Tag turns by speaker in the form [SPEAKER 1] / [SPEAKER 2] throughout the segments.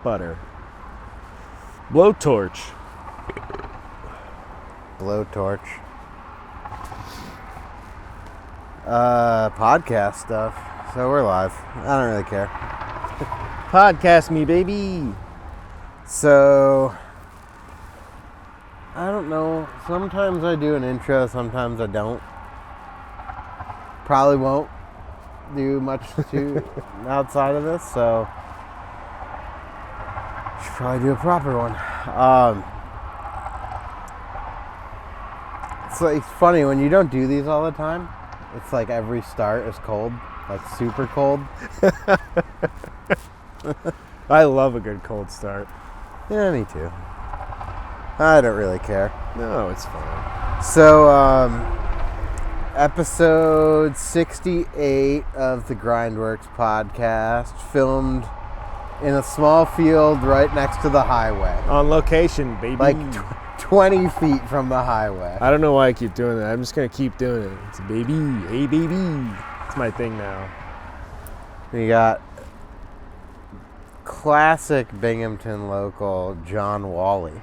[SPEAKER 1] butter. Blowtorch.
[SPEAKER 2] Podcast stuff. So we're live. I don't really care.
[SPEAKER 1] Podcast me, baby.
[SPEAKER 2] So, I don't know. Sometimes I do an intro, sometimes I don't. Probably won't do much to outside of this, so should probably do a proper one. It's funny when you don't do these all the time. It's like every start is cold, like super cold.
[SPEAKER 1] I love a good cold start.
[SPEAKER 2] Yeah, me too. I don't really care.
[SPEAKER 1] No, it's fine.
[SPEAKER 2] So, episode 68 of the GrindWorks podcast, filmed in a small field right next to the highway.
[SPEAKER 1] On location, baby.
[SPEAKER 2] Like 20 feet from the highway.
[SPEAKER 1] I don't know why I keep doing that. I'm just going to keep doing it. It's a baby. Hey, baby. It's my thing now.
[SPEAKER 2] We got classic Binghamton local Jon Walley.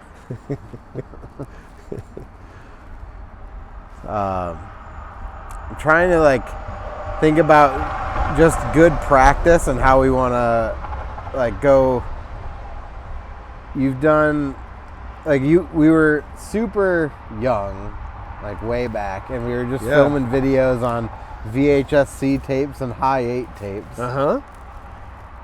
[SPEAKER 2] I'm trying to think about just good practice and how we want to go. You've done we were super young, way back, and we were just filming videos on VHS-C tapes and high 8 tapes.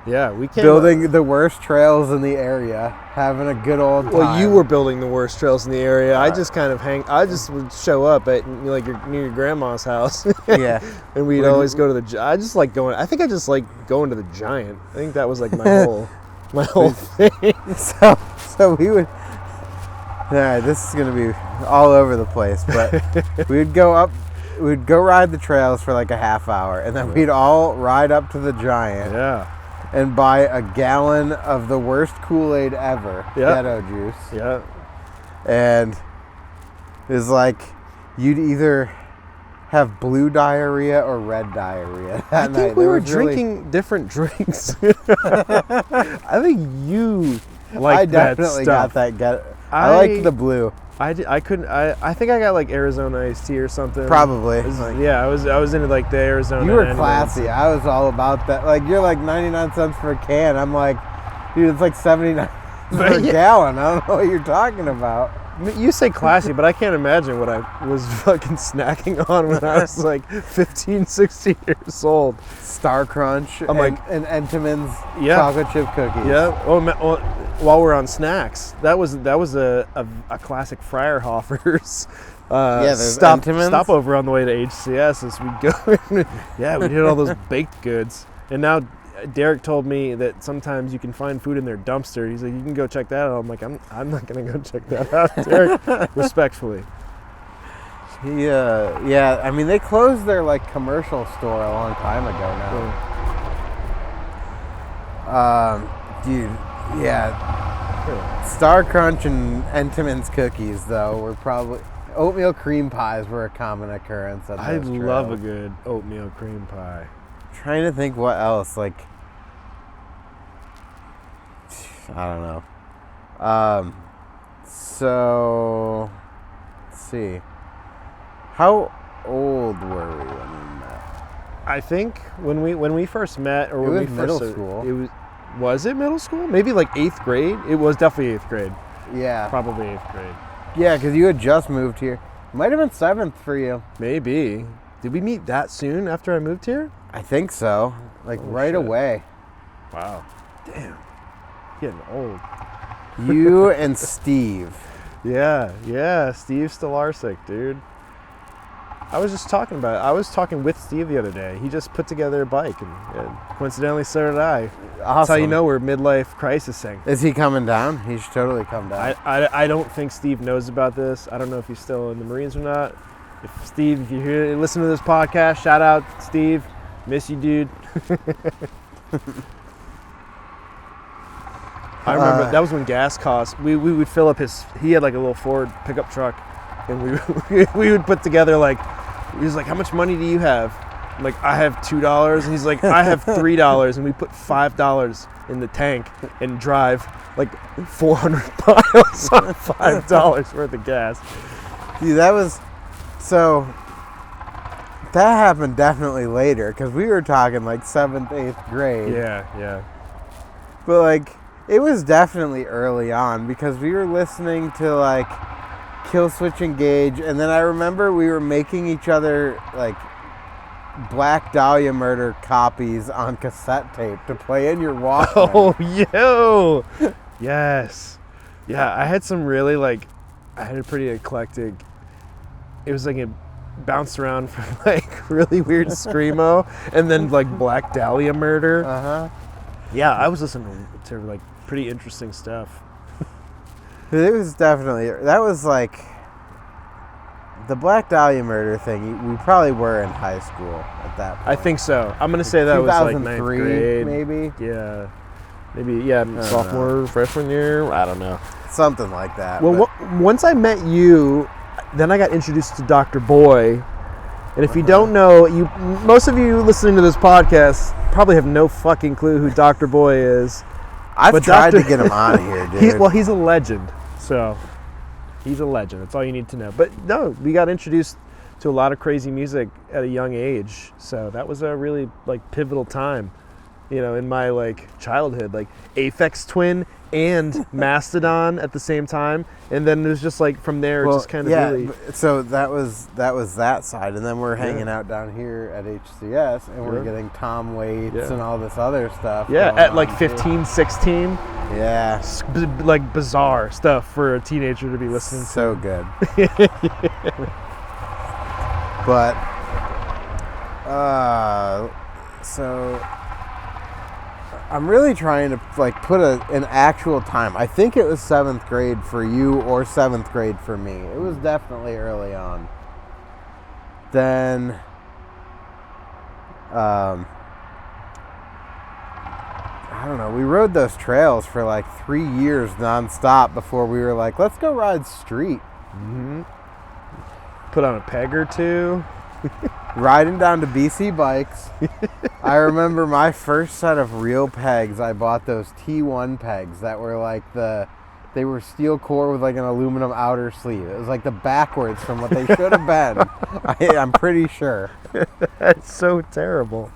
[SPEAKER 1] Yeah, we came
[SPEAKER 2] building the worst trails in the area, having a good old time.
[SPEAKER 1] Well, you were building the worst trails in the area. I just kind of I just would show up at near your grandma's house.
[SPEAKER 2] Yeah.
[SPEAKER 1] And we'd always go to I just like going to the Giant. I think that was my whole thing.
[SPEAKER 2] So we would. All right, this is gonna be all over the place, but we'd go ride the trails for a half hour, and then we'd all ride up to the Giant.
[SPEAKER 1] Yeah.
[SPEAKER 2] And buy a gallon of the worst Kool-Aid ever, ghetto juice.
[SPEAKER 1] Yeah.
[SPEAKER 2] And it's you'd either have blue diarrhea or red diarrhea that night.
[SPEAKER 1] I think we were drinking different drinks. I think you liked that stuff.
[SPEAKER 2] I definitely got that ghetto. I liked the blue.
[SPEAKER 1] I couldn't. I think I got Arizona iced tea or something.
[SPEAKER 2] Probably.
[SPEAKER 1] I was into the Arizona.
[SPEAKER 2] You were classy. I was all about that. You're 99 cents for a can. I'm dude, it's 79 for a gallon. I don't know what you're talking about.
[SPEAKER 1] You say classy, but I can't imagine what I was fucking snacking on when I was 15, 16 years old.
[SPEAKER 2] Star Crunch and Entenmann's chocolate chip cookies.
[SPEAKER 1] Yeah. Oh, while we're on snacks, that was a classic Freierhofer's. Stop over on the way to HCS as we go. Yeah, we did all those baked goods, and now Derek told me that sometimes you can find food in their dumpster. He's like, you can go check that out. I'm like, I'm not gonna go check that out, Derek. Respectfully.
[SPEAKER 2] Yeah. I mean, they closed their commercial store a long time ago now. Dude, yeah. Star Crunch and Entenmann's cookies though were probably oatmeal cream pies were a common occurrence.
[SPEAKER 1] I love a good oatmeal cream pie.
[SPEAKER 2] Trying to think what else I don't know. So let's see. How old were we when we met?
[SPEAKER 1] I think when we first met, or when we first
[SPEAKER 2] middle school.
[SPEAKER 1] Was it middle school? Maybe 8th grade. It was definitely 8th grade.
[SPEAKER 2] Yeah,
[SPEAKER 1] probably 8th grade.
[SPEAKER 2] Yeah, because you had just moved here. Might have been 7th for you.
[SPEAKER 1] Maybe. Did we meet that soon after I moved here?
[SPEAKER 2] I think so. Right away.
[SPEAKER 1] Wow. Damn. Getting old.
[SPEAKER 2] You and Steve.
[SPEAKER 1] Yeah. Steve Stolarsik, dude. I was just talking about it. I was talking with Steve the other day. He just put together a bike, and coincidentally, so did I.
[SPEAKER 2] Awesome.
[SPEAKER 1] That's how you know we're midlife crisising.
[SPEAKER 2] Is he coming down? He should totally come down.
[SPEAKER 1] I don't think Steve knows about this. I don't know if he's still in the Marines or not. If you're here, listen to this podcast, shout out, Steve. Miss you, dude. I remember that was when gas cost. We would fill up he had a little Ford pickup truck, and we would put together he was like, how much money do you have? like, I have $2, and he's like, I have $3, and we put $5 in the tank and drive like 400 miles on $5 worth of gas.
[SPEAKER 2] Dude, that happened definitely later, because we were talking like 7th, 8th grade.
[SPEAKER 1] Yeah.
[SPEAKER 2] But like, it was definitely early on, because we were listening to like Kill Switch Engage, and then I remember we were making each other like Black Dahlia Murder copies on cassette tape to play in your Walkman.
[SPEAKER 1] Oh, yo! Yes. Yeah, I had some really like, I had a pretty eclectic, it was like it bounced around from like really weird Screamo and then like Black Dahlia Murder.
[SPEAKER 2] Uh-huh.
[SPEAKER 1] Yeah, I was listening to like pretty interesting stuff.
[SPEAKER 2] It was definitely, that was like, the Black Dahlia Murder thing, we probably were in high school at that point.
[SPEAKER 1] I think so. I'm going to say that was like 9th grade.
[SPEAKER 2] Maybe?
[SPEAKER 1] Yeah. Maybe, sophomore, freshman year. I don't know.
[SPEAKER 2] Something like that.
[SPEAKER 1] Well, once I met you, then I got introduced to Dr. Boy. And if you don't know, most of you listening to this podcast probably have no fucking clue who Dr. Boy is.
[SPEAKER 2] I've tried to get him out of here, dude.
[SPEAKER 1] He's a legend. So, he's a legend. That's all you need to know. But no, we got introduced to a lot of crazy music at a young age. So that was a really like pivotal time, in my like childhood. Like Aphex Twin and Mastodon at the same time, and then it was just like from there, just kind of really.
[SPEAKER 2] So that was that side, and then we're hanging out down here at HCS, and we're getting Tom Waits and all this other stuff.
[SPEAKER 1] Yeah, at like 15, 16.
[SPEAKER 2] Yeah,
[SPEAKER 1] like bizarre stuff for a teenager to be listening to.
[SPEAKER 2] So good. But so I'm really trying to like put an actual time. I think it was 7th grade for you or 7th grade for me. It was definitely early on. Then I don't know, we rode those trails for like 3 years nonstop before we were like, let's go ride street.
[SPEAKER 1] Mm-hmm. Put on a peg or two.
[SPEAKER 2] Riding down to BC Bikes. I remember my first set of real pegs, I bought those T1 pegs that were like they were steel core with like an aluminum outer sleeve. It was like the backwards from what they should have been. I'm pretty sure.
[SPEAKER 1] That's so terrible.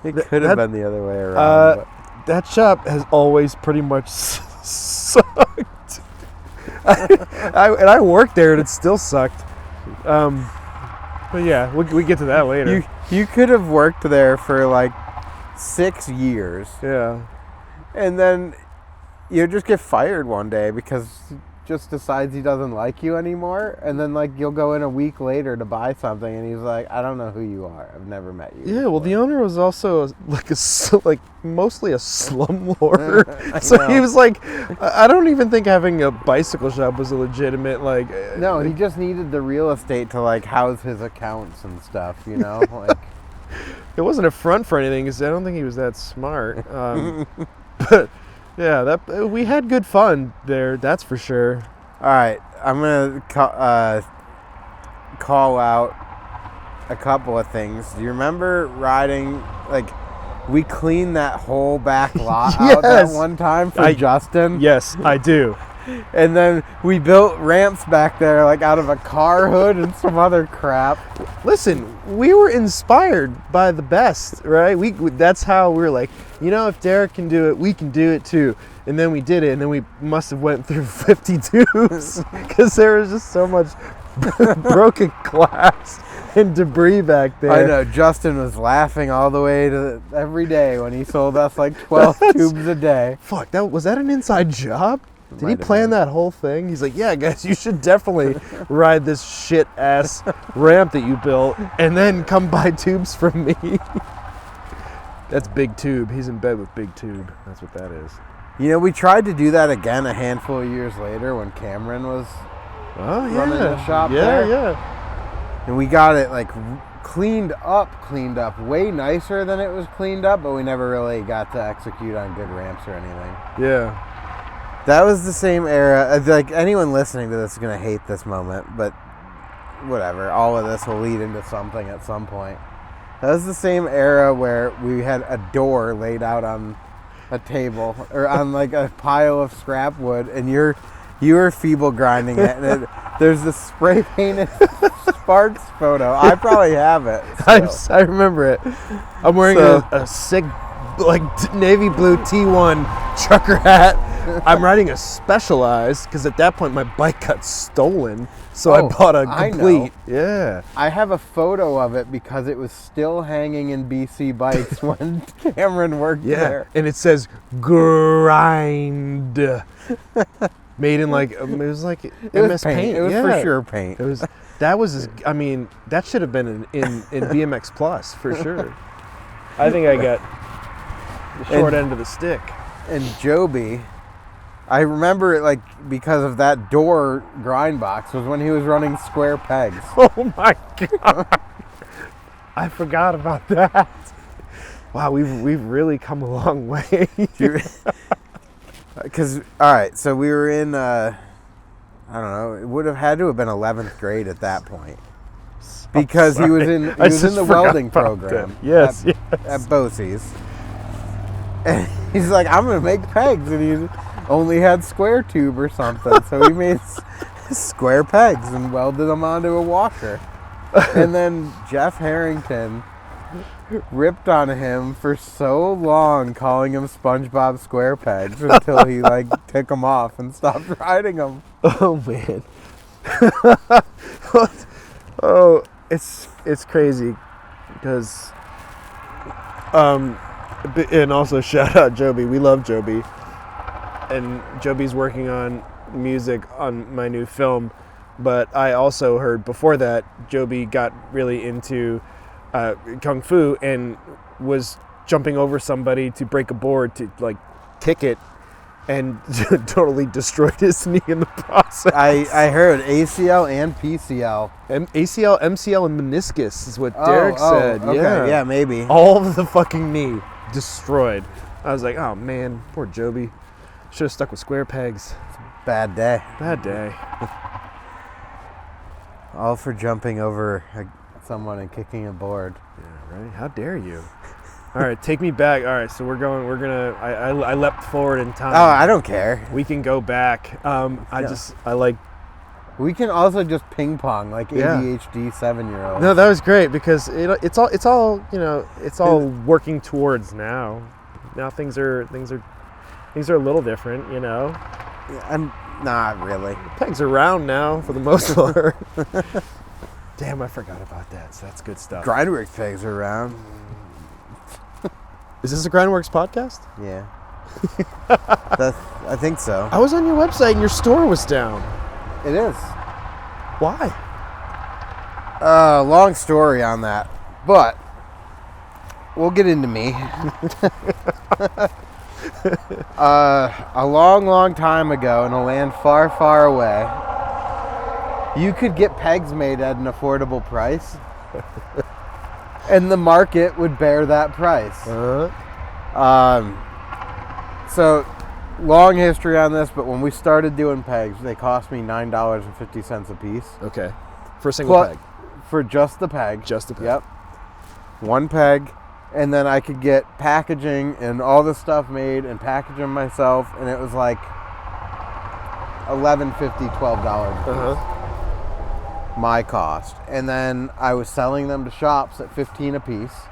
[SPEAKER 2] It could have been the other way around.
[SPEAKER 1] That shop has always pretty much sucked. I worked there and it still sucked. But yeah, we get to that later.
[SPEAKER 2] You could have worked there for like 6 years.
[SPEAKER 1] Yeah.
[SPEAKER 2] And then you just get fired one day because he just decides he doesn't like you anymore. And then like you'll go in a week later to buy something and he's like, I don't know who you are. I've never met you.
[SPEAKER 1] Yeah, well the owner was also mostly a slumlord. So he was like, I don't even think having a bicycle shop was a legitimate like.
[SPEAKER 2] No, he just needed the real estate to like house his accounts and stuff, like.
[SPEAKER 1] It wasn't a front for anything because I don't think he was that smart. But yeah, we had good fun there. That's for sure.
[SPEAKER 2] All right, I'm gonna call out a couple of things. Do you remember riding? Like, we cleaned that whole back lot out that one time for Justin.
[SPEAKER 1] Yes, I do.
[SPEAKER 2] And then we built ramps back there, like out of a car hood and some other crap.
[SPEAKER 1] Listen, we were inspired by the best, right? That's how we were like, if Derek can do it, we can do it too. And then we did it, and then we must have went through 50 tubes because there was just so much broken glass and debris back there.
[SPEAKER 2] I know, Justin was laughing all the way to every day when he sold us like 12 tubes a day.
[SPEAKER 1] Fuck, was that an inside job? Did he plan that whole thing? He's like, yeah, guys, you should definitely ride this shit-ass ramp that you built and then come buy tubes from me. That's Big Tube. He's in bed with Big Tube. That's what that is.
[SPEAKER 2] We tried to do that again a handful of years later when Cameron was running the shop there.
[SPEAKER 1] Yeah.
[SPEAKER 2] And we got it like cleaned up, way nicer than it was cleaned up, but we never really got to execute on good ramps or anything.
[SPEAKER 1] Yeah.
[SPEAKER 2] That was the same era. Like, anyone listening to this is going to hate this moment, but whatever. All of this will lead into something at some point. That was the same era where we had a door laid out on a table or on like a pile of scrap wood, and you were feeble grinding it, and there's this spray painted Sparks photo. I probably have it.
[SPEAKER 1] I remember it. I'm wearing a sick like navy blue T1 trucker hat. I'm riding a Specialized because at that point my bike got stolen, so I bought a complete. Yeah.
[SPEAKER 2] I have a photo of it because it was still hanging in BC Bikes when Cameron worked there.
[SPEAKER 1] And it says grind. Made in like it was like MS Paint.
[SPEAKER 2] It was for sure paint.
[SPEAKER 1] It was. That should have been in BMX Plus for sure. I think I got the short end of the stick.
[SPEAKER 2] And Joby, I remember it like because of that door grind box was when he was running square pegs.
[SPEAKER 1] Oh my god! I forgot about that. Wow, we've really come a long way.
[SPEAKER 2] Because all right, so we were in I don't know, it would have had to have been 11th grade at that point. Because he was in the welding program.
[SPEAKER 1] Yes,
[SPEAKER 2] at Bosie's. And he's like, I'm going to make pegs. And he only had square tube or something. So he made square pegs and welded them onto a washer. And then Jeff Harrington ripped on him for so long, calling him SpongeBob SquarePegs until he like took them off and stopped riding them.
[SPEAKER 1] Oh man. Oh, it's crazy because and also shout out Joby. We love Joby, and Joby's working on music on my new film. But I also heard before that Joby got really into Kung Fu and was jumping over somebody to break a board to like kick it, and totally destroyed his knee in the process.
[SPEAKER 2] I heard ACL and PCL.
[SPEAKER 1] ACL, MCL, and meniscus is what Derek said.
[SPEAKER 2] Okay. Yeah, maybe.
[SPEAKER 1] All of the fucking knee destroyed. I was like, oh man, poor Joby. Should have stuck with square pegs.
[SPEAKER 2] Bad day.
[SPEAKER 1] Bad day.
[SPEAKER 2] All for jumping over someone and kicking a board.
[SPEAKER 1] Yeah, right? How dare you? All right, take me back. All right, so we're gonna. I leapt forward in time.
[SPEAKER 2] Oh, I don't care.
[SPEAKER 1] We can go back.
[SPEAKER 2] We can also just ping pong like ADHD 7-year-olds.
[SPEAKER 1] No, that was great because it's all working towards now. Now things are a little different, you know.
[SPEAKER 2] I'm not really.
[SPEAKER 1] Pegs are round now for the most part. Damn, I forgot about that. So that's good stuff.
[SPEAKER 2] GrindWorks pegs are round.
[SPEAKER 1] Is this a GrindWorks podcast?
[SPEAKER 2] Yeah. I think so.
[SPEAKER 1] I was on your website and your store was down.
[SPEAKER 2] It is.
[SPEAKER 1] Why?
[SPEAKER 2] Long story on that, but we'll get into me. A long, long time ago in a land far, far away, you could get pegs made at an affordable price, and the market would bear that price. So, long history on this, but when we started doing pegs, they cost me $9.50 a piece.
[SPEAKER 1] Okay. For a single peg?
[SPEAKER 2] For just the peg.
[SPEAKER 1] Just the peg.
[SPEAKER 2] Yep. One peg, and then I could get packaging and all the stuff made and package them myself, and it was like $11.50, $12 a piece. My cost. And then I was selling them to shops at $15 a piece,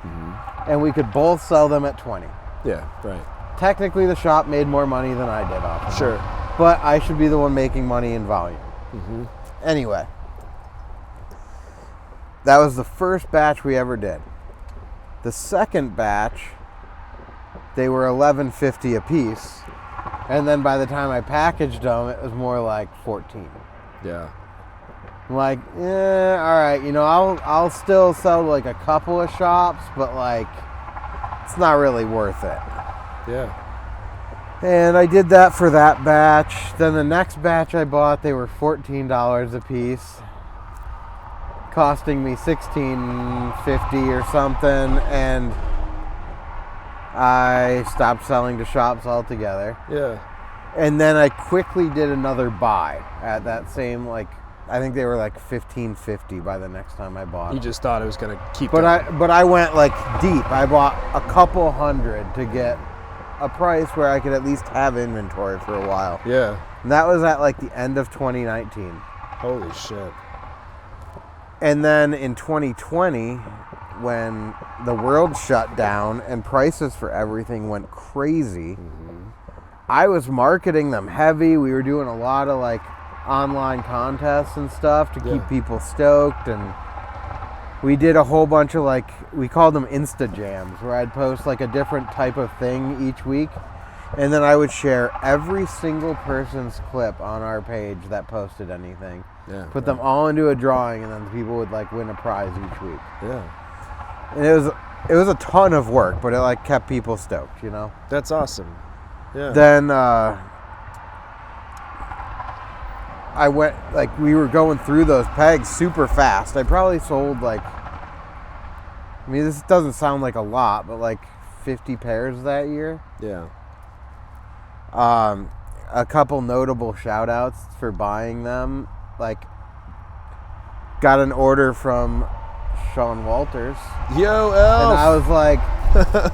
[SPEAKER 2] and we could both sell them at $20.
[SPEAKER 1] Yeah, right.
[SPEAKER 2] Technically, the shop made more money than I did off of
[SPEAKER 1] Sure.
[SPEAKER 2] it, but I should be the one making money in volume. Anyway, that was the first batch we ever did. The second batch, they were $11.50 a piece, and then by the time I packaged them, it was more like $14.
[SPEAKER 1] Yeah.
[SPEAKER 2] I'm like, all right, you know, I'll still sell like a couple of shops, but like, it's not really worth it.
[SPEAKER 1] Yeah.
[SPEAKER 2] And I did that for that batch. Then the next batch I bought, they were $14 a piece, costing me $16.50 or something, and I stopped selling to shops altogether.
[SPEAKER 1] Yeah.
[SPEAKER 2] And then I quickly did another buy at that same like I think they were like $15.50 by the next time I bought them.
[SPEAKER 1] You just thought it was going to keep
[SPEAKER 2] But
[SPEAKER 1] going.
[SPEAKER 2] I went like deep. I bought a couple hundred to get a price where I could at least have inventory for a while.
[SPEAKER 1] Yeah.
[SPEAKER 2] And that was at like the end of 2019.
[SPEAKER 1] Holy shit.
[SPEAKER 2] And then in 2020, when the world shut down and prices for everything went crazy, I was marketing them heavy. We were doing a lot of like online contests and stuff to keep people stoked, and we did a whole bunch of like, we called them Insta Jams, where I'd post like a different type of thing each week, and then I would share every single person's clip on our page that posted anything. Put them all into a drawing, and then people would like win a prize each week. And it was a ton of work, but it like kept people stoked, you know?
[SPEAKER 1] That's awesome. Yeah.
[SPEAKER 2] Then I went, like, we were going through those pegs super fast. I probably sold like, I mean, this doesn't sound like a lot, but like 50 pairs that year.
[SPEAKER 1] Yeah.
[SPEAKER 2] A couple notable shout outs for buying them. Like, got an order from Jon Walters.
[SPEAKER 1] Yo, Elf.
[SPEAKER 2] And I was like,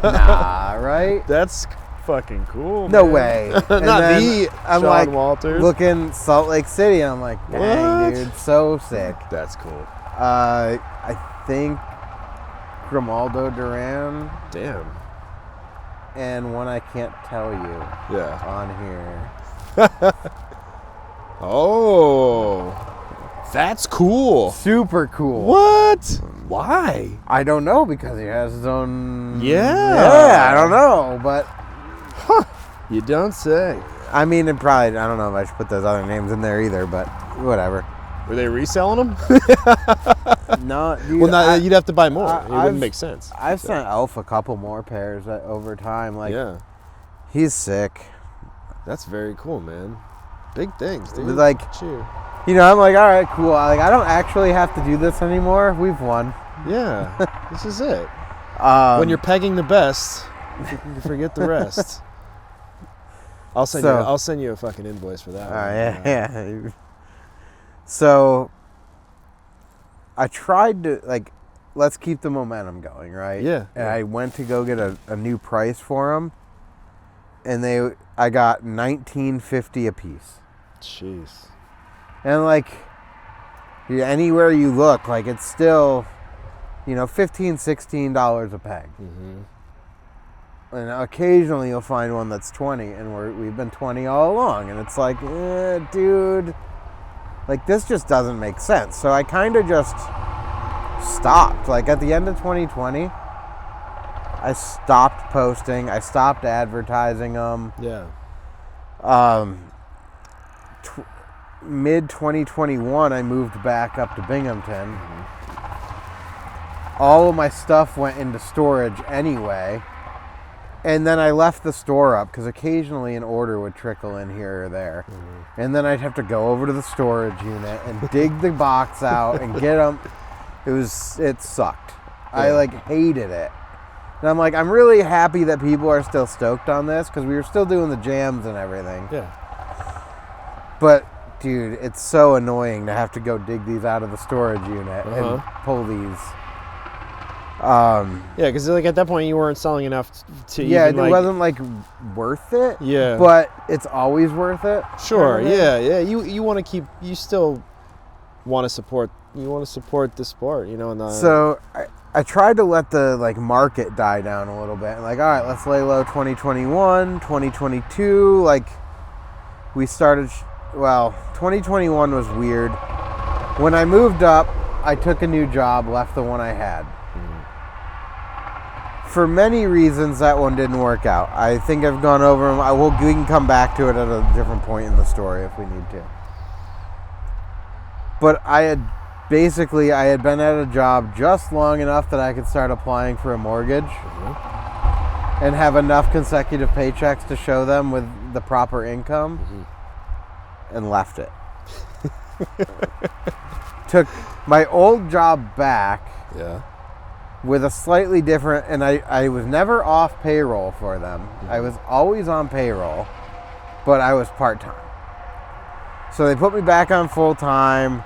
[SPEAKER 2] nah, right?
[SPEAKER 1] That's fucking cool.
[SPEAKER 2] No
[SPEAKER 1] man.
[SPEAKER 2] way.
[SPEAKER 1] Not
[SPEAKER 2] then
[SPEAKER 1] the
[SPEAKER 2] I'm
[SPEAKER 1] Jon
[SPEAKER 2] like
[SPEAKER 1] Walters.
[SPEAKER 2] looking Salt Lake City, and I'm like, dang, dude, so sick.
[SPEAKER 1] That's cool.
[SPEAKER 2] I think Grimaldo Duran.
[SPEAKER 1] Damn.
[SPEAKER 2] And one I can't tell you.
[SPEAKER 1] Yeah.
[SPEAKER 2] On here.
[SPEAKER 1] Oh, that's cool.
[SPEAKER 2] Super cool.
[SPEAKER 1] What? Why?
[SPEAKER 2] I don't know, because he has his own.
[SPEAKER 1] Yeah.
[SPEAKER 2] I don't know, but.
[SPEAKER 1] You don't say.
[SPEAKER 2] I mean, it probably. I don't know if I should put those other names in there either, but whatever.
[SPEAKER 1] Were they reselling them?
[SPEAKER 2] No, dude,
[SPEAKER 1] well, you'd have to buy more. It wouldn't make sense.
[SPEAKER 2] I've sent Elf a couple more pairs over time. Like,
[SPEAKER 1] yeah,
[SPEAKER 2] he's sick.
[SPEAKER 1] That's very cool, man. Big things, dude.
[SPEAKER 2] Like,
[SPEAKER 1] cheer.
[SPEAKER 2] You know, I'm like, all right, cool. Like, I don't actually have to do this anymore. We've won.
[SPEAKER 1] Yeah, this is it. When you're pegging the best, you forget the rest. I'll send you a fucking invoice for that.
[SPEAKER 2] Yeah. So I tried to, like, let's keep the momentum going, right?
[SPEAKER 1] Yeah.
[SPEAKER 2] And I went to go get a new price for them, and I got $19.50 a piece.
[SPEAKER 1] Jeez.
[SPEAKER 2] And like, anywhere you look, like, it's still, $15, $16 a peg.
[SPEAKER 1] Mm-hmm.
[SPEAKER 2] And occasionally you'll find one that's 20, and we've been 20 all along, and it's like, dude, like, this just doesn't make sense. So I kind of just stopped. Like, at the end of 2020, I stopped posting. I stopped advertising them.
[SPEAKER 1] Yeah.
[SPEAKER 2] Mid-2021, I moved back up to Binghamton. Mm-hmm. All of my stuff went into storage anyway. And then I left the store up because occasionally an order would trickle in here or there. Mm-hmm. And then I'd have to go over to the storage unit and dig the box out and get them. It sucked. Yeah. I like hated it. And I'm like, I'm really happy that people are still stoked on this, because we were still doing the jams and everything.
[SPEAKER 1] Yeah.
[SPEAKER 2] But dude, it's so annoying to have to go dig these out of the storage unit and pull these.
[SPEAKER 1] Yeah, because like at that point you weren't selling enough to.
[SPEAKER 2] Yeah,
[SPEAKER 1] even,
[SPEAKER 2] it wasn't like worth it.
[SPEAKER 1] Yeah,
[SPEAKER 2] but it's always worth it.
[SPEAKER 1] Sure. Yeah. You want to keep. You still want to support. You want to support the sport. And
[SPEAKER 2] so I tried to let the like market die down a little bit. Like, all right, let's lay low 2021, 2022. Like, we started. 2021 was weird. When I moved up, I took a new job, left the one I had. For many reasons, that one didn't work out. I think I've gone over them. We can come back to it at a different point in the story if we need to. But I had been at a job just long enough that I could start applying for a mortgage and have enough consecutive paychecks to show them with the proper income. And left it. Took my old job back.
[SPEAKER 1] Yeah.
[SPEAKER 2] With a slightly different, and I was never off payroll for them. Mm-hmm. I was always on payroll, but I was part-time. So they put me back on full-time.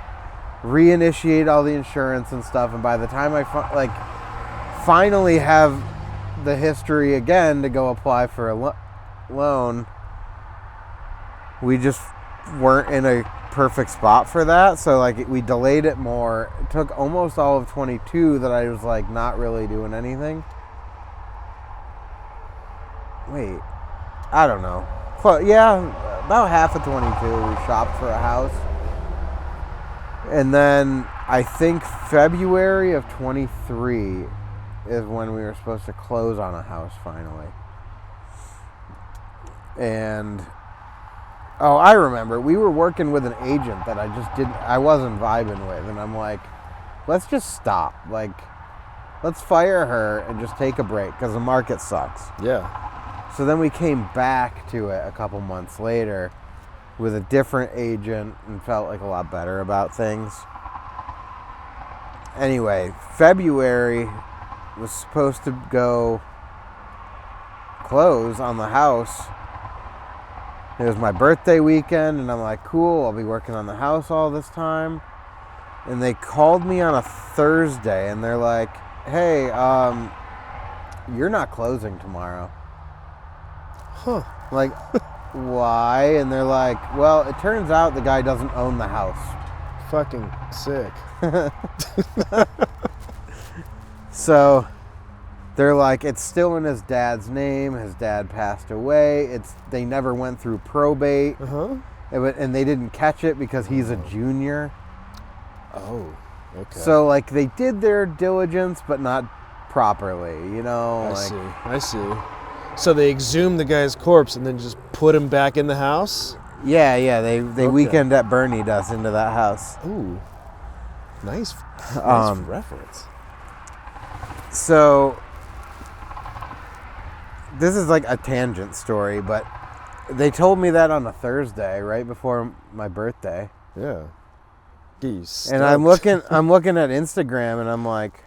[SPEAKER 2] reinitiate all the insurance and stuff. And by the time I finally have the history again to go apply for a loan, we just weren't in a perfect spot for that. So like we delayed it more. It took almost all of 22 that I was like not really doing anything. Wait, I don't know. Yeah, about half of 22 we shopped for a house. And then I think February of 23 is when we were supposed to close on a house finally. And I remember we were working with an agent that I wasn't vibing with, and I'm like, let's just stop. Like, let's fire her and just take a break because the market sucks.
[SPEAKER 1] Yeah.
[SPEAKER 2] So then we came back to it a couple months later with a different agent and felt like a lot better about things. Anyway, February was supposed to go close on the house. It was my birthday weekend, and I'm like, cool, I'll be working on the house all this time. And they called me on a Thursday, and they're like, hey, you're not closing tomorrow.
[SPEAKER 1] Huh.
[SPEAKER 2] Like, why? And they're like, well, it turns out the guy doesn't own the house.
[SPEAKER 1] Fucking sick.
[SPEAKER 2] So they're like, it's still in his dad's name. His dad passed away. They never went through probate. And they didn't catch it because he's a junior.
[SPEAKER 1] Oh, okay.
[SPEAKER 2] So like they did their diligence, but not properly, you know?
[SPEAKER 1] I see. So they exhumed the guy's corpse and then just put him back in the house?
[SPEAKER 2] Yeah. They Weekend at Bernie'd us into that house.
[SPEAKER 1] Ooh, nice reference.
[SPEAKER 2] So this is like a tangent story, but they told me that on a Thursday, right before my birthday.
[SPEAKER 1] Yeah. Geez.
[SPEAKER 2] And I'm looking at Instagram, and I'm like,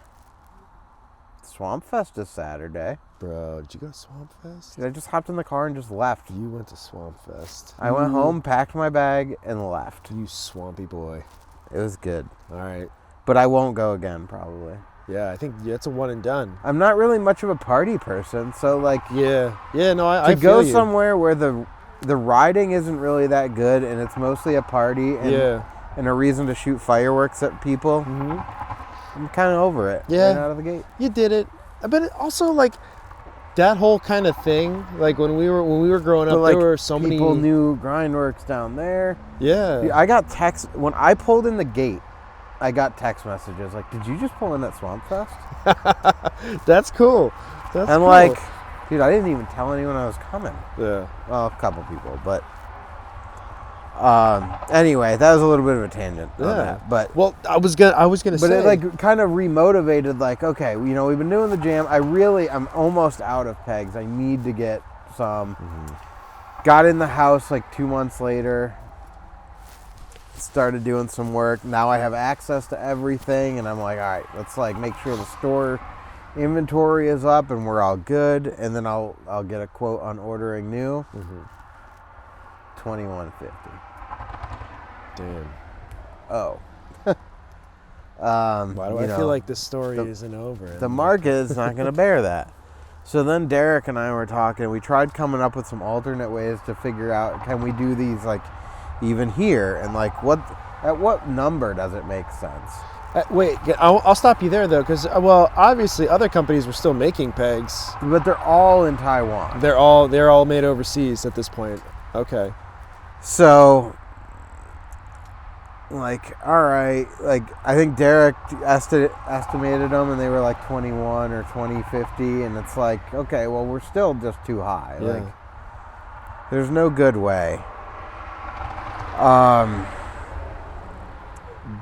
[SPEAKER 2] Swamp Fest is Saturday.
[SPEAKER 1] Bro, did you go to Swamp Fest?
[SPEAKER 2] I just hopped in the car and just left.
[SPEAKER 1] You went to Swamp Fest.
[SPEAKER 2] I went home, packed my bag, and left.
[SPEAKER 1] You swampy boy.
[SPEAKER 2] It was good.
[SPEAKER 1] All right.
[SPEAKER 2] But I won't go again, probably.
[SPEAKER 1] Yeah, I think it's a one and done.
[SPEAKER 2] I'm not really much of a party person, so like...
[SPEAKER 1] Yeah, no, I feel
[SPEAKER 2] to go
[SPEAKER 1] you.
[SPEAKER 2] somewhere where the riding isn't really that good, and it's mostly a party and a reason to shoot fireworks at people, I'm kind of over it right out of the gate.
[SPEAKER 1] You did it. But it also, like, that whole kind of thing, like when we were growing up, there were so many
[SPEAKER 2] people knew GrindWorks down there.
[SPEAKER 1] Yeah.
[SPEAKER 2] I got text when I pulled in the gate. I got text messages like, "Did you just pull in at Swamp Fest?"
[SPEAKER 1] That's cool.
[SPEAKER 2] I'm like, dude, I didn't even tell anyone I was coming.
[SPEAKER 1] Yeah.
[SPEAKER 2] Well, a couple people, but anyway, that was a little bit of a tangent on that. But
[SPEAKER 1] well, I was gonna say,
[SPEAKER 2] but it like kind of remotivated. Like, okay, you know, we've been doing the jam. I'm almost out of pegs. I need to get some. Got in the house like 2 months later. Started doing some work. Now I have access to everything, and I'm like, all right, let's like make sure the store inventory is up and we're all good, and then I'll get a quote on ordering new. $21.50.
[SPEAKER 1] Damn.
[SPEAKER 2] Oh.
[SPEAKER 1] Why do I feel like this story isn't over?
[SPEAKER 2] The market is not going to bear that. So then Derek and I were talking. We tried coming up with some alternate ways to figure out, can we do these like even here, and like at what number does it make sense?
[SPEAKER 1] Wait, I'll stop you there though, because obviously other companies were still making pegs,
[SPEAKER 2] but they're all in Taiwan.
[SPEAKER 1] They're all made overseas at this point. Okay.
[SPEAKER 2] So, like, all right, like I think Derek estimated them, and they were like 21 or 20.50, and it's like, okay, well, we're still just too high.
[SPEAKER 1] Yeah.
[SPEAKER 2] Like, there's no good way.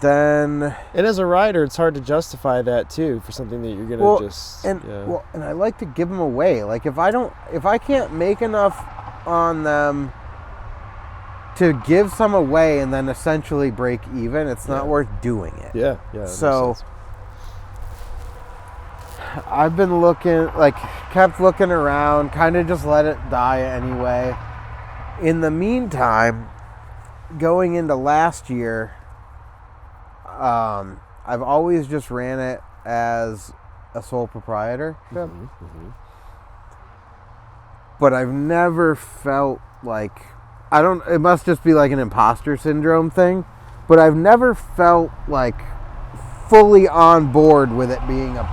[SPEAKER 2] Then,
[SPEAKER 1] and as a rider, it's hard to justify that too for something that you're gonna
[SPEAKER 2] and I like to give them away. Like if I can't make enough on them to give some away and then essentially break even, it's not worth doing it.
[SPEAKER 1] Yeah.
[SPEAKER 2] So I've been kept looking around, kind of just let it die anyway. In the meantime, going into last year, I've always just ran it as a sole proprietorship. But I've never felt like, it must just be like an imposter syndrome thing, but I've never felt like fully on board with it being a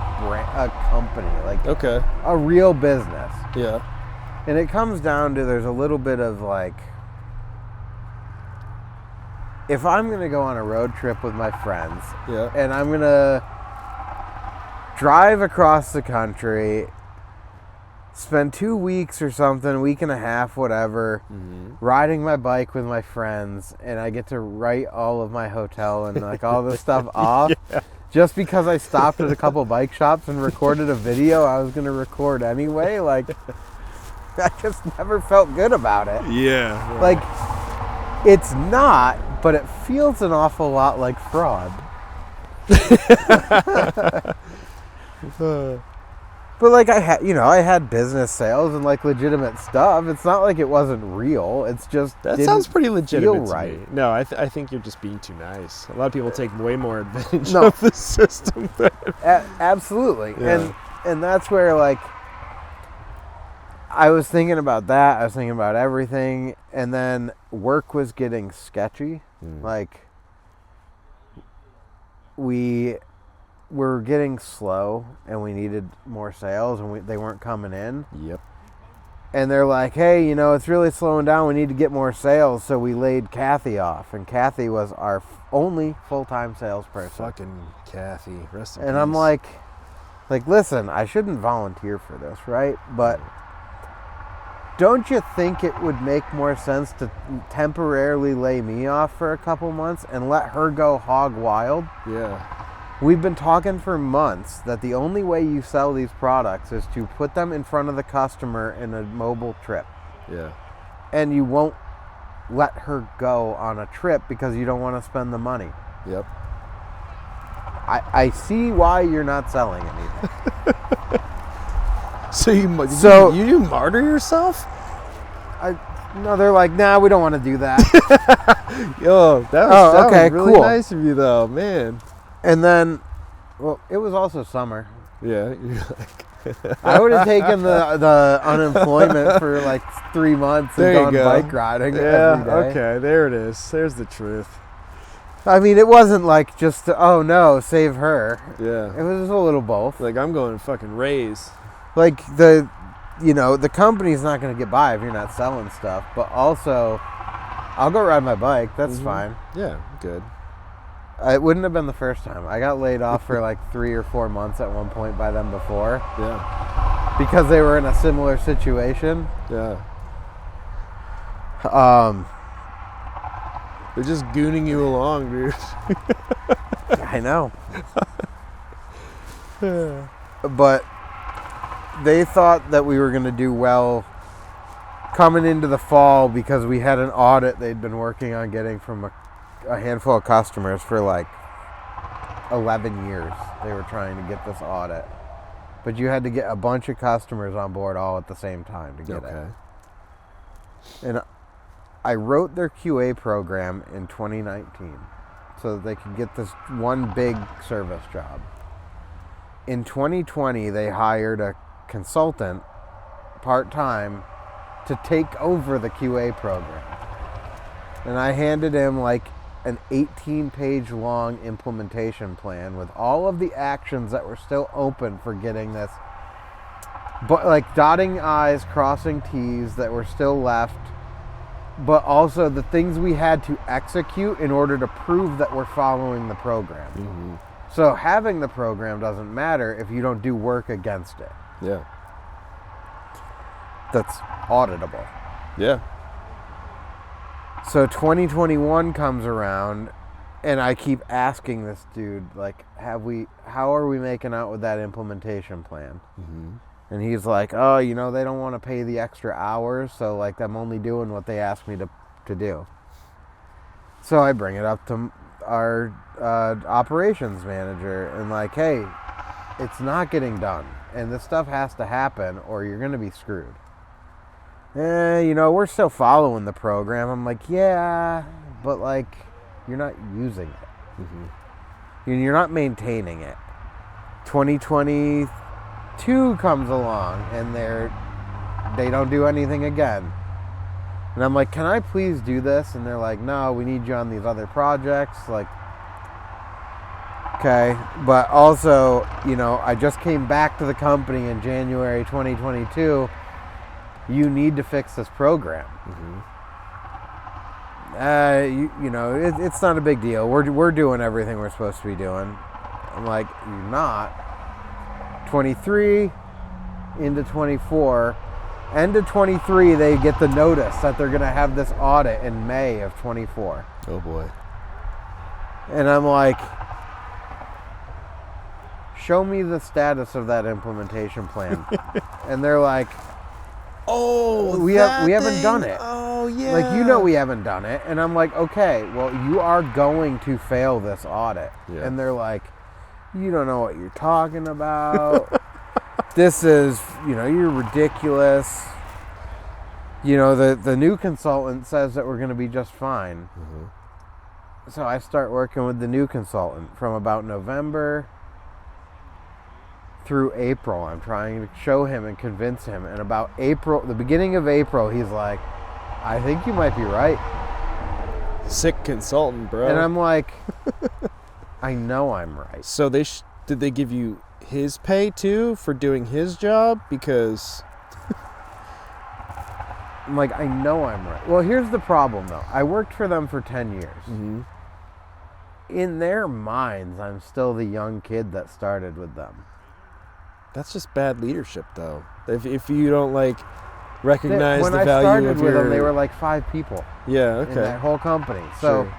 [SPEAKER 2] company, like a real business.
[SPEAKER 1] Yeah.
[SPEAKER 2] And it comes down to, there's a little bit of like, if I'm going to go on a road trip with my friends, and I'm going to drive across the country, spend 2 weeks or something, a week and a half, whatever, riding my bike with my friends, and I get to write all of my hotel and like all this stuff off, just because I stopped at a couple bike shops and recorded a video I was going to record anyway, like, I just never felt good about it.
[SPEAKER 1] Yeah.
[SPEAKER 2] Like, it's not, but it feels an awful lot like fraud. But like I had business sales and like legitimate stuff. It's not like it wasn't real. It's just
[SPEAKER 1] that sounds pretty legitimate to
[SPEAKER 2] right.
[SPEAKER 1] me. No, I think you're just being too nice. A lot of people take way more advantage of the system.
[SPEAKER 2] Absolutely, and that's where like I was thinking about that. I was thinking about everything, and then work was getting sketchy. Like we were getting slow, and we needed more sales, and they weren't coming in.
[SPEAKER 1] Yep.
[SPEAKER 2] And they're like, hey, it's really slowing down. We need to get more sales. So we laid Kathy off, and Kathy was our only full-time salesperson.
[SPEAKER 1] Fucking Kathy, rest in
[SPEAKER 2] peace. And I'm like, listen, I shouldn't volunteer for this, right? But don't you think it would make more sense to temporarily lay me off for a couple months and let her go hog wild?
[SPEAKER 1] Yeah.
[SPEAKER 2] We've been talking for months that the only way you sell these products is to put them in front of the customer in a mobile trip.
[SPEAKER 1] Yeah.
[SPEAKER 2] And you won't let her go on a trip because you don't want to spend the money.
[SPEAKER 1] Yep.
[SPEAKER 2] I see why you're not selling anything.
[SPEAKER 1] So you do martyr yourself?
[SPEAKER 2] No, they're like, nah, we don't want to do that.
[SPEAKER 1] Yo, that was really cool. Nice of you, though, man.
[SPEAKER 2] And then, well, it was also summer.
[SPEAKER 1] Yeah.
[SPEAKER 2] I would have taken the unemployment for like 3 months and gone bike riding every day.
[SPEAKER 1] Okay, there it is. There's the truth.
[SPEAKER 2] I mean, it wasn't like just, oh no, save her.
[SPEAKER 1] Yeah.
[SPEAKER 2] It was a little both.
[SPEAKER 1] Like, I'm going to fucking raise.
[SPEAKER 2] Like, the company's not going to get by if you're not selling stuff, but also, I'll go ride my bike. That's fine.
[SPEAKER 1] Yeah, good.
[SPEAKER 2] It wouldn't have been the first time. I got laid off for like 3 or 4 months at one point by them before.
[SPEAKER 1] Yeah.
[SPEAKER 2] Because they were in a similar situation.
[SPEAKER 1] Yeah. They're just gooning you along, dude.
[SPEAKER 2] I know. But they thought that we were going to do well coming into the fall because we had an audit they'd been working on getting from a handful of customers for like 11 years. They were trying to get this audit. But you had to get a bunch of customers on board all at the same time to get it. And I wrote their QA program in 2019 so that they could get this one big service job. In 2020, they hired a consultant part-time to take over the QA program. And I handed him like an 18-page long implementation plan with all of the actions that were still open for getting this, but like dotting I's, crossing T's that were still left, but also the things we had to execute in order to prove that we're following the program. So having the program doesn't matter if you don't do work against it.
[SPEAKER 1] Yeah.
[SPEAKER 2] That's auditable.
[SPEAKER 1] Yeah.
[SPEAKER 2] So 2021 comes around, and I keep asking this dude, like, how are we making out with that implementation plan? And he's like, oh, they don't want to pay the extra hours, so like I'm only doing what they asked me to do. So I bring it up to our operations manager and like, hey, it's not getting done, and this stuff has to happen or you're going to be screwed. We're still following the program. I'm like, yeah, but like, you're not using it. You're not maintaining it. 2022 comes along, and they don't do anything again. And I'm like, can I please do this? And they're like, no, we need you on these other projects. Like, okay. But also, I just came back to the company in January 2022. You need to fix this program. It's not a big deal. We're doing everything we're supposed to be doing. I'm like, you're not. 23 into 24. End of 23, they get the notice that they're going to have this audit in May of 24.
[SPEAKER 1] Oh, boy.
[SPEAKER 2] And I'm like, show me the status of that implementation plan. And they're like,
[SPEAKER 1] oh,
[SPEAKER 2] we haven't done it.
[SPEAKER 1] Oh, yeah.
[SPEAKER 2] Like, we haven't done it. And I'm like, okay, well, you are going to fail this audit. Yeah. And they're like, you don't know what you're talking about. This is, you're ridiculous. The new consultant says that we're going to be just fine. So I start working with the new consultant from about November through April. I'm trying to show him and convince him. And about April, the beginning of April, he's like, I think you might be right.
[SPEAKER 1] Sick consultant, bro.
[SPEAKER 2] And I'm like, I know I'm right.
[SPEAKER 1] So did they give you his pay too for doing his job? Because
[SPEAKER 2] I'm like, I know I'm right. Well, here's the problem though. I worked for them for 10 years. In their minds, I'm still the young kid that started with them.
[SPEAKER 1] That's just bad leadership though. If you don't recognize the value of your... When I
[SPEAKER 2] started with them, they were 5 people.
[SPEAKER 1] Yeah, okay.
[SPEAKER 2] In that whole company. So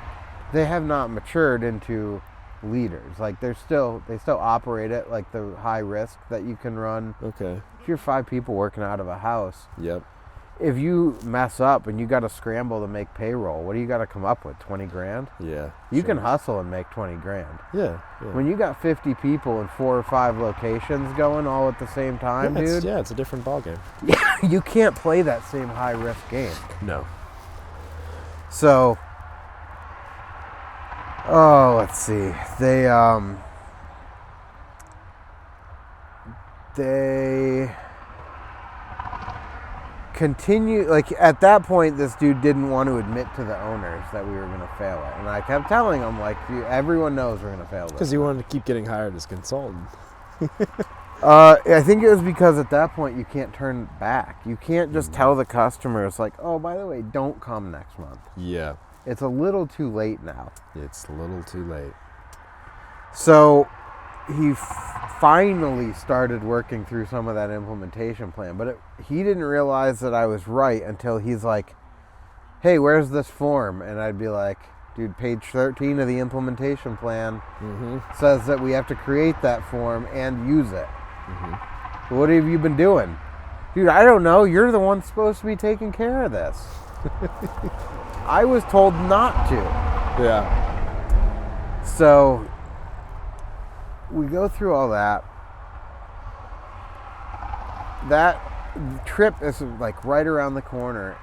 [SPEAKER 2] they have not matured into leaders. They still operate at the high risk that you can run.
[SPEAKER 1] Okay.
[SPEAKER 2] If you're 5 people working out of a house,
[SPEAKER 1] yep.
[SPEAKER 2] If you mess up and you got to scramble to make payroll, what do you got to come up with? 20 grand?
[SPEAKER 1] Yeah.
[SPEAKER 2] You can hustle and make 20 grand.
[SPEAKER 1] Yeah.
[SPEAKER 2] When you got 50 people in 4 or 5 locations going all at the same time, dude.
[SPEAKER 1] It's a different ballgame.
[SPEAKER 2] You can't play that same high risk game.
[SPEAKER 1] No.
[SPEAKER 2] So, let's see. They continue, at that point, this dude didn't want to admit to the owners that we were going to fail it. And I kept telling him, everyone knows we're going to fail this.
[SPEAKER 1] Because he wanted to keep getting hired as consultant.
[SPEAKER 2] I think it was because at that point you can't turn back. You can't just tell the customers, oh, by the way, don't come next month.
[SPEAKER 1] Yeah.
[SPEAKER 2] It's a little too late now.
[SPEAKER 1] It's a little too late.
[SPEAKER 2] So he finally started working through some of that implementation plan, but he didn't realize that I was right until he's like, hey, where's this form? And I'd be like, dude, page 13 of the implementation plan says that we have to create that form and use it. What have you been doing? Dude, I don't know. You're the one supposed to be taking care of this. I was told not to.
[SPEAKER 1] Yeah.
[SPEAKER 2] So we go through all that. That trip is right around the corner.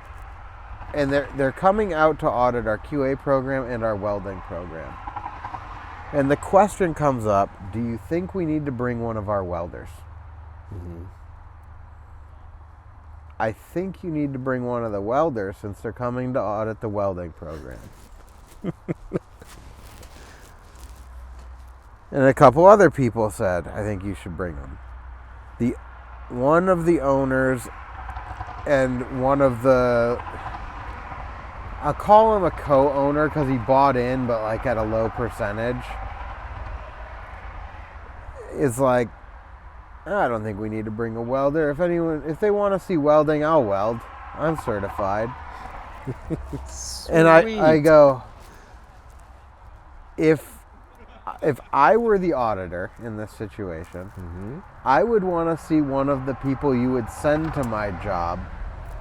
[SPEAKER 2] And they're coming out to audit our QA program and our welding program. And the question comes up, do you think we need to bring one of our welders? I think you need to bring one of the welders since they're coming to audit the welding program. And a couple other people said, I think you should bring them. One of the owners and one of the... I'll call him a co-owner because he bought in, but at a low percentage. Is I don't think we need to bring a welder. If they want to see welding, I'll weld. I'm certified. And I go, if I were the auditor in this situation, I would want to see one of the people you would send to my job,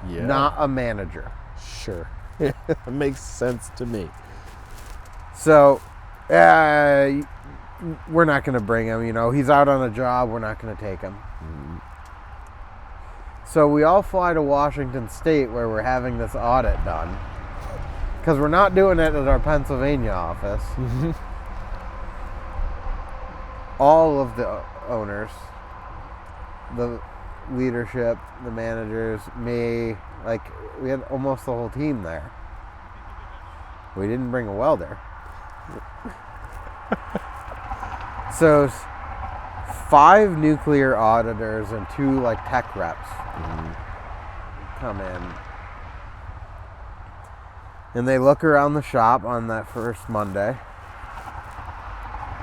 [SPEAKER 2] not a manager.
[SPEAKER 1] Sure. That makes sense to me.
[SPEAKER 2] So, we're not going to bring him. He's out on a job. We're not going to take him. So we all fly to Washington State where we're having this audit done. Because we're not doing it at our Pennsylvania office. all of the owners, the leadership, the managers, me, like we had almost the whole team there. We didn't bring a welder. So 5 nuclear auditors and 2 like tech reps come in. And they look around the shop on that first Monday.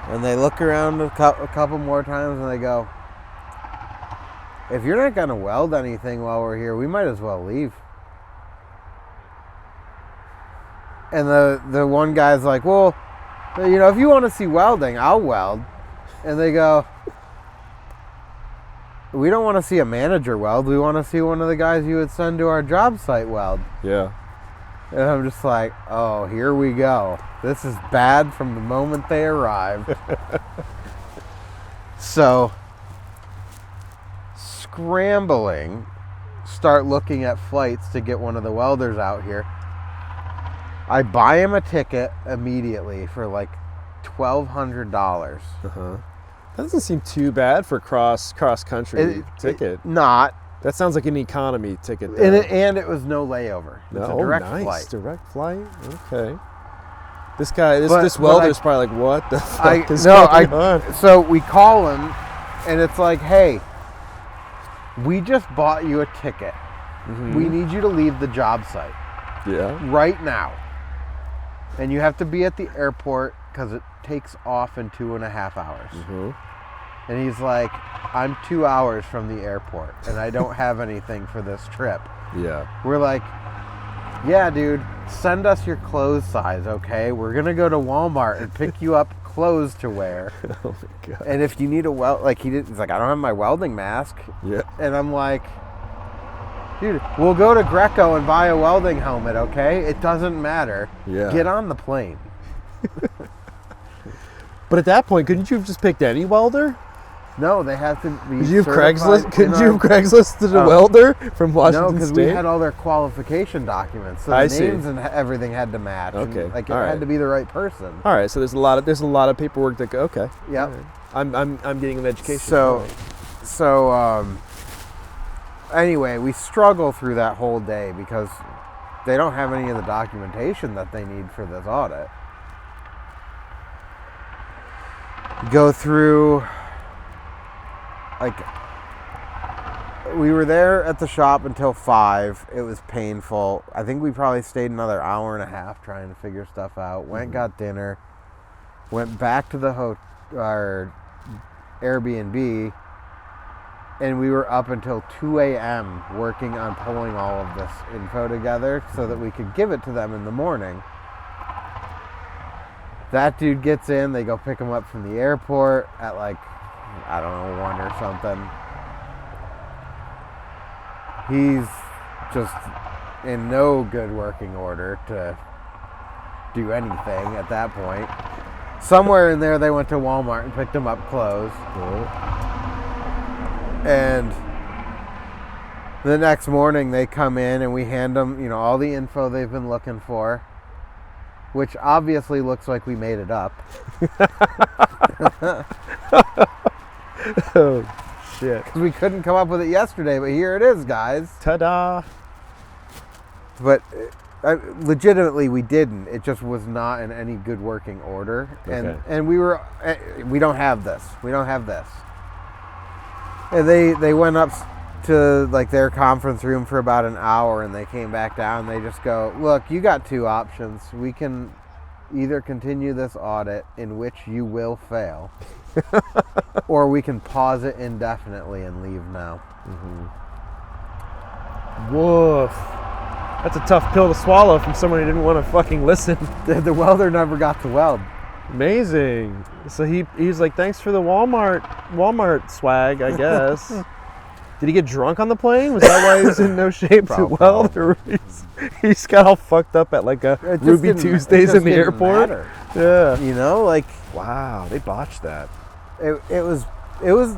[SPEAKER 2] And they look around a couple more times and they go, if you're not going to weld anything while we're here, we might as well leave. And the one guy's like, well, you know, if you want to see welding, I'll weld. And they go, we don't want to see a manager weld. We want to see one of the guys you would send to our job site weld.
[SPEAKER 1] Yeah.
[SPEAKER 2] And I'm just like, oh, here we go. This is bad from the moment they arrived. So, scrambling, start looking at flights to get one of the welders out here. I buy him a ticket immediately for like $1,200.
[SPEAKER 1] That doesn't seem too bad for cross country ticket.
[SPEAKER 2] Not.
[SPEAKER 1] That sounds like an economy ticket.
[SPEAKER 2] And it was no layover. It's a direct flight.
[SPEAKER 1] Direct flight. Okay. This welder's probably like, what the fuck is going on?
[SPEAKER 2] So we call him, and it's like, hey, we just bought you a ticket. We need you to leave the job site.
[SPEAKER 1] Yeah.
[SPEAKER 2] Right now. And you have to be at the airport because it takes off in 2.5 hours. And he's like, I'm 2 hours from the airport and I don't have anything for this trip.
[SPEAKER 1] Yeah.
[SPEAKER 2] We're like, yeah, dude, send us your clothes size, okay? We're going to go to Walmart and pick you up clothes to wear.
[SPEAKER 1] Oh my God.
[SPEAKER 2] And if you need a weld, like he's like, I don't have my welding mask.
[SPEAKER 1] Yeah.
[SPEAKER 2] And I'm like, dude, we'll go to Greco and buy a welding helmet, okay? It doesn't matter.
[SPEAKER 1] Yeah.
[SPEAKER 2] Get on the plane.
[SPEAKER 1] But at that point, couldn't you have just picked any welder?
[SPEAKER 2] No, they have to be.
[SPEAKER 1] Did you have
[SPEAKER 2] certified.
[SPEAKER 1] Couldn't you have Craiglisted a welder from Washington
[SPEAKER 2] No, because
[SPEAKER 1] State?
[SPEAKER 2] we had all their qualification documents, so the names and everything had to match.
[SPEAKER 1] Okay,
[SPEAKER 2] and, like it had to be the right person.
[SPEAKER 1] All right, so there's a lot of paperwork that go. Okay.
[SPEAKER 2] Yep.
[SPEAKER 1] Right. I'm getting an education.
[SPEAKER 2] So anyway, we struggle through that whole day because they don't have any of the documentation that they need for this audit. Go through. Like, we were there at the shop until 5. It was painful. I think we probably stayed another hour and a half trying to figure stuff out. Went, got dinner. Went back to our Airbnb. And we were up until 2 a.m. working on pulling all of this info together so that we could give it to them in the morning. That dude gets in. They go pick him up from the airport at like, I don't know, 1 or something. He's just in no good working order to do anything at that point. Somewhere in there, they went to Walmart and picked him up clothes. And the next morning, they come in and we hand them, all the info they've been looking for, which obviously looks like we made it up.
[SPEAKER 1] Oh, shit.
[SPEAKER 2] Because we couldn't come up with it yesterday, but here it is, guys.
[SPEAKER 1] Ta-da.
[SPEAKER 2] But legitimately, we didn't. It just was not in any good working order.
[SPEAKER 1] Okay.
[SPEAKER 2] And we don't have this. We don't have this. And they went up to like their conference room for about an hour, and they came back down. And they just go, look, you got 2 options. We can either continue this audit, in which you will fail, or we can pause it indefinitely and leave now.
[SPEAKER 1] Woof. That's a tough pill to swallow from someone who didn't want to fucking listen.
[SPEAKER 2] The welder never got to weld.
[SPEAKER 1] Amazing. So he's like, thanks for the Walmart swag, I guess. Did he get drunk on the plane? Was that why he's in no shape to weld? Or he's got all fucked up at like a Ruby Tuesdays in the airport?
[SPEAKER 2] Yeah.
[SPEAKER 1] Wow, they botched that.
[SPEAKER 2] It was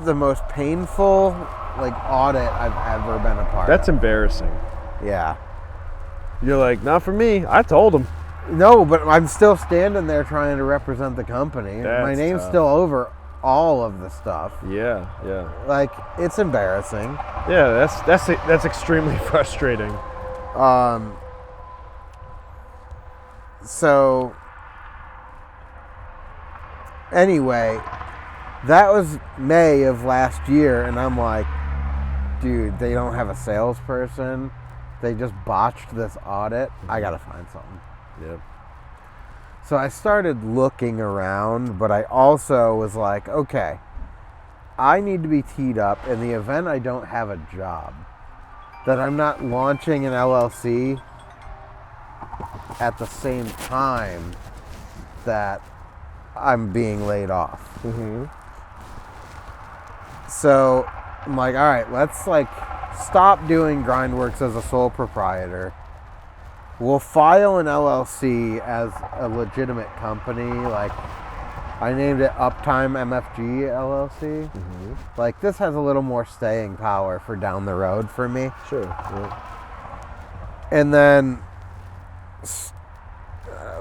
[SPEAKER 2] the most painful like audit I've ever been a part of.
[SPEAKER 1] That's embarrassing.
[SPEAKER 2] Yeah.
[SPEAKER 1] You're like, not for me. I told him.
[SPEAKER 2] No, but I'm still standing there trying to represent the company.
[SPEAKER 1] That's
[SPEAKER 2] my name's
[SPEAKER 1] tough.
[SPEAKER 2] still over all of the stuff.
[SPEAKER 1] Yeah.
[SPEAKER 2] Like, it's embarrassing.
[SPEAKER 1] Yeah, that's extremely frustrating.
[SPEAKER 2] So anyway, that was May of last year, and I'm like, dude, they don't have a salesperson. They just botched this audit. I gotta find something.
[SPEAKER 1] Yep.
[SPEAKER 2] So I started looking around, but I also was like, okay, I need to be teed up in the event I don't have a job, that I'm not launching an LLC at the same time that I'm being laid off.
[SPEAKER 1] Mm-hmm.
[SPEAKER 2] So I'm like, all right, let's like stop doing GrindWorks as a sole proprietor. We'll file an LLC as a legitimate company. Like, I named it Uptime MFG LLC.
[SPEAKER 1] Mm-hmm.
[SPEAKER 2] Like, this has a little more staying power for down the road for me.
[SPEAKER 1] Sure. Yeah.
[SPEAKER 2] And then,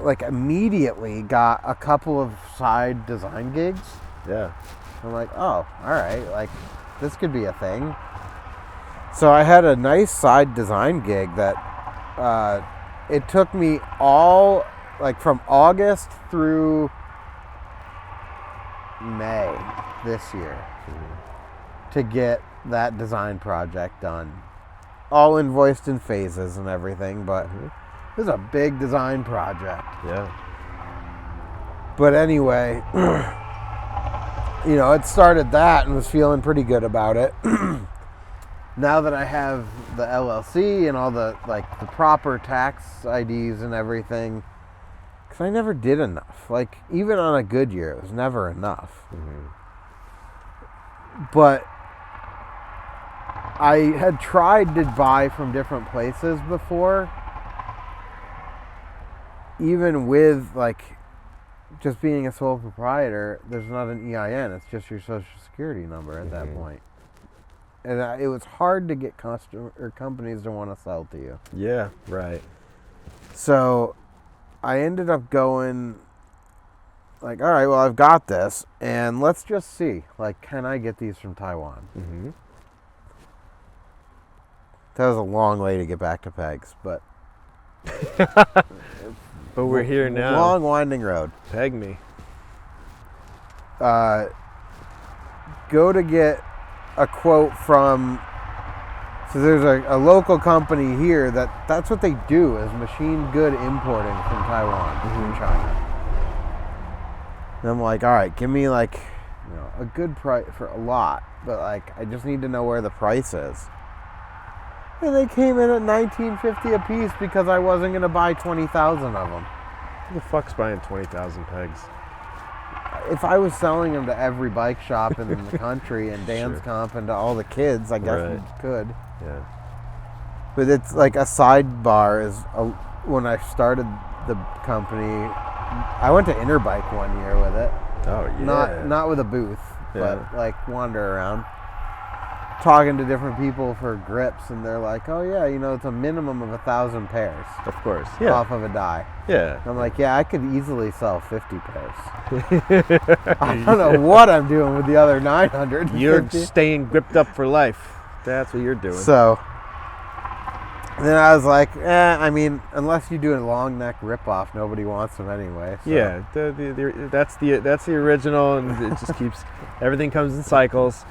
[SPEAKER 2] like, immediately got a couple of side design gigs.
[SPEAKER 1] Yeah.
[SPEAKER 2] I'm like, oh, all right, like, this could be a thing. So I had a nice side design gig that it took me all, like, from August through May this year to get that design project done. All invoiced in phases and everything, but it was a big design project.
[SPEAKER 1] Yeah.
[SPEAKER 2] But anyway, you know, it started that and was feeling pretty good about it. Now that I have the LLC and all the, like, the proper tax IDs and everything, because I never did enough. Like, even on a good year, it was never enough.
[SPEAKER 1] Mm-hmm.
[SPEAKER 2] But I had tried to buy from different places before, even with, like, just being a sole proprietor. There's not an EIN. It's just your social security number at that point. And it was hard to get companies to want to sell to you.
[SPEAKER 1] Yeah, right.
[SPEAKER 2] So I ended up going, like, all right, well, I've got this, and let's just see. Like, can I get these from Taiwan?
[SPEAKER 1] Mm-hmm.
[SPEAKER 2] That was a long way to get back to pegs, but...
[SPEAKER 1] But we're here now.
[SPEAKER 2] Long, winding road.
[SPEAKER 1] Peg me.
[SPEAKER 2] Go to get a quote from... So there's a local company here that's what they do, is machine good importing from Taiwan, from China. And I'm like, all right, give me, like, you know, a good price for a lot, but, like, I just need to know where the price is. And they came in at $19.50 a piece because I wasn't going to buy 20,000 of them.
[SPEAKER 1] Who the fuck's buying 20,000 pegs?
[SPEAKER 2] If I was selling them to every bike shop in the country and Dance Comp and to all the kids, I guess we could.
[SPEAKER 1] Yeah.
[SPEAKER 2] But it's like a sidebar is when I started the company, I went to Interbike one year with it.
[SPEAKER 1] Oh, yeah.
[SPEAKER 2] Not with a booth, but like wander around. Talking to different people for grips, and they're like, oh yeah, you know, it's a minimum of 1,000 pairs.
[SPEAKER 1] Of course.
[SPEAKER 2] Off of a die.
[SPEAKER 1] Yeah.
[SPEAKER 2] And I'm like, yeah, I could easily sell 50 pairs. I don't know what I'm doing with the other 900.
[SPEAKER 1] You're staying gripped up for life. That's what you're doing.
[SPEAKER 2] So then I was like, I mean, unless you do a long neck ripoff, nobody wants them anyway. So.
[SPEAKER 1] Yeah, that's the original, and it just keeps, everything comes in cycles.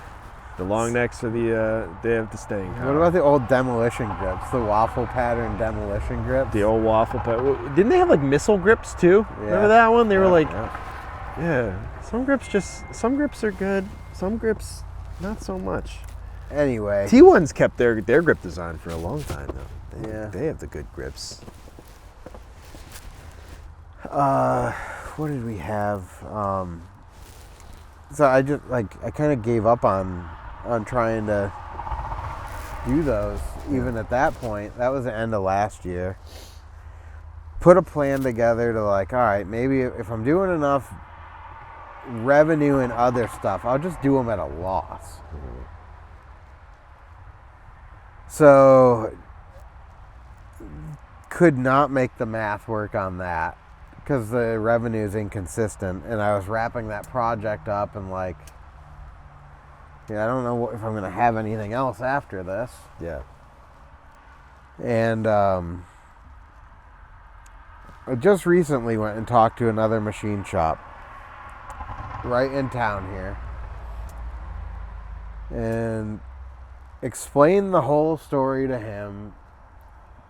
[SPEAKER 1] The long necks are they have the staying power.
[SPEAKER 2] What about the old demolition grips? The waffle pattern demolition grips?
[SPEAKER 1] The old waffle pattern. Didn't they have like missile grips too? Yeah. Remember that one? They were like, some grips are good. Some grips, not so much.
[SPEAKER 2] Anyway.
[SPEAKER 1] T1's kept their grip design for a long time though. They have the good grips.
[SPEAKER 2] What did we have? So I just, like, I kind of gave up on trying to do those, even at that point. That was the end of last year. Put a plan together to, like, all right, maybe if I'm doing enough revenue and other stuff, I'll just do them at a loss. So could not make the math work on that. because the revenue is inconsistent, and I was wrapping that project up, and like, I don't know if I'm gonna have anything else after this.
[SPEAKER 1] Yeah.
[SPEAKER 2] And I just recently went and talked to another machine shop right in town here, and explained the whole story to him.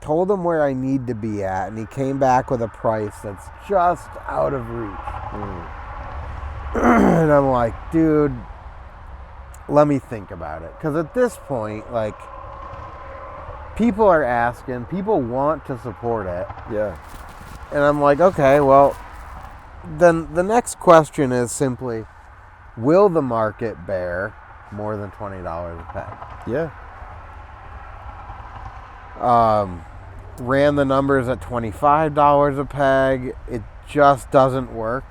[SPEAKER 2] Told him where I need to be at, and he came back with a price that's just out of reach. And I'm like, dude, let me think about it. Because at this point, like, people are asking, people want to support it.
[SPEAKER 1] Yeah.
[SPEAKER 2] And I'm like, okay, well, then the next question is simply, will the market bear more than $20 a peg?
[SPEAKER 1] Yeah.
[SPEAKER 2] Ran the numbers at $25 a peg. It just doesn't work.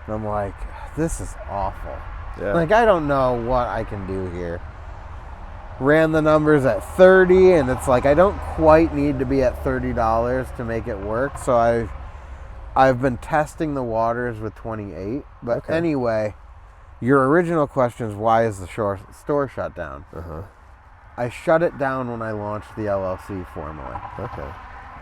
[SPEAKER 2] And I'm like, this is awful.
[SPEAKER 1] Yeah.
[SPEAKER 2] Like, I don't know what I can do here. Ran the numbers at 30, and it's like I don't quite need to be at $30 to make it work. So I've been testing the waters with 28. But
[SPEAKER 1] okay.
[SPEAKER 2] Anyway, your original question is, why is the store shut down?
[SPEAKER 1] Uh-huh.
[SPEAKER 2] I shut it down when I launched the LLC formally.
[SPEAKER 1] Okay.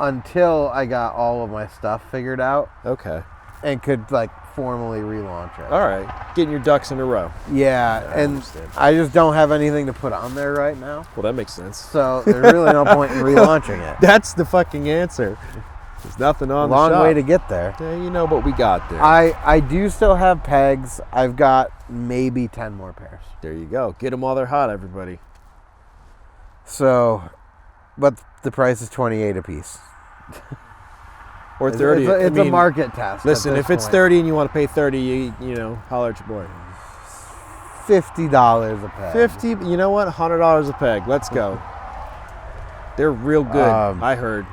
[SPEAKER 2] Until I got all of my stuff figured out.
[SPEAKER 1] Okay.
[SPEAKER 2] And could, like, formally relaunch it.
[SPEAKER 1] All right. Getting your ducks in a row.
[SPEAKER 2] Yeah, and I just don't have anything to put on there right now.
[SPEAKER 1] Well, that makes sense.
[SPEAKER 2] So there's really no point in relaunching it.
[SPEAKER 1] That's the fucking answer. There's nothing on the shop.
[SPEAKER 2] Long way to get there.
[SPEAKER 1] Yeah, you know what we got there.
[SPEAKER 2] I do still have pegs. I've got maybe 10 more pairs.
[SPEAKER 1] There you go. Get them while they're hot, everybody.
[SPEAKER 2] So, but the price is $28 a piece.
[SPEAKER 1] Or 30.
[SPEAKER 2] It's a market test.
[SPEAKER 1] Listen, if it's 30 and you want to pay 30, you know, holler at your boy.
[SPEAKER 2] $50 a peg.
[SPEAKER 1] 50. You know what? $100 a peg. Let's go. They're real good. I heard.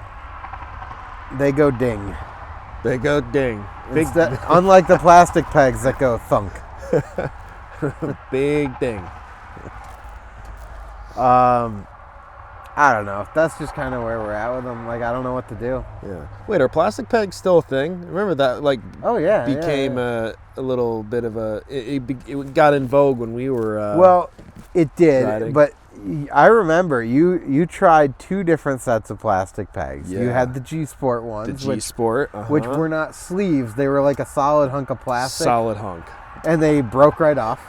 [SPEAKER 2] They go ding.
[SPEAKER 1] They go ding. Big,
[SPEAKER 2] unlike the plastic pegs that go thunk.
[SPEAKER 1] Big ding.
[SPEAKER 2] I don't know. That's just kind of where we're at with them. Like, I don't know what to do.
[SPEAKER 1] Yeah. Wait, are plastic pegs still a thing? Remember that? Like, became a little bit of a. It got in vogue when we were.
[SPEAKER 2] Well, it did,
[SPEAKER 1] riding.
[SPEAKER 2] But I remember you tried 2 different sets of plastic pegs.
[SPEAKER 1] Yeah.
[SPEAKER 2] You had the G Sport ones,
[SPEAKER 1] the G Sport,
[SPEAKER 2] which were not sleeves. They were like a solid hunk of plastic.
[SPEAKER 1] Solid hunk.
[SPEAKER 2] And they broke right off.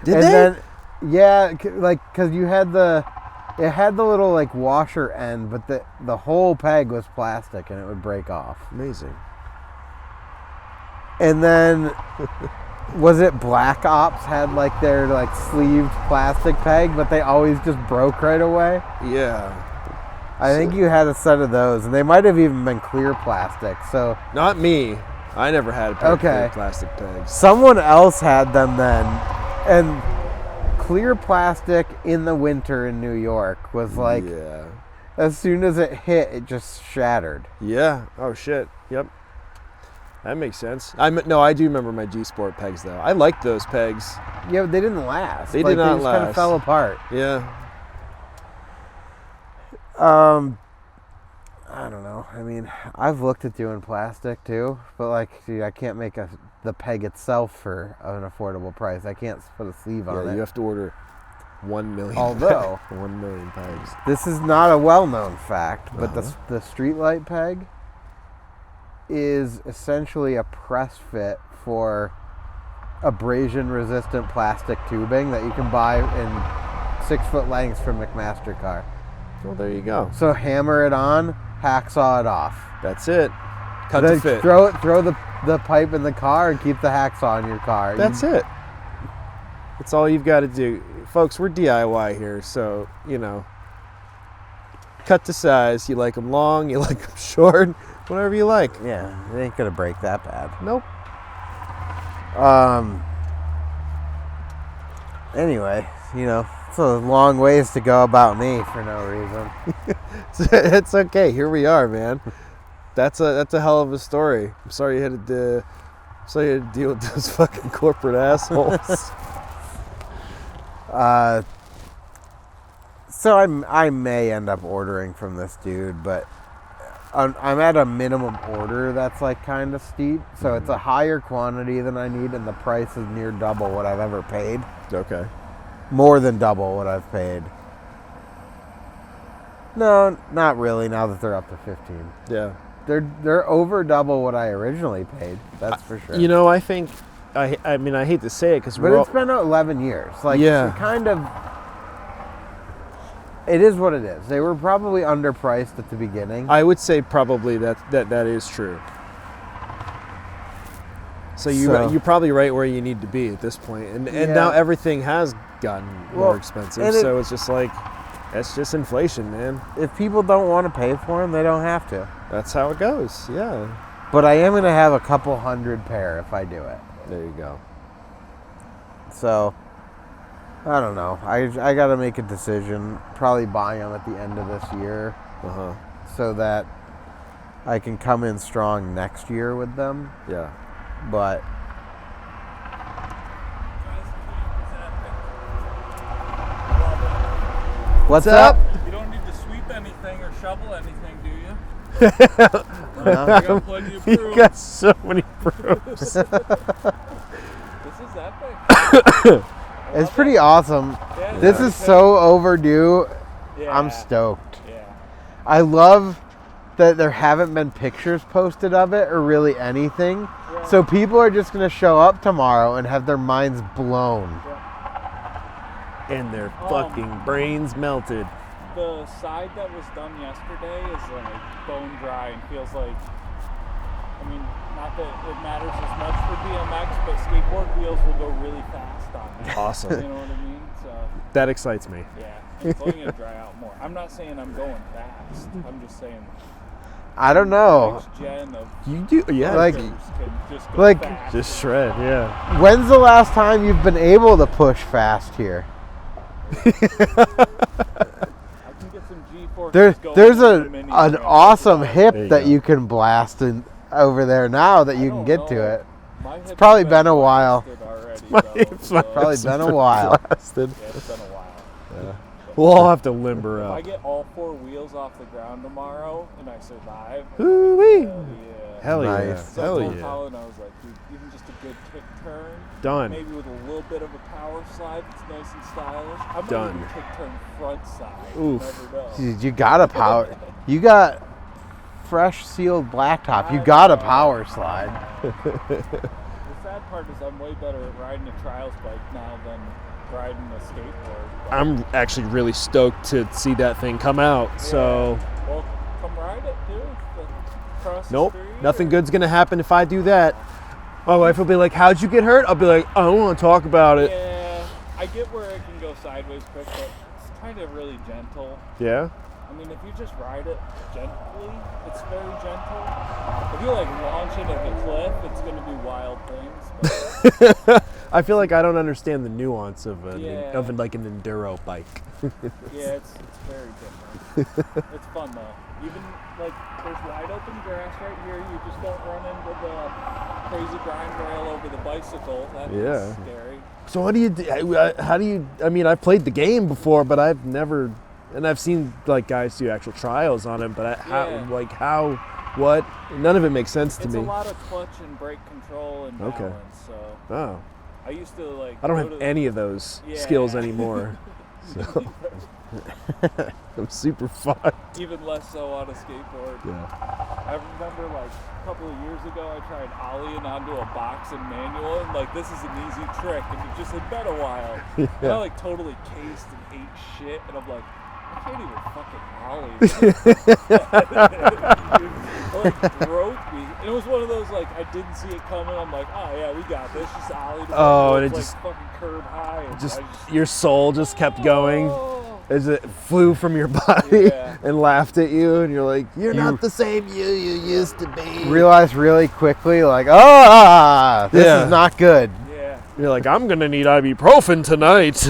[SPEAKER 1] Did they?
[SPEAKER 2] Yeah, like, because it had the little, like, washer end, but the whole peg was plastic and it would break off.
[SPEAKER 1] Amazing.
[SPEAKER 2] And then, was it Black Ops had, like, their, like, sleeved plastic peg, but they always just broke right away?
[SPEAKER 1] Yeah.
[SPEAKER 2] I think you had a set of those, and they might have even been clear plastic, so.
[SPEAKER 1] Not me. I never had a pair of clear plastic pegs.
[SPEAKER 2] Someone else had them then, and clear plastic in the winter in New York was like, as soon as it hit, it just shattered.
[SPEAKER 1] Yeah. Oh, shit. Yep. That makes sense. I do remember my G Sport pegs, though. I liked those pegs.
[SPEAKER 2] Yeah, but they didn't last.
[SPEAKER 1] They did not
[SPEAKER 2] last. They just
[SPEAKER 1] last.
[SPEAKER 2] kind of fell apart.
[SPEAKER 1] Yeah.
[SPEAKER 2] I don't know. I mean, I've looked at doing plastic too, but like, dude, I can't make the peg itself for an affordable price. I can't put a sleeve on it.
[SPEAKER 1] Yeah, you have to order 1 million.
[SPEAKER 2] Although
[SPEAKER 1] 1 million pegs.
[SPEAKER 2] This is not a well-known fact, but the Streetlight peg is essentially a press fit for abrasion-resistant plastic tubing that you can buy in 6-foot lengths from McMaster-Carr.
[SPEAKER 1] Well, there you go.
[SPEAKER 2] So hammer it on, hacksaw it off.
[SPEAKER 1] That's it. Cut to fit.
[SPEAKER 2] Throw the pipe in the car and keep the hacksaw in your car.
[SPEAKER 1] That's it. That's all you've got to do. Folks, we're DIY here, so, you know, cut to size. You like them long, you like them short, whatever you like.
[SPEAKER 2] Yeah, it ain't going to break that bad.
[SPEAKER 1] Nope.
[SPEAKER 2] Anyway, you know, it's a long ways to go about me for no reason.
[SPEAKER 1] It's okay. Here we are, man. That's a hell of a story. I'm sorry you had to deal with those fucking corporate assholes.
[SPEAKER 2] So I may end up ordering from this dude, but I'm at a minimum order that's like kind of steep, so it's a higher quantity than I need, and the price is near double what I've ever paid.
[SPEAKER 1] Okay.
[SPEAKER 2] More than double what I've paid. No, not really. Now that they're up to 15.
[SPEAKER 1] Yeah.
[SPEAKER 2] They're over double what I originally paid. That's for sure.
[SPEAKER 1] You know, I think I mean I hate to say it because
[SPEAKER 2] it's been 11 years. Like
[SPEAKER 1] yeah.
[SPEAKER 2] It is what it is. They were probably underpriced at the beginning.
[SPEAKER 1] I would say probably that is true. So you're probably right where you need to be at this point, and now everything has gotten more expensive. So it's just like it's just inflation, man.
[SPEAKER 2] If people don't want to pay for them, they don't have to.
[SPEAKER 1] That's how it goes. Yeah.
[SPEAKER 2] But I am going to have a couple hundred pair if I do it.
[SPEAKER 1] There you go.
[SPEAKER 2] So I don't know. I got to make a decision. Probably buy them at the end of this year, so that I can come in strong next year with them.
[SPEAKER 1] Yeah.
[SPEAKER 2] But what's up?
[SPEAKER 3] You don't need to sweep anything or shovel anything, do you? I got plenty of
[SPEAKER 1] You got so many proofs.
[SPEAKER 3] This is epic.
[SPEAKER 2] It's pretty awesome.
[SPEAKER 3] Yeah,
[SPEAKER 2] this is so overdue.
[SPEAKER 3] Yeah.
[SPEAKER 2] I'm stoked.
[SPEAKER 3] Yeah.
[SPEAKER 2] I love that there haven't been pictures posted of it or really anything.
[SPEAKER 3] Yeah.
[SPEAKER 2] So people are just going to show up tomorrow and have their minds blown.
[SPEAKER 3] Yeah.
[SPEAKER 1] And their fucking brains melted.
[SPEAKER 3] The side that was done yesterday is like bone dry and feels like, I mean, not that it matters as much for BMX, but skateboard wheels will go really fast on it.
[SPEAKER 1] Awesome.
[SPEAKER 3] You know what I mean? So
[SPEAKER 1] That excites me.
[SPEAKER 3] yeah, it's only gonna dry out more. I'm not saying I'm going fast. I'm just saying.
[SPEAKER 2] I don't know.
[SPEAKER 3] Next gen of
[SPEAKER 1] You do, yeah.
[SPEAKER 2] Like-
[SPEAKER 3] can just go
[SPEAKER 2] like-
[SPEAKER 3] fast.
[SPEAKER 1] Just shred, yeah.
[SPEAKER 2] When's the last time you've been able to push fast here?
[SPEAKER 3] I can get some G-forces going
[SPEAKER 2] There's
[SPEAKER 3] in the mini
[SPEAKER 2] an
[SPEAKER 3] ramp.
[SPEAKER 2] awesome hip
[SPEAKER 1] There you
[SPEAKER 2] that
[SPEAKER 1] go.
[SPEAKER 2] you can blast over there now that you
[SPEAKER 3] I
[SPEAKER 2] can
[SPEAKER 3] don't
[SPEAKER 2] get to
[SPEAKER 3] know.
[SPEAKER 2] it.
[SPEAKER 3] My hip's
[SPEAKER 2] probably been a while.
[SPEAKER 3] blasted already,
[SPEAKER 1] My
[SPEAKER 3] though,
[SPEAKER 1] hips
[SPEAKER 3] so-
[SPEAKER 1] might have
[SPEAKER 2] Probably been a while.
[SPEAKER 1] blasted.
[SPEAKER 3] Yeah, it's been a while.
[SPEAKER 1] Yeah. We'll all have to limber
[SPEAKER 3] If I
[SPEAKER 1] up.
[SPEAKER 3] get all 4 wheels off the ground tomorrow and I survive,
[SPEAKER 1] Ooh-wee.
[SPEAKER 3] hell yeah.
[SPEAKER 1] Hell yeah.
[SPEAKER 2] Nice.
[SPEAKER 3] So I
[SPEAKER 1] Hell
[SPEAKER 3] told
[SPEAKER 1] yeah.
[SPEAKER 3] Colin, I was like, dude, even just a good kick turn,
[SPEAKER 1] Done.
[SPEAKER 3] maybe with a little bit of a power slide that's nice and stylish. I might
[SPEAKER 1] Done.
[SPEAKER 3] even kick turn front side.
[SPEAKER 1] Oof.
[SPEAKER 3] You never know.
[SPEAKER 2] Dude, you got a power. You got fresh sealed blacktop. You got a power slide.
[SPEAKER 3] The sad part is I'm way better at riding a trials bike now than riding a skateboard.
[SPEAKER 1] I'm actually really stoked to see that thing come out. So,
[SPEAKER 3] Yeah. Well, come ride it, dude. Across the
[SPEAKER 1] nope,
[SPEAKER 3] street
[SPEAKER 1] nothing
[SPEAKER 3] or-
[SPEAKER 1] good's gonna happen if I do that. My wife will be like, "How'd you get hurt?" I'll be like, "I don't want to talk about it."
[SPEAKER 3] Yeah, I get where it can go sideways quick, but it's kind of really gentle.
[SPEAKER 1] Yeah.
[SPEAKER 3] I mean, if you just ride it gently, it's very gentle. If you like launch it at a cliff, it's going to do wild things. But
[SPEAKER 1] I feel like I don't understand the nuance of
[SPEAKER 3] Yeah.
[SPEAKER 1] like an enduro bike.
[SPEAKER 3] yeah, it's very different. It's fun though. Even like there's wide open grass right here. You just don't run into the crazy grind rail over the bicycle. That's
[SPEAKER 1] Yeah.
[SPEAKER 3] scary.
[SPEAKER 1] So how do you? I mean, I've played the game before, but I've never, and I've seen like guys do actual trials on it. But
[SPEAKER 3] Yeah.
[SPEAKER 1] what? None of it makes sense to
[SPEAKER 3] It's
[SPEAKER 1] me.
[SPEAKER 3] a lot of clutch and brake control and balance.
[SPEAKER 1] Okay.
[SPEAKER 3] So
[SPEAKER 1] Oh,
[SPEAKER 3] I used to like.
[SPEAKER 1] I don't
[SPEAKER 3] go
[SPEAKER 1] have
[SPEAKER 3] to-
[SPEAKER 1] any of those
[SPEAKER 3] Yeah.
[SPEAKER 1] skills anymore. So I'm super fucked.
[SPEAKER 3] Even less so on a skateboard.
[SPEAKER 1] Yeah.
[SPEAKER 3] I remember like a couple of years ago I tried ollieing onto a box and manual and like this is an easy trick and it just had been a while. And I like totally cased and ate shit and I'm like, I can't even fucking ollie. It like broke me. And it was one of those like I didn't see it coming. I'm like, oh yeah, we got this. Just ollie.
[SPEAKER 1] Oh, and it
[SPEAKER 3] like
[SPEAKER 1] just-
[SPEAKER 3] fucking curb high. And
[SPEAKER 1] Just
[SPEAKER 3] I just
[SPEAKER 1] your soul just kept going
[SPEAKER 3] Oh.
[SPEAKER 1] as it flew from your body
[SPEAKER 3] Yeah.
[SPEAKER 1] and laughed at you, and you're like, "You're not the same you used to be."
[SPEAKER 2] Realize really quickly, like, this
[SPEAKER 1] Yeah.
[SPEAKER 2] is not good.
[SPEAKER 3] Yeah.
[SPEAKER 1] You're like, "I'm gonna need ibuprofen tonight."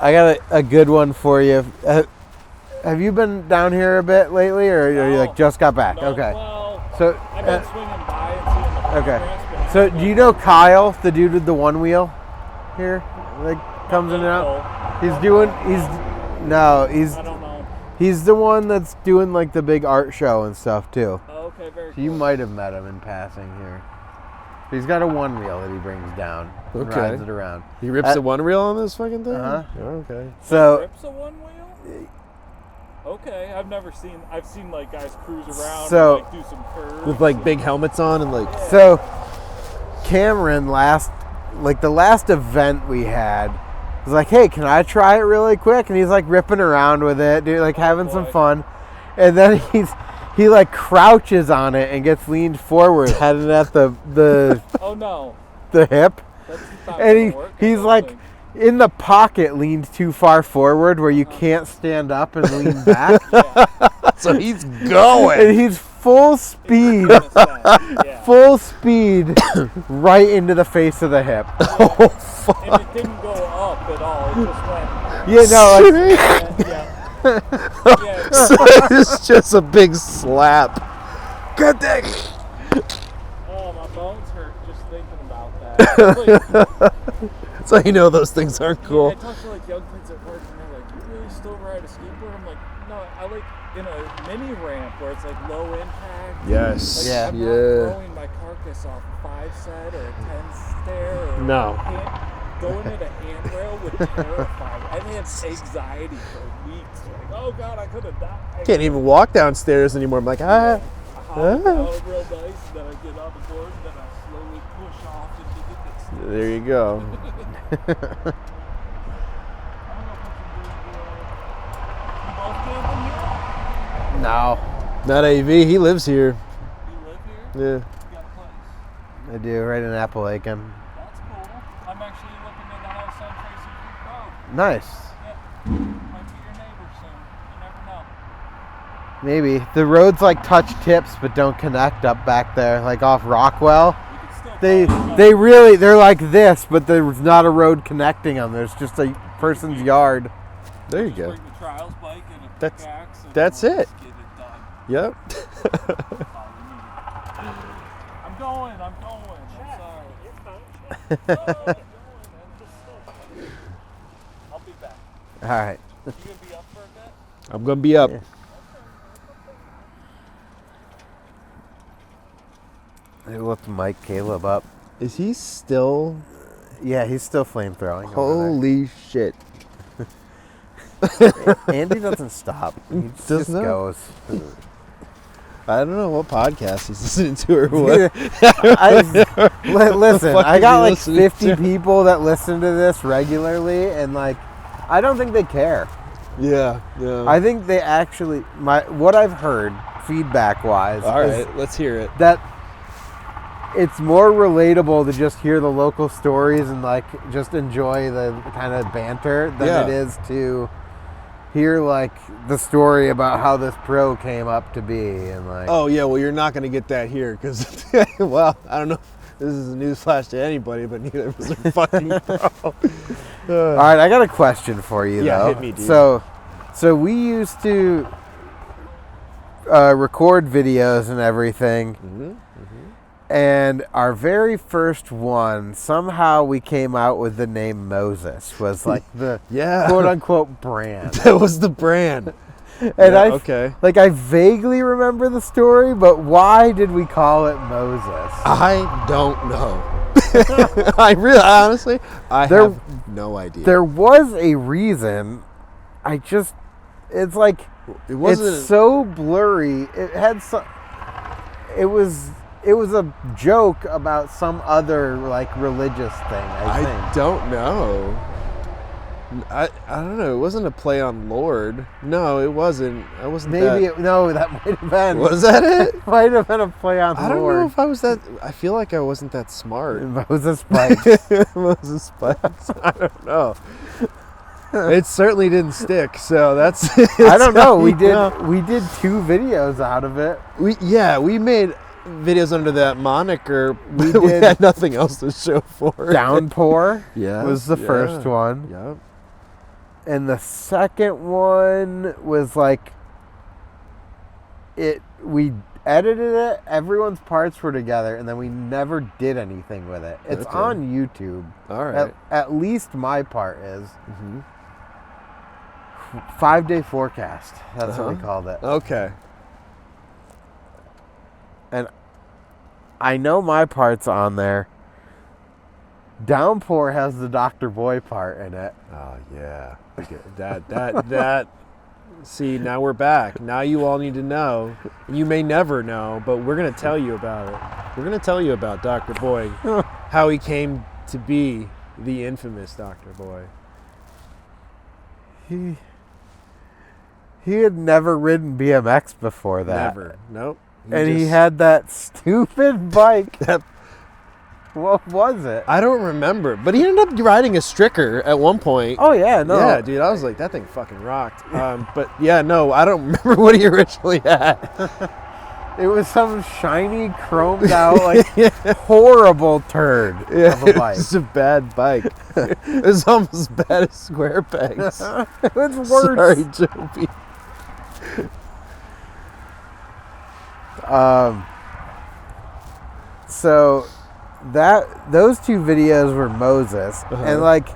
[SPEAKER 2] I got a good one for you. Have you been down here a bit lately, or are you like just got back?
[SPEAKER 3] No,
[SPEAKER 2] Okay.
[SPEAKER 3] Well,
[SPEAKER 2] So,
[SPEAKER 3] I've been swinging by and seeing the
[SPEAKER 2] okay.
[SPEAKER 3] progress, but
[SPEAKER 2] So do you know Kyle, the dude with the one wheel here, like comes in and out?
[SPEAKER 3] I
[SPEAKER 2] He's
[SPEAKER 3] don't know.
[SPEAKER 2] He's the one that's doing like the big art show and stuff too.
[SPEAKER 3] Oh, okay, very cool.
[SPEAKER 2] You might have met him in passing here. He's got a one wheel that he brings down and rides it around.
[SPEAKER 1] He rips a one wheel on this fucking thing?
[SPEAKER 2] Uh-huh.
[SPEAKER 1] Okay.
[SPEAKER 2] So
[SPEAKER 3] he rips a one wheel? Okay, I've seen like guys cruise around
[SPEAKER 2] so,
[SPEAKER 3] and like do some curves.
[SPEAKER 1] With like big helmets on and like...
[SPEAKER 3] Yeah.
[SPEAKER 2] So Cameron, the last event we had, was like, hey, can I try it really quick? And he's like ripping around with it, dude, like having some fun. And then he like crouches on it and gets leaned forward, headed at the
[SPEAKER 3] oh no,
[SPEAKER 2] the hip.
[SPEAKER 3] That's not
[SPEAKER 2] And
[SPEAKER 3] work,
[SPEAKER 2] he's like in the pocket, leaned too far forward where you can't stand up and lean back.
[SPEAKER 1] So he's going.
[SPEAKER 2] And he's full speed. Full speed right into the face of the hip.
[SPEAKER 1] Oh, fuck.
[SPEAKER 3] And it didn't go up at all. It just went.
[SPEAKER 2] Yeah, no.
[SPEAKER 3] Yeah.
[SPEAKER 1] So it's just a big slap. Good thing.
[SPEAKER 3] Oh, my bones hurt just thinking about that.
[SPEAKER 1] So you know those things aren't cool.
[SPEAKER 3] I talk to like young kids at work and they're like, you really still ride a skateboard? I'm like, no, I like in a mini ramp where it's like low impact.
[SPEAKER 1] Yes.
[SPEAKER 3] Like,
[SPEAKER 2] Yeah.
[SPEAKER 3] I'm not throwing my carcass off a 5 set or a 10 stair. Or
[SPEAKER 1] No.
[SPEAKER 3] Going at a handrail would terrify me. I'd have anxiety for weeks. Like, oh God, I could have died.
[SPEAKER 1] Can't even walk downstairs anymore. I'm like,
[SPEAKER 3] I hop down real nice, and then I get on the board, and then I slowly push off into the distance.
[SPEAKER 1] There you go.
[SPEAKER 2] No.
[SPEAKER 1] Not AV. He lives here.
[SPEAKER 3] You live here?
[SPEAKER 1] Yeah.
[SPEAKER 3] You got a place?
[SPEAKER 2] I do, right in Appalachian.
[SPEAKER 3] That's cool. I'm actually looking at the house on Tracy Creek Road.
[SPEAKER 2] Nice.
[SPEAKER 3] Yeah. Might be your neighbor soon. You never know.
[SPEAKER 2] Maybe. The roads like touch tips but don't connect up back there, like off Rockwell.
[SPEAKER 3] You can still
[SPEAKER 2] They're like this, but there's not a road connecting them. There's just a person's yard.
[SPEAKER 1] There you
[SPEAKER 3] just
[SPEAKER 1] go.
[SPEAKER 3] bring the trials bike and a
[SPEAKER 1] That's-
[SPEAKER 3] pickaxe and
[SPEAKER 1] that's
[SPEAKER 3] we'll
[SPEAKER 1] it.
[SPEAKER 3] just get it done.
[SPEAKER 1] Yep.
[SPEAKER 3] I'm going. I'm sorry. You're fine. I'll be back.
[SPEAKER 2] All right.
[SPEAKER 3] You gonna be up for a bit?
[SPEAKER 1] I'm gonna be up.
[SPEAKER 2] Yeah. I looked Mike Caleb up.
[SPEAKER 1] Is he still?
[SPEAKER 2] Yeah, he's still flamethrowing.
[SPEAKER 1] Holy shit!
[SPEAKER 2] Andy doesn't stop. He just
[SPEAKER 1] not?
[SPEAKER 2] goes.
[SPEAKER 1] I don't know what podcast he's listening to or what.
[SPEAKER 2] Listen,
[SPEAKER 1] fuck
[SPEAKER 2] I
[SPEAKER 1] is
[SPEAKER 2] got
[SPEAKER 1] he
[SPEAKER 2] like
[SPEAKER 1] listening
[SPEAKER 2] 50
[SPEAKER 1] to?
[SPEAKER 2] people that listen to this regularly, and like, I don't think they care.
[SPEAKER 1] Yeah.
[SPEAKER 2] I think they actually, what I've heard feedback wise,
[SPEAKER 1] All
[SPEAKER 2] is
[SPEAKER 1] right, let's hear it.
[SPEAKER 2] that it's more relatable to just hear the local stories and like just enjoy the kind of banter than it is to hear like the story about how this pro came up to be and like.
[SPEAKER 1] Oh yeah, well you're not gonna get that here because, well, I don't know. If this is a newsflash to anybody, but neither of us are fucking pro.
[SPEAKER 2] All right, I got a question for you
[SPEAKER 1] Yeah,
[SPEAKER 2] though.
[SPEAKER 1] hit me, dude.
[SPEAKER 2] So we used to record videos and everything.
[SPEAKER 1] Mm-hmm.
[SPEAKER 2] And our very first one, somehow we came out with the name Moses, was like the quote unquote brand.
[SPEAKER 1] That was the brand.
[SPEAKER 2] And
[SPEAKER 1] I
[SPEAKER 2] I vaguely remember the story, but why did we call it Moses?
[SPEAKER 1] I don't know. I honestly have no idea.
[SPEAKER 2] There was a reason. It's like
[SPEAKER 1] It wasn't.
[SPEAKER 2] It's so blurry. It was a joke about some other like religious thing. I think.
[SPEAKER 1] I don't know. I don't know. It wasn't a play on Lord. No, it wasn't. I wasn't.
[SPEAKER 2] That might have been.
[SPEAKER 1] Was that it?
[SPEAKER 2] It might have been a play on
[SPEAKER 1] I don't
[SPEAKER 2] Lord.
[SPEAKER 1] know if I was that. I feel like I wasn't that smart.
[SPEAKER 2] Moses Spikes.
[SPEAKER 1] Moses Spikes. I don't know. It certainly didn't stick. So that's.
[SPEAKER 2] I don't know. We did 2 videos out of it.
[SPEAKER 1] We made videos under that moniker. We
[SPEAKER 2] did.
[SPEAKER 1] had nothing else to show for it.
[SPEAKER 2] Downpour.
[SPEAKER 1] Yeah,
[SPEAKER 2] was the first one.
[SPEAKER 1] Yep.
[SPEAKER 2] And the second one was like we edited it, everyone's parts were together, and then we never did anything with it. It's on YouTube.
[SPEAKER 1] All right.
[SPEAKER 2] At least my part is.
[SPEAKER 1] Mm-hmm.
[SPEAKER 2] 5-day forecast. That's what we called it.
[SPEAKER 1] Okay.
[SPEAKER 2] And I know my part's on there. Downpour has the Dr. Boy part in it.
[SPEAKER 1] Oh yeah. That. See, now we're back. Now you all need to know. You may never know, but we're gonna tell you about it. We're gonna tell you about Dr. Boy, how he came to be the infamous Dr. Boy.
[SPEAKER 2] He had never ridden BMX before that.
[SPEAKER 1] Never. Nope.
[SPEAKER 2] He had that stupid bike. What was it?
[SPEAKER 1] I don't remember, but he ended up riding a Stricker at one point.
[SPEAKER 2] Oh yeah, no.
[SPEAKER 1] Yeah, dude, I was like, that thing fucking rocked. But yeah, no, I don't remember what he originally had.
[SPEAKER 2] It was some shiny, chromed out, like horrible turd of a bike.
[SPEAKER 1] It's a bad bike. It was almost as bad as Square Pegs.
[SPEAKER 2] It was worse.
[SPEAKER 1] Sorry, Joby.
[SPEAKER 2] So those two videos were Moses, and like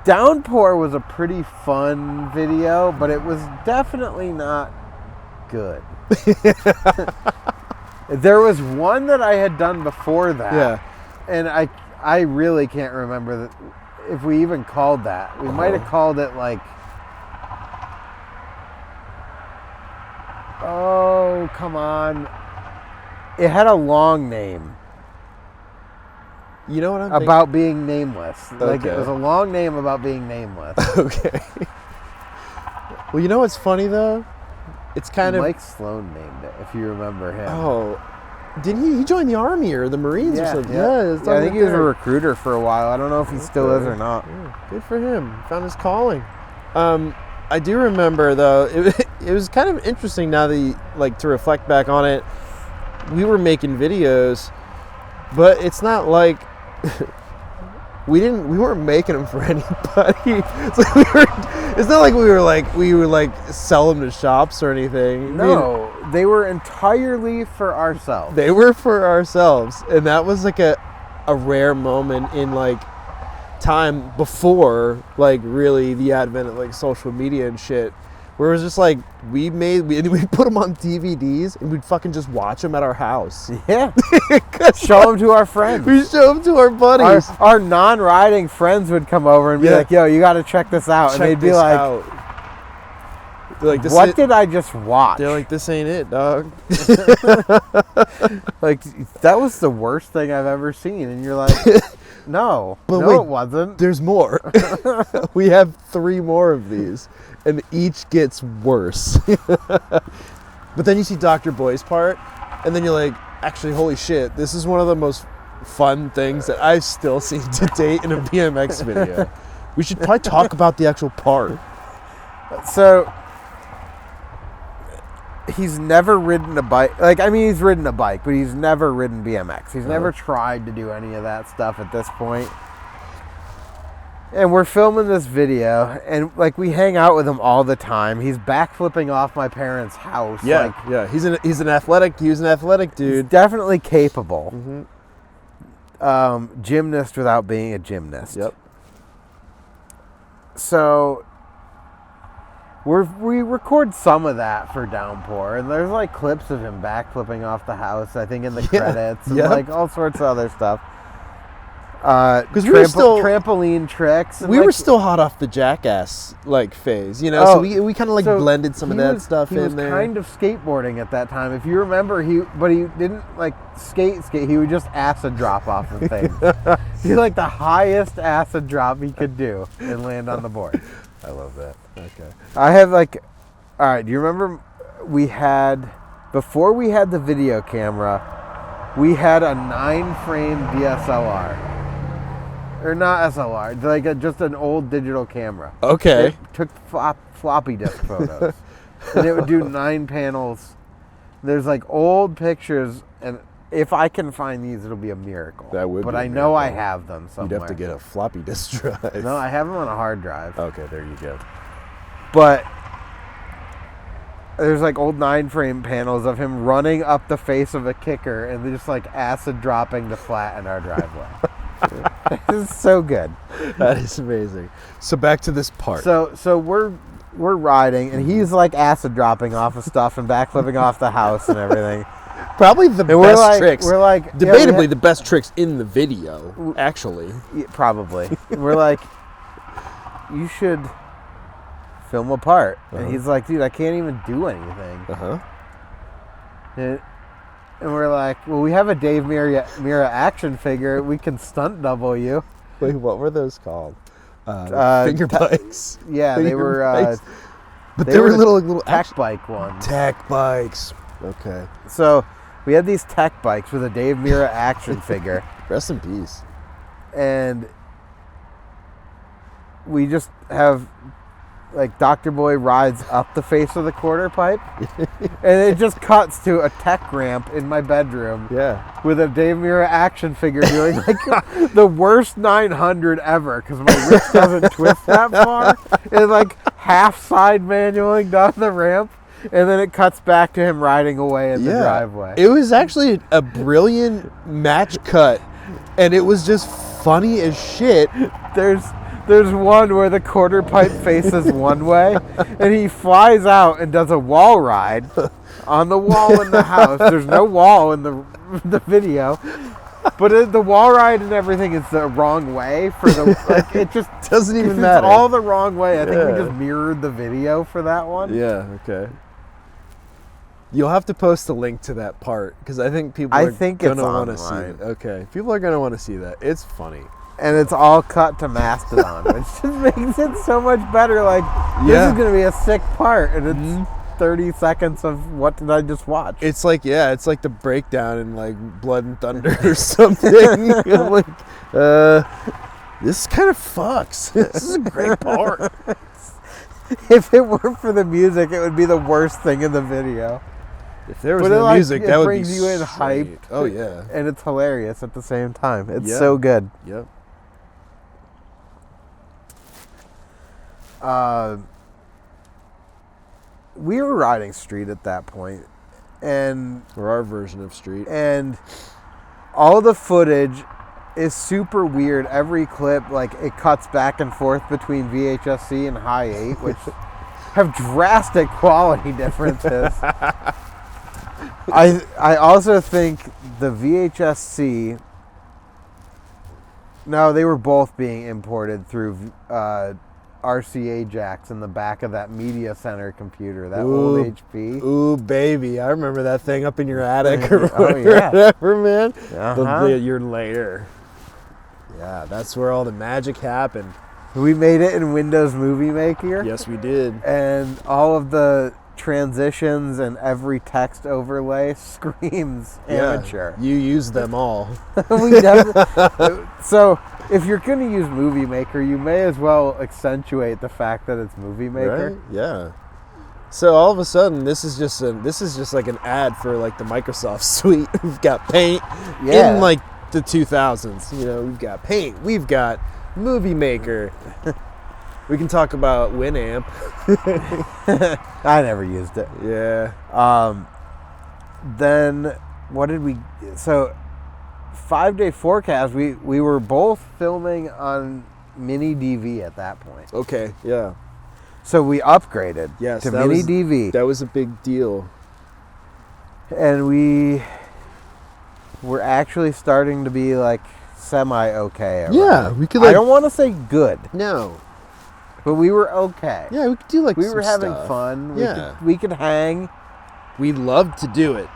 [SPEAKER 2] Downpour was a pretty fun video, but it was definitely not good. There was one that I had done before that, and I really can't remember if we even called that. We might have called it like, oh come on, it had a long name.
[SPEAKER 1] You know what I'm
[SPEAKER 2] about being nameless.
[SPEAKER 1] Okay.
[SPEAKER 2] Like it was a long name about being nameless.
[SPEAKER 1] Okay. Well, you know what's funny though? It's kind
[SPEAKER 2] Mike Sloan named it, if you remember him.
[SPEAKER 1] Oh, didn't he joined the Army or the Marines or something?
[SPEAKER 2] Yeah, I think he was a recruiter for a while. I don't know if he still is or not.
[SPEAKER 1] Yeah, good for him. Found his calling. I do remember though, it was kind of interesting now that to reflect back on it. We were making videos, but it's not like we weren't making them for anybody. It's not like we were sell them to shops or anything.
[SPEAKER 2] No, they were entirely for ourselves.
[SPEAKER 1] They were for ourselves, and that was like a rare moment in time before really the advent of social media and shit, where it was just we put them on DVDs and we'd fucking just watch them at our house.
[SPEAKER 2] Yeah. Show them to our friends.
[SPEAKER 1] We show them to our buddies.
[SPEAKER 2] Our non-riding friends would come over and be like, yo, you got to check this out. And they'd be like, what did I just watch?
[SPEAKER 1] They're like, this ain't it, dog.
[SPEAKER 2] That was the worst thing I've ever seen. And you're like, no, it wasn't.
[SPEAKER 1] There's more. We have 3 more of these, and each gets worse. But then you see Dr. Boy's part, and then you're like, actually, holy shit, this is one of the most fun things that I've still seen to date in a BMX video. We should probably talk about the actual part.
[SPEAKER 2] So, he's never ridden a bike. He's ridden a bike, but he's never ridden BMX. He's never tried to do any of that stuff at this point. And we're filming this video, and we hang out with him all the time. He's backflipping off my parents' house.
[SPEAKER 1] Yeah. He was an athletic dude.
[SPEAKER 2] He's definitely capable. Mm-hmm. Gymnast without being a gymnast.
[SPEAKER 1] Yep.
[SPEAKER 2] So we record some of that for Downpour, and there's clips of him backflipping off the house, I think, in the credits, and all sorts of other stuff.
[SPEAKER 1] Because we were still
[SPEAKER 2] trampoline tricks.
[SPEAKER 1] We were still hot off the Jackass phase, so we kind of blended some of that stuff in there.
[SPEAKER 2] He was kind of skateboarding at that time, if you remember. He didn't skate. He would just acid drop off of things. He the highest acid drop he could do and land on the board.
[SPEAKER 1] I love that. Okay.
[SPEAKER 2] I have all right. Do you remember before we had the video camera, we had a 9-frame DSLR. Or not SLR, just an old digital camera.
[SPEAKER 1] Okay.
[SPEAKER 2] It took floppy disk photos. And it would do 9 panels. There's old pictures, and if I can find these, it'll be a miracle.
[SPEAKER 1] That would be
[SPEAKER 2] But I know I have them somewhere.
[SPEAKER 1] You'd have to get a floppy disk drive.
[SPEAKER 2] No, I have them on a hard drive.
[SPEAKER 1] Okay, there you go.
[SPEAKER 2] But there's old 9-frame panels of him running up the face of a kicker and just acid dropping the flat in our driveway. This is so good.
[SPEAKER 1] That is amazing. So back to this part.
[SPEAKER 2] So we're riding, and he's like acid dropping off of stuff and backflipping off the house and everything.
[SPEAKER 1] Probably the best tricks.
[SPEAKER 2] We're like,
[SPEAKER 1] debatably the best tricks in the video, actually.
[SPEAKER 2] Yeah, probably. We're like, you should film a part. And he's like, dude, I can't even do anything. And we're like, well, we have a Dave Mira action figure. We can stunt double you.
[SPEAKER 1] Wait, what were those called? Finger bikes.
[SPEAKER 2] Yeah, they were.
[SPEAKER 1] But they were little
[SPEAKER 2] tech bike ones.
[SPEAKER 1] Tech bikes. Okay.
[SPEAKER 2] So we had these tech bikes with a Dave Mira action figure.
[SPEAKER 1] Rest in peace.
[SPEAKER 2] And we just have, like, Dr. Boy rides up the face of the quarter pipe, and it just cuts to a tech ramp in my bedroom.
[SPEAKER 1] Yeah.
[SPEAKER 2] With a Dave Mira action figure doing, like, the worst 900 ever, because my wrist doesn't twist that far. It's, like, half side manualing down the ramp, and then it cuts back to him riding away in the driveway.
[SPEAKER 1] It was actually a brilliant match cut, and it was just funny as shit.
[SPEAKER 2] There's one where the quarter pipe faces one way, and he flies out and does a wall ride on the wall in the house. There's no wall in the video, but the wall ride and everything is the wrong way for the. Like, it just
[SPEAKER 1] doesn't even matter.
[SPEAKER 2] It's all the wrong way. I think we just mirrored the video for that one.
[SPEAKER 1] Yeah. Okay. You'll have to post a link to that part because I think people are going to want to see it. Okay. People are going to want to see that. It's funny.
[SPEAKER 2] And it's all cut to Mastodon, which just makes it so much better. Like, this is going to be a sick part, and it's 30 seconds of what did I just watch?
[SPEAKER 1] It's like, the breakdown in, like, Blood and Thunder or something. I'm like, this kind of fucks. This is a great part.
[SPEAKER 2] If it weren't for the music, it would be the worst thing in the video.
[SPEAKER 1] If there was no music, that would be
[SPEAKER 2] brings you in hyped.
[SPEAKER 1] Oh, yeah.
[SPEAKER 2] And it's hilarious at the same time. It's so good.
[SPEAKER 1] Yep.
[SPEAKER 2] We were riding street at that point, and
[SPEAKER 1] or our version of street,
[SPEAKER 2] and all the footage is super weird. Every clip, like, it cuts back and forth between VHS-C and High 8, which have drastic quality differences. I also think the VHS-C. No, they were both being imported through RCA jacks in the back of that media center computer, that old HP.
[SPEAKER 1] Ooh, baby. I remember that thing up in your attic or
[SPEAKER 2] yeah.
[SPEAKER 1] whatever, man. Your lair. Yeah, that's where all the magic happened.
[SPEAKER 2] We made it in Windows Movie Maker.
[SPEAKER 1] Yes, we did.
[SPEAKER 2] And all of the transitions and every text overlay screams amateur.
[SPEAKER 1] You use them all.
[SPEAKER 2] So if you're going to use Movie Maker, you may as well accentuate the fact that it's Movie Maker.
[SPEAKER 1] Right? Yeah. So all of a sudden, this is just like an ad for, like, the Microsoft suite. We've got Paint in, like, the 2000s. You know, we've got Paint. We've got Movie Maker. We can talk about Winamp.
[SPEAKER 2] I never used it.
[SPEAKER 1] Yeah.
[SPEAKER 2] Then what did we... So 5 Day Forecast, we were both filming on mini DV at that point.
[SPEAKER 1] Okay, yeah.
[SPEAKER 2] So we upgraded to mini DV.
[SPEAKER 1] That was a big deal.
[SPEAKER 2] And we were actually starting to be, like, semi-okay.
[SPEAKER 1] Yeah, we could, like...
[SPEAKER 2] I don't want to say good.
[SPEAKER 1] No.
[SPEAKER 2] But we were okay.
[SPEAKER 1] Yeah, we could do, like,
[SPEAKER 2] we were having
[SPEAKER 1] stuff.
[SPEAKER 2] fun.
[SPEAKER 1] Yeah.
[SPEAKER 2] We could hang.
[SPEAKER 1] We loved to do it.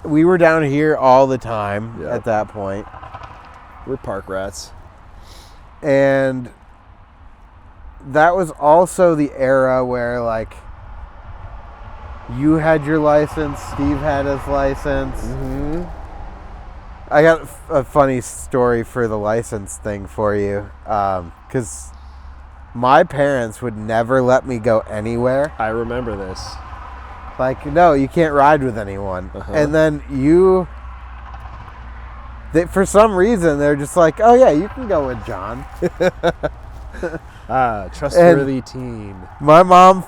[SPEAKER 2] We were down here all the time at that point.
[SPEAKER 1] We're park rats.
[SPEAKER 2] And that was also the era where, like, you had your license, Steve had his license.
[SPEAKER 1] Mm-hmm.
[SPEAKER 2] I got a funny story for the license thing for you. Because my parents would never let me go anywhere.
[SPEAKER 1] I remember this.
[SPEAKER 2] Like, no, you can't ride with anyone. And then for some reason, they're just like, oh, yeah, you can go with John.
[SPEAKER 1] Trustworthy team.
[SPEAKER 2] My mom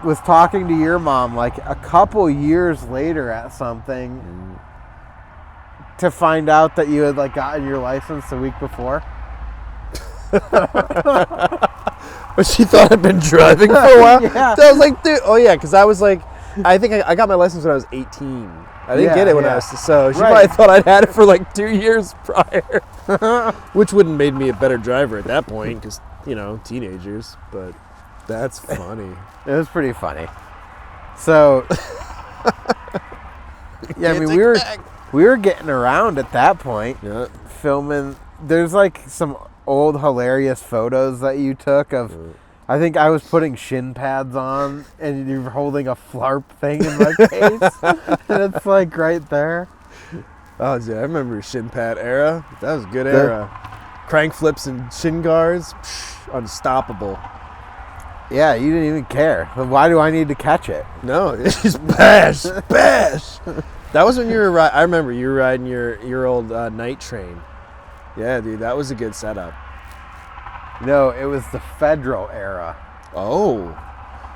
[SPEAKER 2] was talking to your mom, like, a couple years later at something to find out that you had, like, gotten your license the week before.
[SPEAKER 1] But she thought I'd been driving for a while.
[SPEAKER 2] Yeah.
[SPEAKER 1] So I was like, dude, oh yeah, because I was like, I think I got my license when I was 18. I didn't get it when I was, so she probably thought I'd had it for like 2 years prior. Which wouldn't made me a better driver at that point, because, you know, teenagers, but that's funny.
[SPEAKER 2] It was pretty funny. So, yeah, I mean, we were getting around at that point, filming. There's like some old hilarious photos that you took of, I think I was putting shin pads on and you were holding a flarp thing in my case. And it's like right there.
[SPEAKER 1] Oh, yeah, I remember shin pad era. That was a good era. Crank flips and shin guards, unstoppable.
[SPEAKER 2] Yeah, you didn't even care. Why do I need to catch it?
[SPEAKER 1] No, it's just bash, bash. That was when you were riding. I remember you were riding your old night train. Yeah, dude, that was a good setup.
[SPEAKER 2] No, it was the Federal era.
[SPEAKER 1] Oh,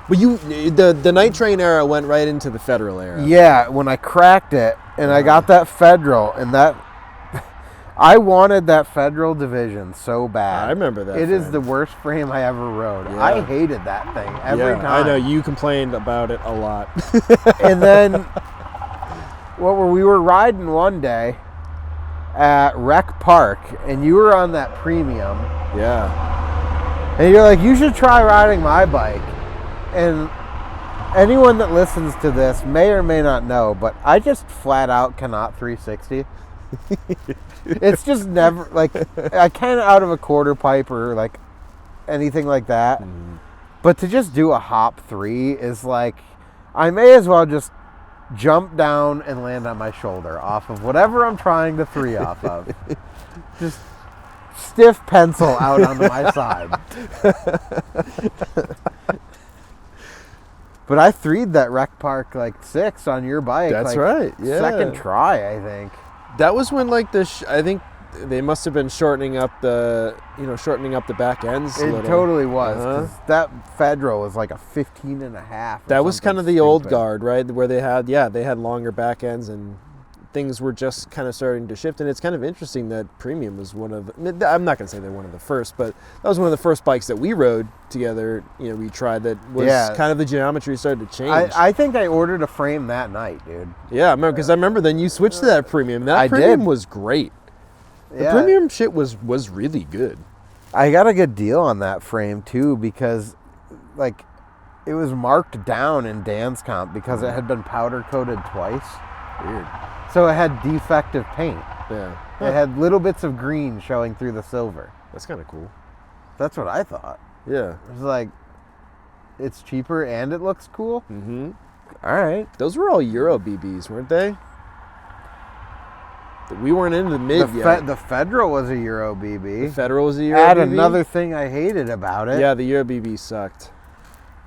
[SPEAKER 1] but the night train era went right into the Federal era.
[SPEAKER 2] Yeah, when I cracked it and I got that Federal, and that I wanted that Federal division so bad.
[SPEAKER 1] I remember that.
[SPEAKER 2] It is the worst frame I ever rode. Yeah. I hated that thing every time.
[SPEAKER 1] I know you complained about it a lot.
[SPEAKER 2] And then, we were riding one day at Rec Park, and you were on that premium.
[SPEAKER 1] Yeah.
[SPEAKER 2] And you're like, you should try riding my bike. And anyone that listens to this may or may not know, but I just flat out cannot 360. It's just never, like, I can out of a quarter pipe or like anything like that. But to just do a hop 3 is like, I may as well just jump down and land on my shoulder off of whatever I'm trying to 3 off of. Just stiff pencil out onto my side. But I 3'd that Rec Park like 6 on your bike.
[SPEAKER 1] That's
[SPEAKER 2] like,
[SPEAKER 1] right. Yeah.
[SPEAKER 2] Second try, I think.
[SPEAKER 1] That was when like I think they must have been shortening up the back ends.
[SPEAKER 2] It totally was. 'Cause that Federal was like a 15.5.
[SPEAKER 1] That was kind of the old guard, right? Where they had longer back ends and things were just kind of starting to shift. And it's kind of interesting that Premium was one of, I'm not going to say they're one of the first, but that was one of the first bikes that we rode together. You know, we tried that was kind of the geometry started to change.
[SPEAKER 2] I think I ordered a frame that night, dude.
[SPEAKER 1] Yeah, I remember, because I remember then you switched to that Premium. That Premium was great. The Premium shit was really good.
[SPEAKER 2] I got a good deal on that frame too, because like it was marked down in Dan's comp because it had been powder coated twice.
[SPEAKER 1] Weird.
[SPEAKER 2] So it had defective paint.
[SPEAKER 1] Yeah.
[SPEAKER 2] It had little bits of green showing through the silver.
[SPEAKER 1] That's kind of cool.
[SPEAKER 2] That's what I thought.
[SPEAKER 1] Yeah.
[SPEAKER 2] It was like, it's cheaper and it looks cool.
[SPEAKER 1] Mm-hmm.
[SPEAKER 2] All right.
[SPEAKER 1] Those were all Euro BBs, weren't they? We weren't into the mid yet.
[SPEAKER 2] The Federal was a Euro BB.
[SPEAKER 1] The Federal was a Euro
[SPEAKER 2] Add
[SPEAKER 1] BB?
[SPEAKER 2] another thing I hated about it.
[SPEAKER 1] Yeah, the Euro BB sucked.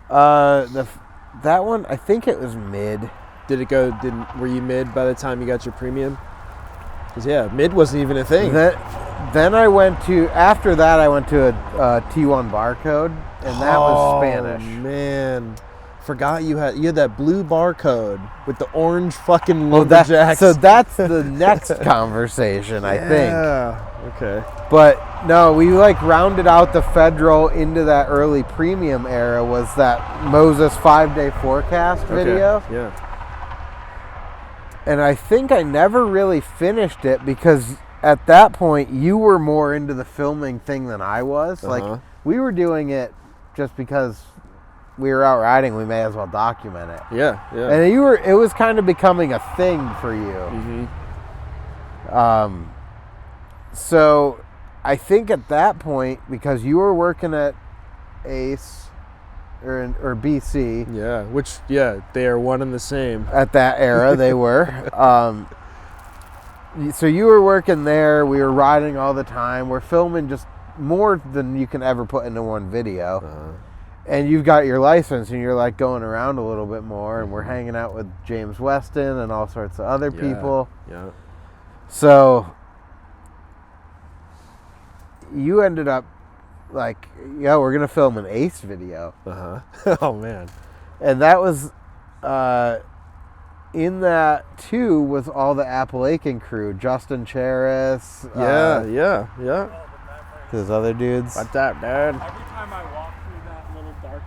[SPEAKER 2] That one, I think it was mid.
[SPEAKER 1] Were you mid by the time you got your Premium? Because mid wasn't even a thing.
[SPEAKER 2] Then after that I went to a T1 barcode, and that was Spanish.
[SPEAKER 1] Oh man, forgot you had that blue barcode with the orange fucking lumberjacks.
[SPEAKER 2] So that's the next conversation, I think.
[SPEAKER 1] Yeah. Okay.
[SPEAKER 2] But no, we like rounded out the Federal into that early Premium era. Was that Moses 5-day forecast video?
[SPEAKER 1] Yeah.
[SPEAKER 2] And I think I never really finished it because at that point you were more into the filming thing than I was. Like we were doing it just because we were out riding, we may as well document it.
[SPEAKER 1] Yeah.
[SPEAKER 2] And it was kind of becoming a thing for you.
[SPEAKER 1] Mm-hmm.
[SPEAKER 2] So I think at that point, because you were working at Ace or BC.
[SPEAKER 1] Yeah, which, they are one and the same.
[SPEAKER 2] At that era, they were. So you were working there. We were riding all the time. We're filming just more than you can ever put into one video. And you've got your license, and you're like going around a little bit more, and we're hanging out with James Weston and all sorts of other people.
[SPEAKER 1] Yeah.
[SPEAKER 2] So you ended up like, we're going to film an Ace video.
[SPEAKER 1] Oh, man.
[SPEAKER 2] And that was, in that, too, was all the Appalachian crew. Justin Cheris.
[SPEAKER 1] Yeah.
[SPEAKER 2] Those other dudes.
[SPEAKER 1] What's up, dude?
[SPEAKER 3] Every time I walk through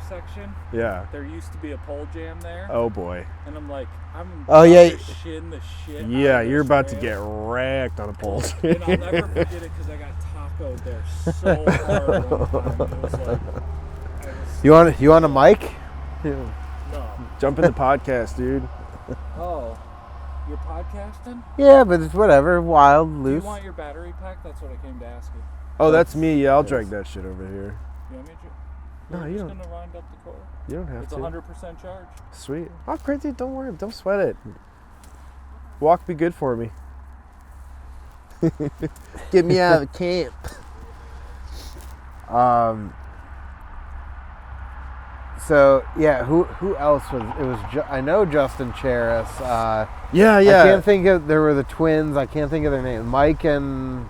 [SPEAKER 3] section.
[SPEAKER 1] Yeah.
[SPEAKER 3] There used to be a pole jam there.
[SPEAKER 1] Oh boy.
[SPEAKER 3] And I'm like, I'm
[SPEAKER 2] yeah.
[SPEAKER 3] to shin the shit.
[SPEAKER 1] Yeah,
[SPEAKER 3] out of
[SPEAKER 1] you're
[SPEAKER 3] this
[SPEAKER 1] about to
[SPEAKER 3] rail.
[SPEAKER 1] get wracked on a pole.
[SPEAKER 3] And I'll never forget it because I got tacoed there so hard one time. It was like,
[SPEAKER 2] You want a mic?
[SPEAKER 3] no.
[SPEAKER 1] Jump in the podcast, dude.
[SPEAKER 3] Oh, you're podcasting?
[SPEAKER 2] Yeah, but it's whatever. Wild,
[SPEAKER 3] Do
[SPEAKER 2] loose.
[SPEAKER 3] you want your battery pack? That's what I came to ask you.
[SPEAKER 1] Oh, that's me. Yeah, I'll drag that shit over here.
[SPEAKER 3] You want me to?
[SPEAKER 1] No, you
[SPEAKER 3] just
[SPEAKER 1] don't.
[SPEAKER 3] gonna wind up the cord.
[SPEAKER 1] You don't have
[SPEAKER 3] It's
[SPEAKER 1] to.
[SPEAKER 3] 100% charge.
[SPEAKER 1] Sweet. Oh, great, dude. Don't worry. Don't sweat it. Walk be good for me. Get me out of camp.
[SPEAKER 2] So yeah, who else was? It was I know Justin Cheris.
[SPEAKER 1] Yeah.
[SPEAKER 2] I can't think of. There were the twins. I can't think of their names. Mike and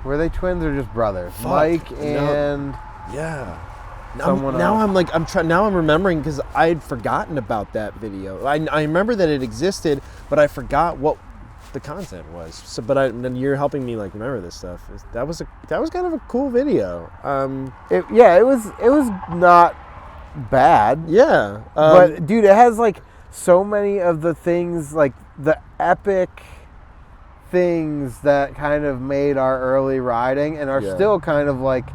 [SPEAKER 2] were they twins or just brothers?
[SPEAKER 1] Fuck,
[SPEAKER 2] Mike
[SPEAKER 1] no.
[SPEAKER 2] and
[SPEAKER 1] Yeah.
[SPEAKER 2] someone
[SPEAKER 1] Now
[SPEAKER 2] else.
[SPEAKER 1] I'm remembering because I had forgotten about that video. I remember that it existed, but I forgot what the content was. So, then you're helping me like remember this stuff. That was kind of a cool video.
[SPEAKER 2] It was not bad.
[SPEAKER 1] Yeah.
[SPEAKER 2] But dude, it has like so many of the things, like the epic things that kind of made our early riding and are still kind of like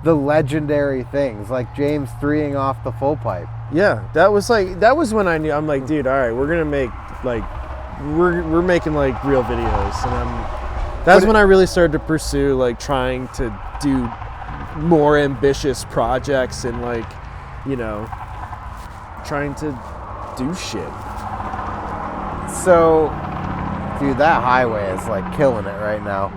[SPEAKER 2] the legendary things, like James 3ing off the full pipe.
[SPEAKER 1] Yeah, that was when I knew. I'm like, dude, all right, we're gonna make like we're making like real videos, and that's when I really started to pursue like trying to do more ambitious projects and like, you know, trying to do shit.
[SPEAKER 2] So, dude, that highway is like killing it right now.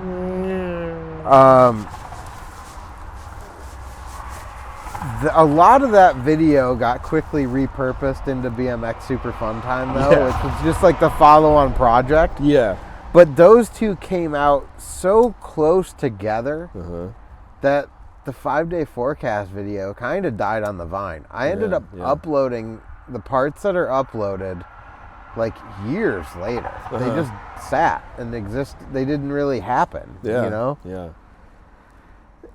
[SPEAKER 2] A lot of that video got quickly repurposed into BMXSUPERFUNTIME though, which was just like the follow-on project.
[SPEAKER 1] Yeah.
[SPEAKER 2] But those two came out so close together that the 5-day forecast video kind of died on the vine. I ended up uploading the parts that are uploaded like years later. They just sat and they didn't really happen, you know?
[SPEAKER 1] Yeah.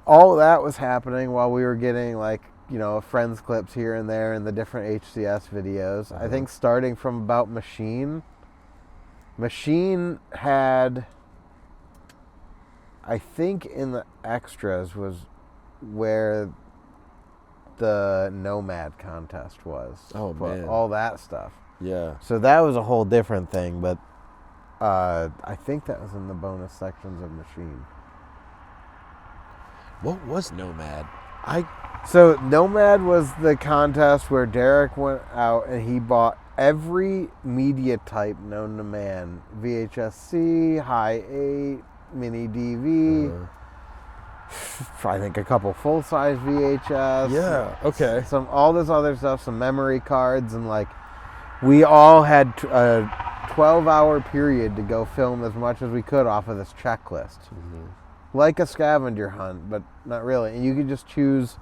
[SPEAKER 2] All that was happening while we were getting like, you know, friends clips here and there in the different HCS videos. I think starting from about Machine had, I think in the extras was where the Nomad contest was.
[SPEAKER 1] Oh, man.
[SPEAKER 2] All that stuff.
[SPEAKER 1] Yeah.
[SPEAKER 2] So that was a whole different thing, but I think that was in the bonus sections of Machine.
[SPEAKER 1] What was Nomad?
[SPEAKER 2] So Nomad was the contest where Derek went out and he bought every media type known to man. VHS-C, High 8, Mini DV, I think a couple full-size VHS.
[SPEAKER 1] Yeah, okay.
[SPEAKER 2] All this other stuff, some memory cards, and like we all had a 12-hour period to go film as much as we could off of this checklist. Like a scavenger hunt, but not really. And you could just choose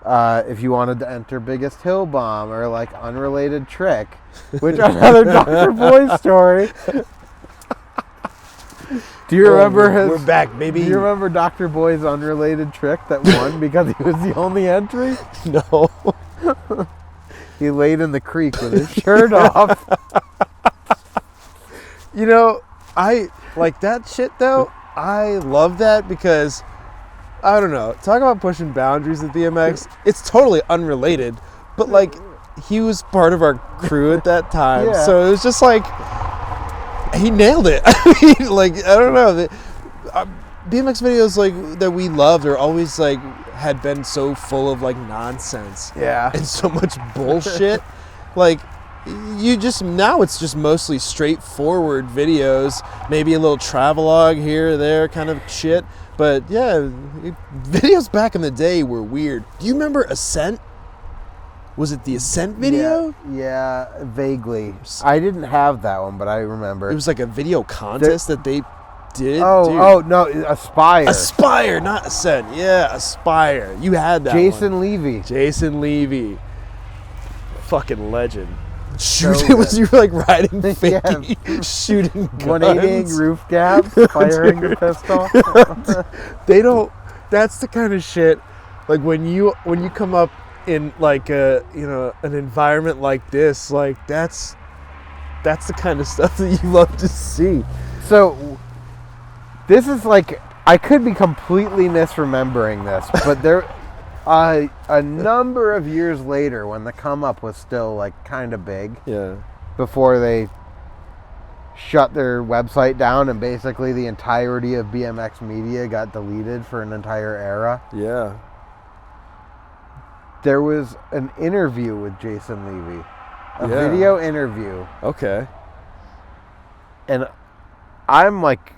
[SPEAKER 2] if you wanted to enter biggest hill bomb or like unrelated trick, which another Dr. Boy story. Do you remember
[SPEAKER 1] We're back, baby.
[SPEAKER 2] Do you remember Dr. Boy's unrelated trick that won because he was the only entry?
[SPEAKER 1] No.
[SPEAKER 2] He laid in the creek with his shirt off.
[SPEAKER 1] You know, I like that shit though. I love that because, I don't know, talk about pushing boundaries at BMX. It's totally unrelated, but like, he was part of our crew at that time. So it was just like, he nailed it. I mean, like, I don't know. BMX videos like that we loved are always like, had been so full of like nonsense. And so much bullshit. Like, now it's just mostly straightforward videos, maybe a little travelogue here or there kind of shit. But yeah, videos back in the day were weird. Do you remember Ascent? Was it the Ascent video?
[SPEAKER 2] Yeah, vaguely. I didn't have that one, but I remember.
[SPEAKER 1] It was like a video contest that they did.
[SPEAKER 2] Oh, no, Aspire.
[SPEAKER 1] Aspire, not Ascent. Yeah, Aspire. You had that
[SPEAKER 2] Jason
[SPEAKER 1] one.
[SPEAKER 2] Levy.
[SPEAKER 1] Jason Levy. Fucking legend. Shooting, was you like riding fake, shooting guns?
[SPEAKER 2] 180 roof gaps, firing the pistol.
[SPEAKER 1] That's the kind of shit Like when you come up in like a an environment like this, like that's the kind of stuff that you love to see.
[SPEAKER 2] So this is like, I could be completely misremembering this, but there a number of years later, when the come up was still like kind of big, before they shut their website down and basically the entirety of BMX media got deleted for an entire era.
[SPEAKER 1] Yeah.
[SPEAKER 2] There was an interview with Jason Levy, a video interview.
[SPEAKER 1] Okay.
[SPEAKER 2] And I'm like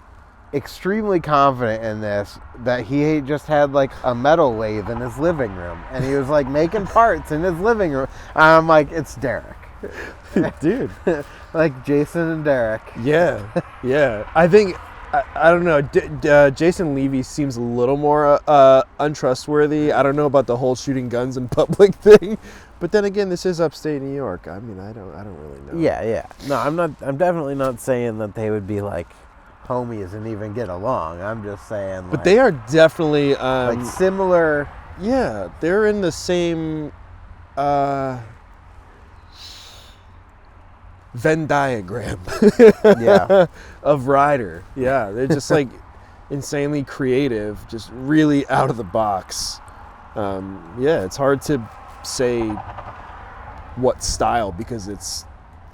[SPEAKER 2] extremely confident in this, that he just had like a metal lathe in his living room and he was like making parts in his living room. I'm like, it's Derek.
[SPEAKER 1] Dude.
[SPEAKER 2] Like Jason and Derek.
[SPEAKER 1] Yeah. Yeah. I think, I don't know, Jason Levy seems a little more untrustworthy. I don't know about the whole shooting guns in public thing. But then again, this is upstate New York. I mean, I don't really know.
[SPEAKER 2] Yeah. No, I'm definitely not saying that they would be like homies and even get along. I'm just saying, like,
[SPEAKER 1] but they are definitely
[SPEAKER 2] like similar.
[SPEAKER 1] Yeah, they're in the same Venn diagram. Of rider. Yeah, they're just like insanely creative, just really out of the box. It's hard to say what style because it's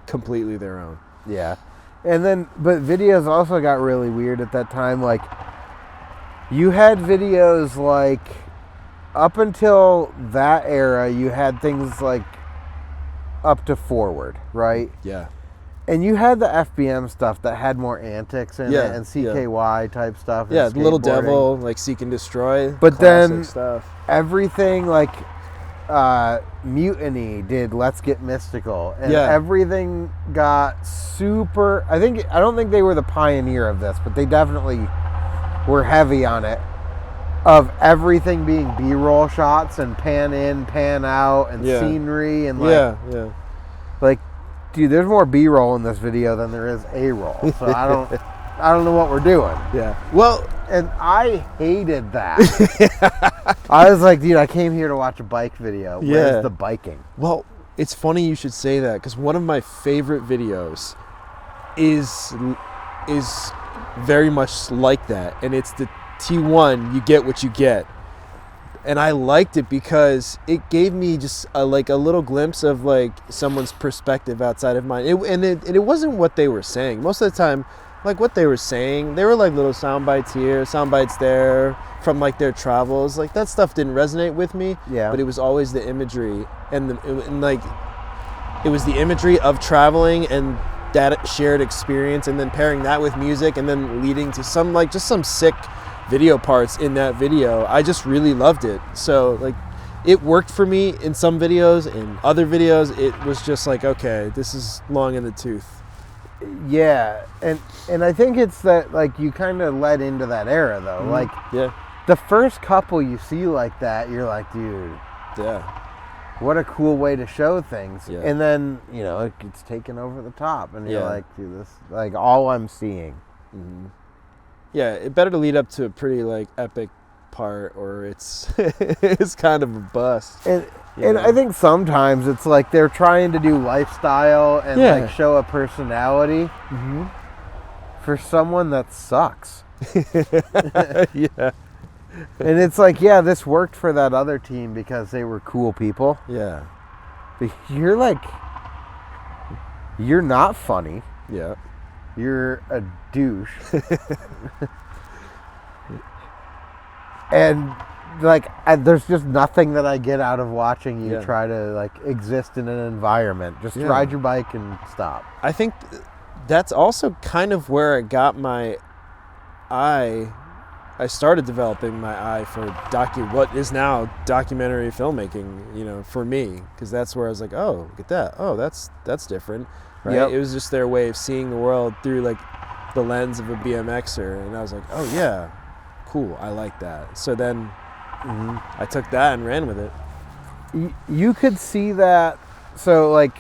[SPEAKER 1] completely their own.
[SPEAKER 2] Yeah. And then, but videos also got really weird at that time. Like, you had videos like, up until that era, you had things like up to forward, right?
[SPEAKER 1] Yeah.
[SPEAKER 2] And you had the FBM stuff that had more antics in it and CKY type stuff.
[SPEAKER 1] Yeah, Little Devil, like Seek and Destroy.
[SPEAKER 2] But then
[SPEAKER 1] stuff.
[SPEAKER 2] Everything like Mutiny did Let's Get Mystical, and everything got super. I don't think they were the pioneer of this, but they definitely were heavy on it, of everything being B-roll shots and pan in, pan out, and scenery, and like like, dude, there's more B-roll in this video than there is A-roll. So I don't know what we're doing.
[SPEAKER 1] Yeah. Well,
[SPEAKER 2] and I hated that. I was like, dude, I came here to watch a bike video. Where's the biking?
[SPEAKER 1] Well, it's funny you should say that, because one of my favorite videos is very much like that, and it's the T1 You Get What You Get. And I liked it because it gave me just a little glimpse of like someone's perspective outside of mine. It wasn't what they were saying. Most of the time, like what they were saying, they were like little sound bites here, sound bites there from like their travels. Like that stuff didn't resonate with me.
[SPEAKER 2] Yeah.
[SPEAKER 1] But it was always the imagery and it was the imagery of traveling and that shared experience, and then pairing that with music, and then leading to some sick video parts in that video. I just really loved it. So like it worked for me in some videos. In other videos it was just like, okay, this is long in the tooth.
[SPEAKER 2] Yeah, and I think it's that like you kind of led into that era though. Like the first couple you see like that, you're like, dude, what a cool way to show things. And then it gets taken over the top, and you're like, dude, this like all I'm seeing.
[SPEAKER 1] Yeah, it better to lead up to a pretty like epic part, or it's it's kind of a bust.
[SPEAKER 2] And I think sometimes it's like they're trying to do lifestyle and like show a personality for someone that sucks.
[SPEAKER 1] Yeah.
[SPEAKER 2] And it's like, this worked for that other team because they were cool people.
[SPEAKER 1] Yeah.
[SPEAKER 2] But you're like, you're not funny.
[SPEAKER 1] Yeah.
[SPEAKER 2] You're a douche. And like, there's just nothing that I get out of watching you try to like exist in an environment. Just ride your bike and stop.
[SPEAKER 1] I think that's also kind of where I got my eye. I started developing my eye for what is now documentary filmmaking, for me, because that's where I was like, oh, look at that. Oh, that's different, right? Yep. It was just their way of seeing the world through like the lens of a BMXer, and I was like, oh yeah, cool, I like that. So then I took that and ran with it.
[SPEAKER 2] You could see that. So like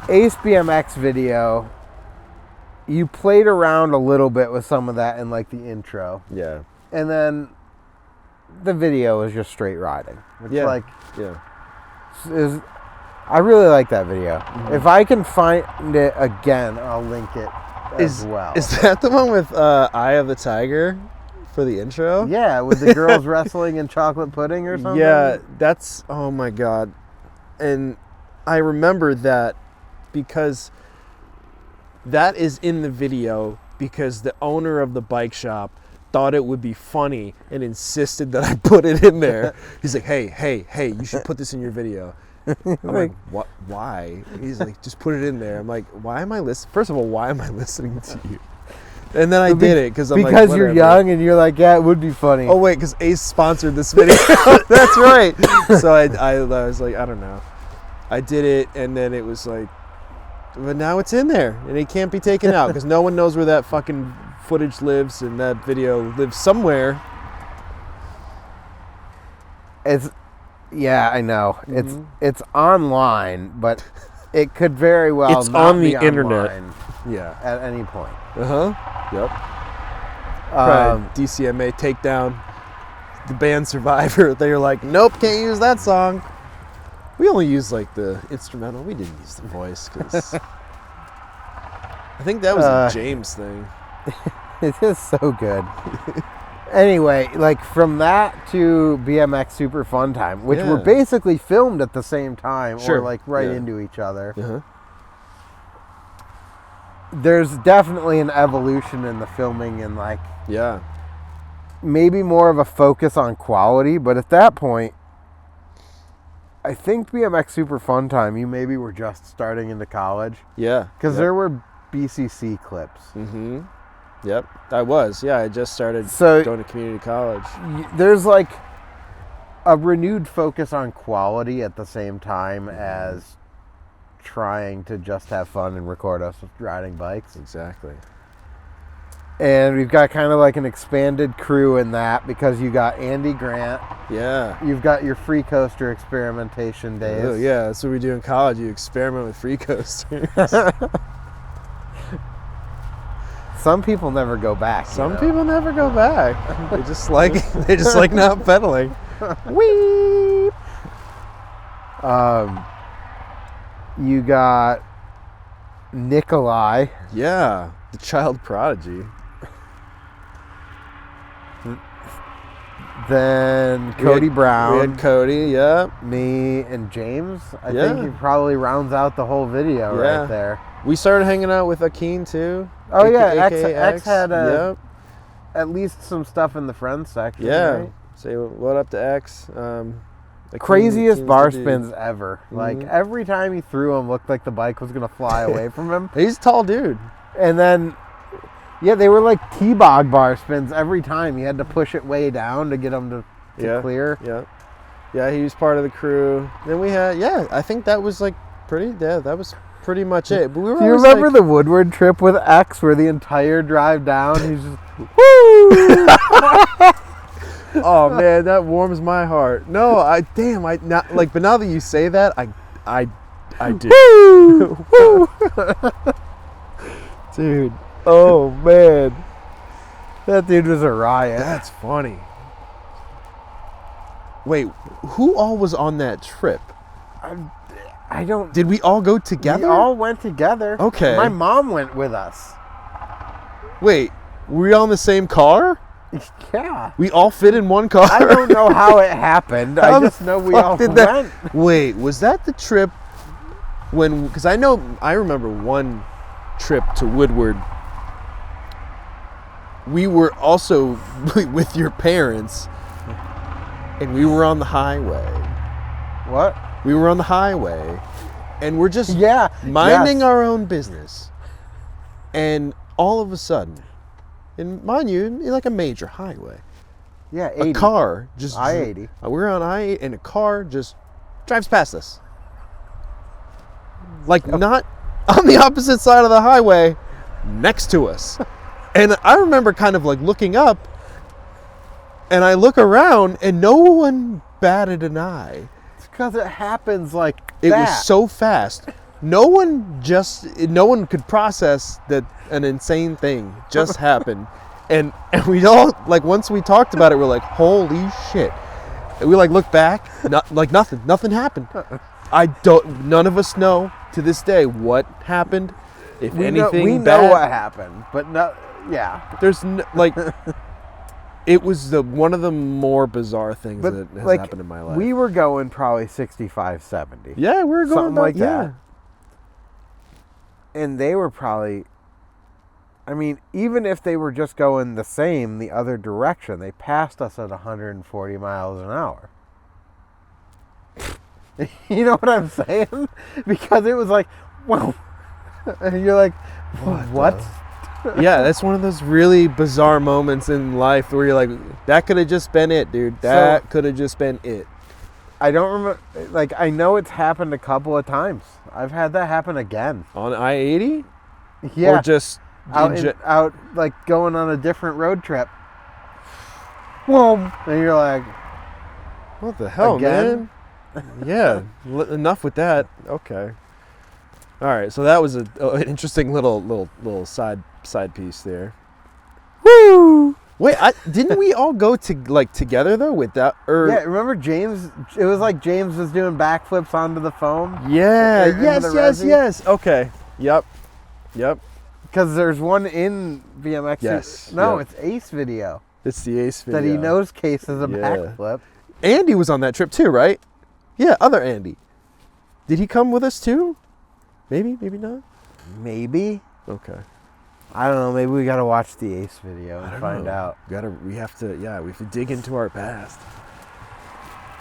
[SPEAKER 2] Ace BMX video, you played around a little bit with some of that in like the intro.
[SPEAKER 1] Yeah.
[SPEAKER 2] And then the video is just straight riding. It's like, I really like that video. Mm-hmm. If I can find it again, I'll link it as well.
[SPEAKER 1] Is that the one with Eye of the Tiger for the intro?
[SPEAKER 2] Yeah, with the girls wrestling in chocolate pudding or something?
[SPEAKER 1] Yeah, that's, oh my God. And I remember that because that is in the video because the owner of the bike shop thought it would be funny and insisted that I put it in there. He's like, hey, you should put this in your video. I'm like, what? Why? He's like, just put it in there. I'm like, why am I listening? First of all, why am I listening to you? And then I did it because
[SPEAKER 2] you're young and you're like, yeah, it would be funny.
[SPEAKER 1] Oh wait, because Ace sponsored this video. That's right. So I was like, I don't know. I did it, and then it was like, but now it's in there, and it can't be taken out because no one knows where that fucking footage lives, and that video lives somewhere.
[SPEAKER 2] Yeah, I know. Mm-hmm. It's online, but it could very well
[SPEAKER 1] it's
[SPEAKER 2] not
[SPEAKER 1] on the
[SPEAKER 2] be
[SPEAKER 1] internet.
[SPEAKER 2] Online,
[SPEAKER 1] yeah,
[SPEAKER 2] at any point.
[SPEAKER 1] Yep. DCMA takedown. The band Survivor. They were like, nope, can't use that song. We only used like the instrumental. We didn't use the voice because I think that was a James thing.
[SPEAKER 2] It is so good. Anyway, like from that to BMX Super Fun Time, which were basically filmed at the same time or like into each other. Uh-huh. There's definitely an evolution in the filming and like maybe more of a focus on quality, but at that point I think BMX Super Fun Time, you maybe were just starting into college.
[SPEAKER 1] Yeah.
[SPEAKER 2] Because there were BCC clips.
[SPEAKER 1] Mm-hmm. Yep, I was. Yeah, I just started going to community college.
[SPEAKER 2] There's like a renewed focus on quality at the same time as trying to just have fun and record us riding bikes.
[SPEAKER 1] Exactly.
[SPEAKER 2] And we've got kind of like an expanded crew in that because you got Andy Grant.
[SPEAKER 1] Yeah.
[SPEAKER 2] You've got your free coaster experimentation days.
[SPEAKER 1] Oh, yeah, that's what we do in college. You experiment with free coasters.
[SPEAKER 2] Some people never go back.
[SPEAKER 1] Some people never go back. They just like not pedaling.
[SPEAKER 2] Whee! You got Nikolai.
[SPEAKER 1] Yeah, the child prodigy.
[SPEAKER 2] Then Cody Brown.
[SPEAKER 1] We had Cody, yeah.
[SPEAKER 2] Me and James. I think he probably rounds out the whole video right there.
[SPEAKER 1] We started hanging out with Akeem too.
[SPEAKER 2] Oh yeah, X had at least some stuff in the friends section.
[SPEAKER 1] Yeah.
[SPEAKER 2] Right?
[SPEAKER 1] Say what up to X.
[SPEAKER 2] Craziest bar spins ever. Mm-hmm. Like every time he threw them, looked like the bike was gonna fly away from him.
[SPEAKER 1] He's a tall dude.
[SPEAKER 2] And then, they were like T-bog bar spins every time. You had to push it way down to get them to clear.
[SPEAKER 1] Yeah, he was part of the crew. Then we had, I think that was like that was pretty much it. But we were.
[SPEAKER 2] Do you remember the Woodward trip with X, where the entire drive down he's just woo?
[SPEAKER 1] Oh man, that warms my heart. No, but now that you say that, I do.
[SPEAKER 2] Woo! Woo!
[SPEAKER 1] Dude.
[SPEAKER 2] Oh man, that dude was a riot.
[SPEAKER 1] That's funny. Wait, who all was on that trip?
[SPEAKER 2] I don't.
[SPEAKER 1] Did we all go together?
[SPEAKER 2] We all went together.
[SPEAKER 1] Okay.
[SPEAKER 2] My mom went with us.
[SPEAKER 1] Wait, were we all in the same car?
[SPEAKER 2] Yeah.
[SPEAKER 1] We all fit in one car?
[SPEAKER 2] I don't know how it happened. I just know we all went.
[SPEAKER 1] Wait, was that the trip when... Because I remember one trip to Woodward. We were also with your parents, and we were on the highway.
[SPEAKER 2] What?
[SPEAKER 1] We were on the highway, and we're just minding our own business. And all of a sudden... And mind you, like a major highway.
[SPEAKER 2] Yeah, 80.
[SPEAKER 1] A car just...
[SPEAKER 2] I-80.
[SPEAKER 1] We're on I-80, and a car just drives past us. Like, not on the opposite side of the highway, next to us. And I remember kind of like looking up, and I look around, and no one batted an eye.
[SPEAKER 2] It's because it happens like
[SPEAKER 1] it
[SPEAKER 2] that.
[SPEAKER 1] It was so fast. No one could process that an insane thing just happened. And we all, like, once we talked about it, we're like, holy shit. And we, like, look back, like, nothing happened. None of us know to this day what happened, if anything
[SPEAKER 2] we
[SPEAKER 1] bad.
[SPEAKER 2] know what happened, but
[SPEAKER 1] There's, like, it was one of the more bizarre things that has happened in my life.
[SPEAKER 2] We were going probably 65, 70.
[SPEAKER 1] Yeah, we were going
[SPEAKER 2] something like that. And they were probably, I mean, even if they were just going the other direction, they passed us at 140 miles an hour. You know what I'm saying? Because it was like, whoa. And you're like, what?
[SPEAKER 1] Yeah, that's one of those really bizarre moments in life where you're like, that could have just been it, dude. That could have just been it.
[SPEAKER 2] I don't remember, like, I know it's happened a couple of times. I've had that happen again.
[SPEAKER 1] On I-80?
[SPEAKER 2] Yeah.
[SPEAKER 1] Or just
[SPEAKER 2] out, like, going on a different road trip. Whoa. And you're like,
[SPEAKER 1] what the hell,
[SPEAKER 2] again?
[SPEAKER 1] man? Yeah, enough with that. Okay. All right, so that was an interesting little side piece there. Woo! Wait, didn't we all go together though with that?
[SPEAKER 2] Yeah, remember James? It was like James was doing backflips onto the foam.
[SPEAKER 1] Yeah. Yes. Okay. Yep.
[SPEAKER 2] Because there's one in BMX.
[SPEAKER 1] Yes.
[SPEAKER 2] No, it's Ace video.
[SPEAKER 1] It's the Ace video
[SPEAKER 2] That he nose cases a backflip.
[SPEAKER 1] Andy was on that trip too, right? Yeah, other Andy. Did he come with us too? Maybe not.
[SPEAKER 2] Maybe.
[SPEAKER 1] Okay.
[SPEAKER 2] I don't know. Maybe we gotta watch the Ace video and find out.
[SPEAKER 1] We have to dig into our past.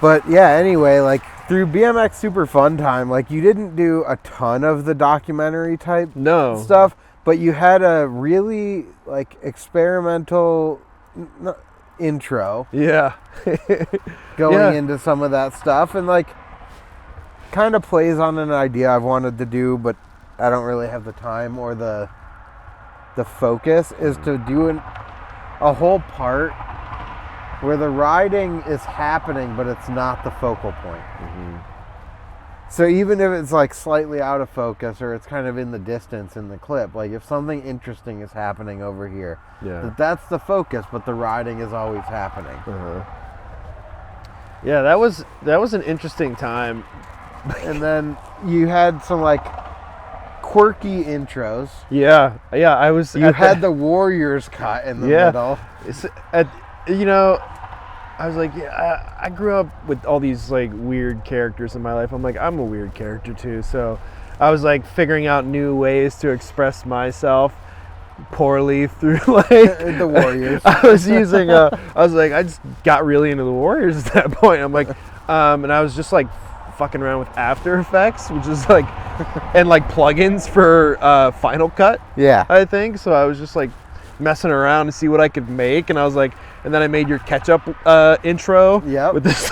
[SPEAKER 2] But yeah, anyway, like through BMX Super Fun Time, like you didn't do a ton of the documentary type stuff, but you had a really like experimental intro.
[SPEAKER 1] Yeah.
[SPEAKER 2] going into some of that stuff, and like kind of plays on an idea I've wanted to do, but I don't really have the time or the focus, is to do a whole part where the riding is happening, but it's not the focal point.
[SPEAKER 1] Mm-hmm.
[SPEAKER 2] So even if it's like slightly out of focus or it's kind of in the distance in the clip, like if something interesting is happening over here, that's the focus, but the riding is always happening.
[SPEAKER 1] Uh-huh. Yeah, that was an interesting time.
[SPEAKER 2] And then you had some like quirky intros.
[SPEAKER 1] Yeah, I was.
[SPEAKER 2] You had the Warriors cut in the middle.
[SPEAKER 1] I was like, I grew up with all these like weird characters in my life. I'm like, I'm a weird character too. So I was like figuring out new ways to express myself poorly through like
[SPEAKER 2] the Warriors.
[SPEAKER 1] I just got really into the Warriors at that point. I'm like, and I was just like fucking around with After Effects, which is like, and like plugins for Final Cut.
[SPEAKER 2] Yeah.
[SPEAKER 1] I think so. I was just like messing around to see what I could make, and I was like, and then I made your ketchup intro with this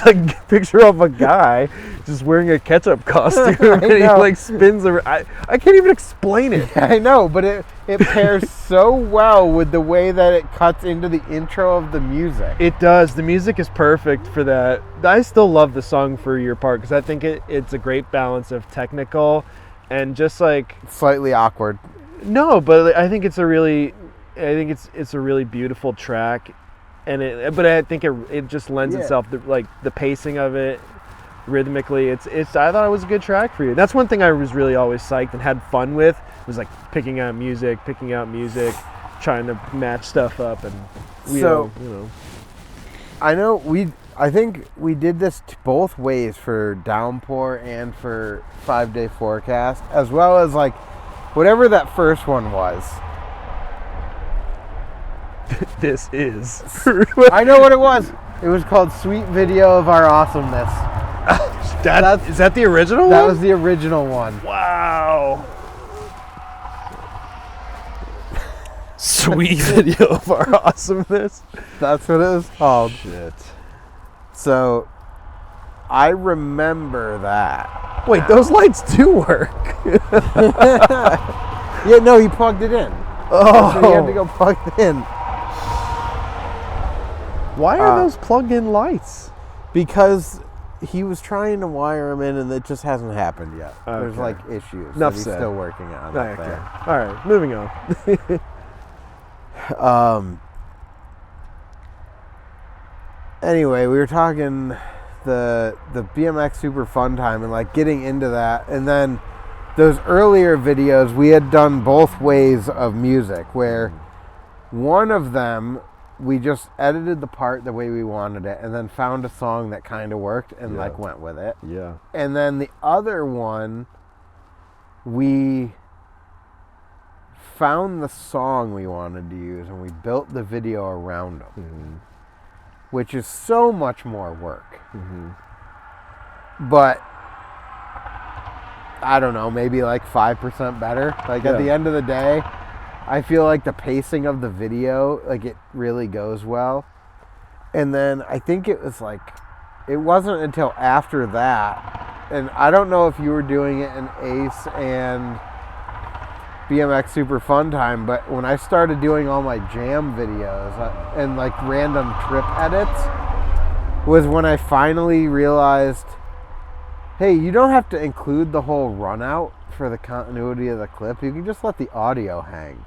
[SPEAKER 1] like picture of a guy just wearing a ketchup costume and he like spins around. I can't even explain it.
[SPEAKER 2] Yeah, I know, but it pairs so well with the way that it cuts into the intro of the music.
[SPEAKER 1] It does. The music is perfect for that. I still love the song for your part because I think it's a great balance of technical and just like
[SPEAKER 2] slightly awkward.
[SPEAKER 1] No, but I think it's a really beautiful track, but I think it just lends itself to like the pacing of it, rhythmically. I thought it was a good track for you. That's one thing I was really always psyched and had fun with, was like picking out music, trying to match stuff up, and
[SPEAKER 2] I think we did this both ways for Downpour and for 5-Day Forecast, as well as like whatever that first one was.
[SPEAKER 1] This is.
[SPEAKER 2] I know what it was. It was called Sweet Video of Our Awesomeness.
[SPEAKER 1] Is that the original one?
[SPEAKER 2] That was the original one.
[SPEAKER 1] Wow. Sweet Video of Our Awesomeness.
[SPEAKER 2] That's what it was called.
[SPEAKER 1] Shit.
[SPEAKER 2] So, I remember that.
[SPEAKER 1] Wait, those lights do work.
[SPEAKER 2] Yeah, no, he plugged it in.
[SPEAKER 1] Oh.
[SPEAKER 2] So he had to go plug it in.
[SPEAKER 1] Why are those plugged-in lights?
[SPEAKER 2] Because he was trying to wire them in, and it just hasn't happened yet. Okay. There's like issues that he's still working on.
[SPEAKER 1] Okay. All right, moving on.
[SPEAKER 2] Anyway, we were talking the BMX Super Fun Time and like getting into that, and then those earlier videos we had done both ways of music, where one of them we just edited the part the way we wanted it and then found a song that kind of worked and like went with it.
[SPEAKER 1] Yeah.
[SPEAKER 2] And then the other one, we found the song we wanted to use and we built the video around them, which is so much more work. But I don't know, maybe like 5% better. Like at the end of the day, I feel like the pacing of the video, like it really goes well. And then I think it was like, it wasn't until after that, and I don't know if you were doing it in Ace and BMX Super Fun Time, but when I started doing all my jam videos and like random trip edits, was when I finally realized, hey, you don't have to include the whole run out for the continuity of the clip. You can just let the audio hang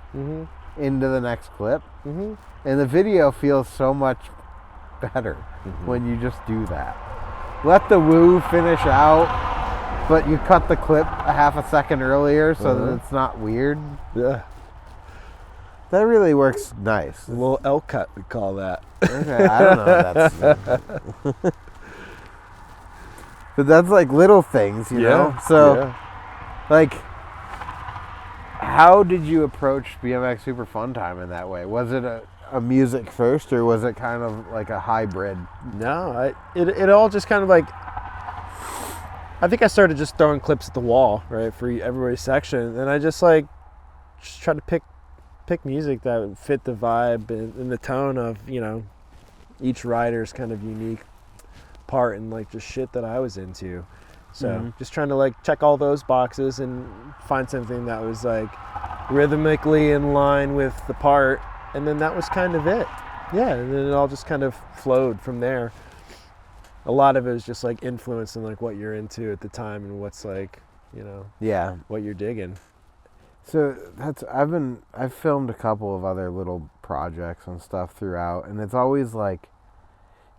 [SPEAKER 2] into the next clip. And the video feels so much better when you just do that. Let the woo finish out, but you cut the clip a half a second earlier so that it's not weird.
[SPEAKER 1] Yeah.
[SPEAKER 2] That really works nice.
[SPEAKER 1] A little L cut, we call that.
[SPEAKER 2] Okay, I don't know what that's. But that's like little things, you know? So, like, how did you approach BMX Super Fun Time in that way? Was it a music first, or was it kind of like a hybrid?
[SPEAKER 1] No, it all just kind of like, I think I started just throwing clips at the wall, right, for everybody's section, and I just tried to pick music that would fit the vibe and the tone of, you know, each rider's kind of unique part and like just shit that I was into. So just trying to like check all those boxes and find something that was like rhythmically in line with the part, and then that was kind of it. Yeah, and then it all just kind of flowed from there. A lot of it was just like influencing like what you're into at the time and what's like, you know, what you're digging.
[SPEAKER 2] So I've filmed a couple of other little projects and stuff throughout, and it's always like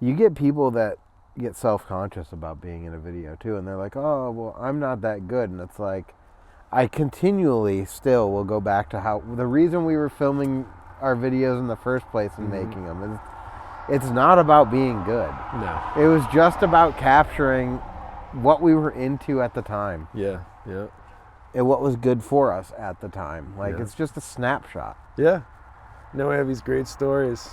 [SPEAKER 2] you get people that get self-conscious about being in a video too, and they're like, oh, well, I'm not that good. And it's like, I continually still will go back to how the reason we were filming our videos in the first place and making them is it's not about being good.
[SPEAKER 1] No.
[SPEAKER 2] It was just about capturing what we were into at the time.
[SPEAKER 1] Yeah.
[SPEAKER 2] And what was good for us at the time. Like, it's just a snapshot.
[SPEAKER 1] Yeah. No, we have these great stories.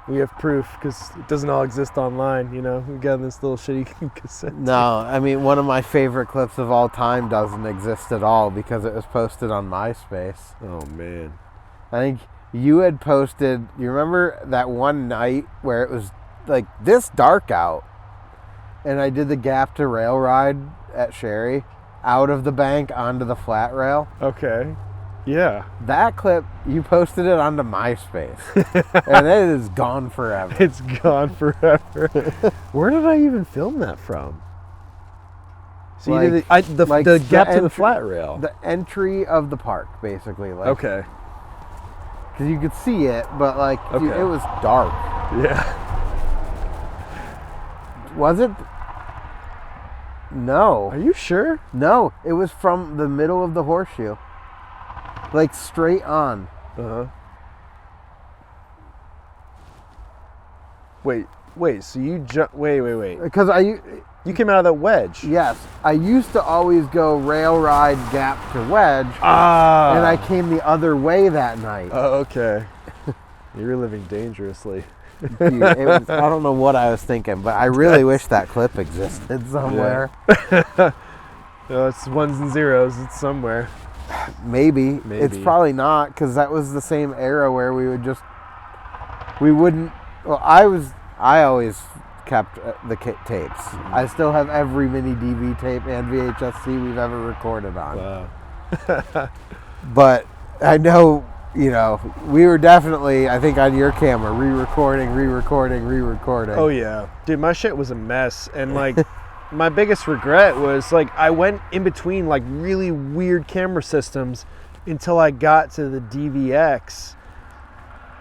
[SPEAKER 1] We have proof because it doesn't all exist online, you know. We got this little shitty cassette.
[SPEAKER 2] No, I mean, one of my favorite clips of all time doesn't exist at all because it was posted on MySpace.
[SPEAKER 1] Oh, man.
[SPEAKER 2] I think you had posted, you remember that one night where it was like this dark out and I did the gap to rail ride at Sherry out of the bank onto the flat rail?
[SPEAKER 1] Okay. Yeah.
[SPEAKER 2] That clip, you posted it onto MySpace. And it is gone forever.
[SPEAKER 1] It's gone forever. Where did I even film that from? So
[SPEAKER 2] like,
[SPEAKER 1] you did the gap to the flat rail.
[SPEAKER 2] The entry of the park, basically. Like,
[SPEAKER 1] okay.
[SPEAKER 2] Because you could see it, but like dude, it was dark.
[SPEAKER 1] Yeah.
[SPEAKER 2] Was it? No.
[SPEAKER 1] Are you sure?
[SPEAKER 2] No, it was from the middle of the horseshoe. Like straight on.
[SPEAKER 1] Wait. So you wait.
[SPEAKER 2] Because
[SPEAKER 1] you came out of that wedge.
[SPEAKER 2] Yes, I used to always go rail ride gap to wedge. And I came the other way that night.
[SPEAKER 1] Oh, okay. You're living dangerously.
[SPEAKER 2] Dude, I don't know what I was thinking, but I really wish that clip existed somewhere.
[SPEAKER 1] Yeah. No, it's ones and zeros. It's somewhere.
[SPEAKER 2] Maybe. It's probably not, because that was the same era where I always kept the tapes. I still have every mini DV tape and VHS-C we've ever recorded on.
[SPEAKER 1] Wow.
[SPEAKER 2] But I know, you know, we were definitely, I think on your camera, re-recording.
[SPEAKER 1] Oh yeah. Dude, my shit was a mess. And like, my biggest regret was like, I went in between like really weird camera systems until I got to the DVX,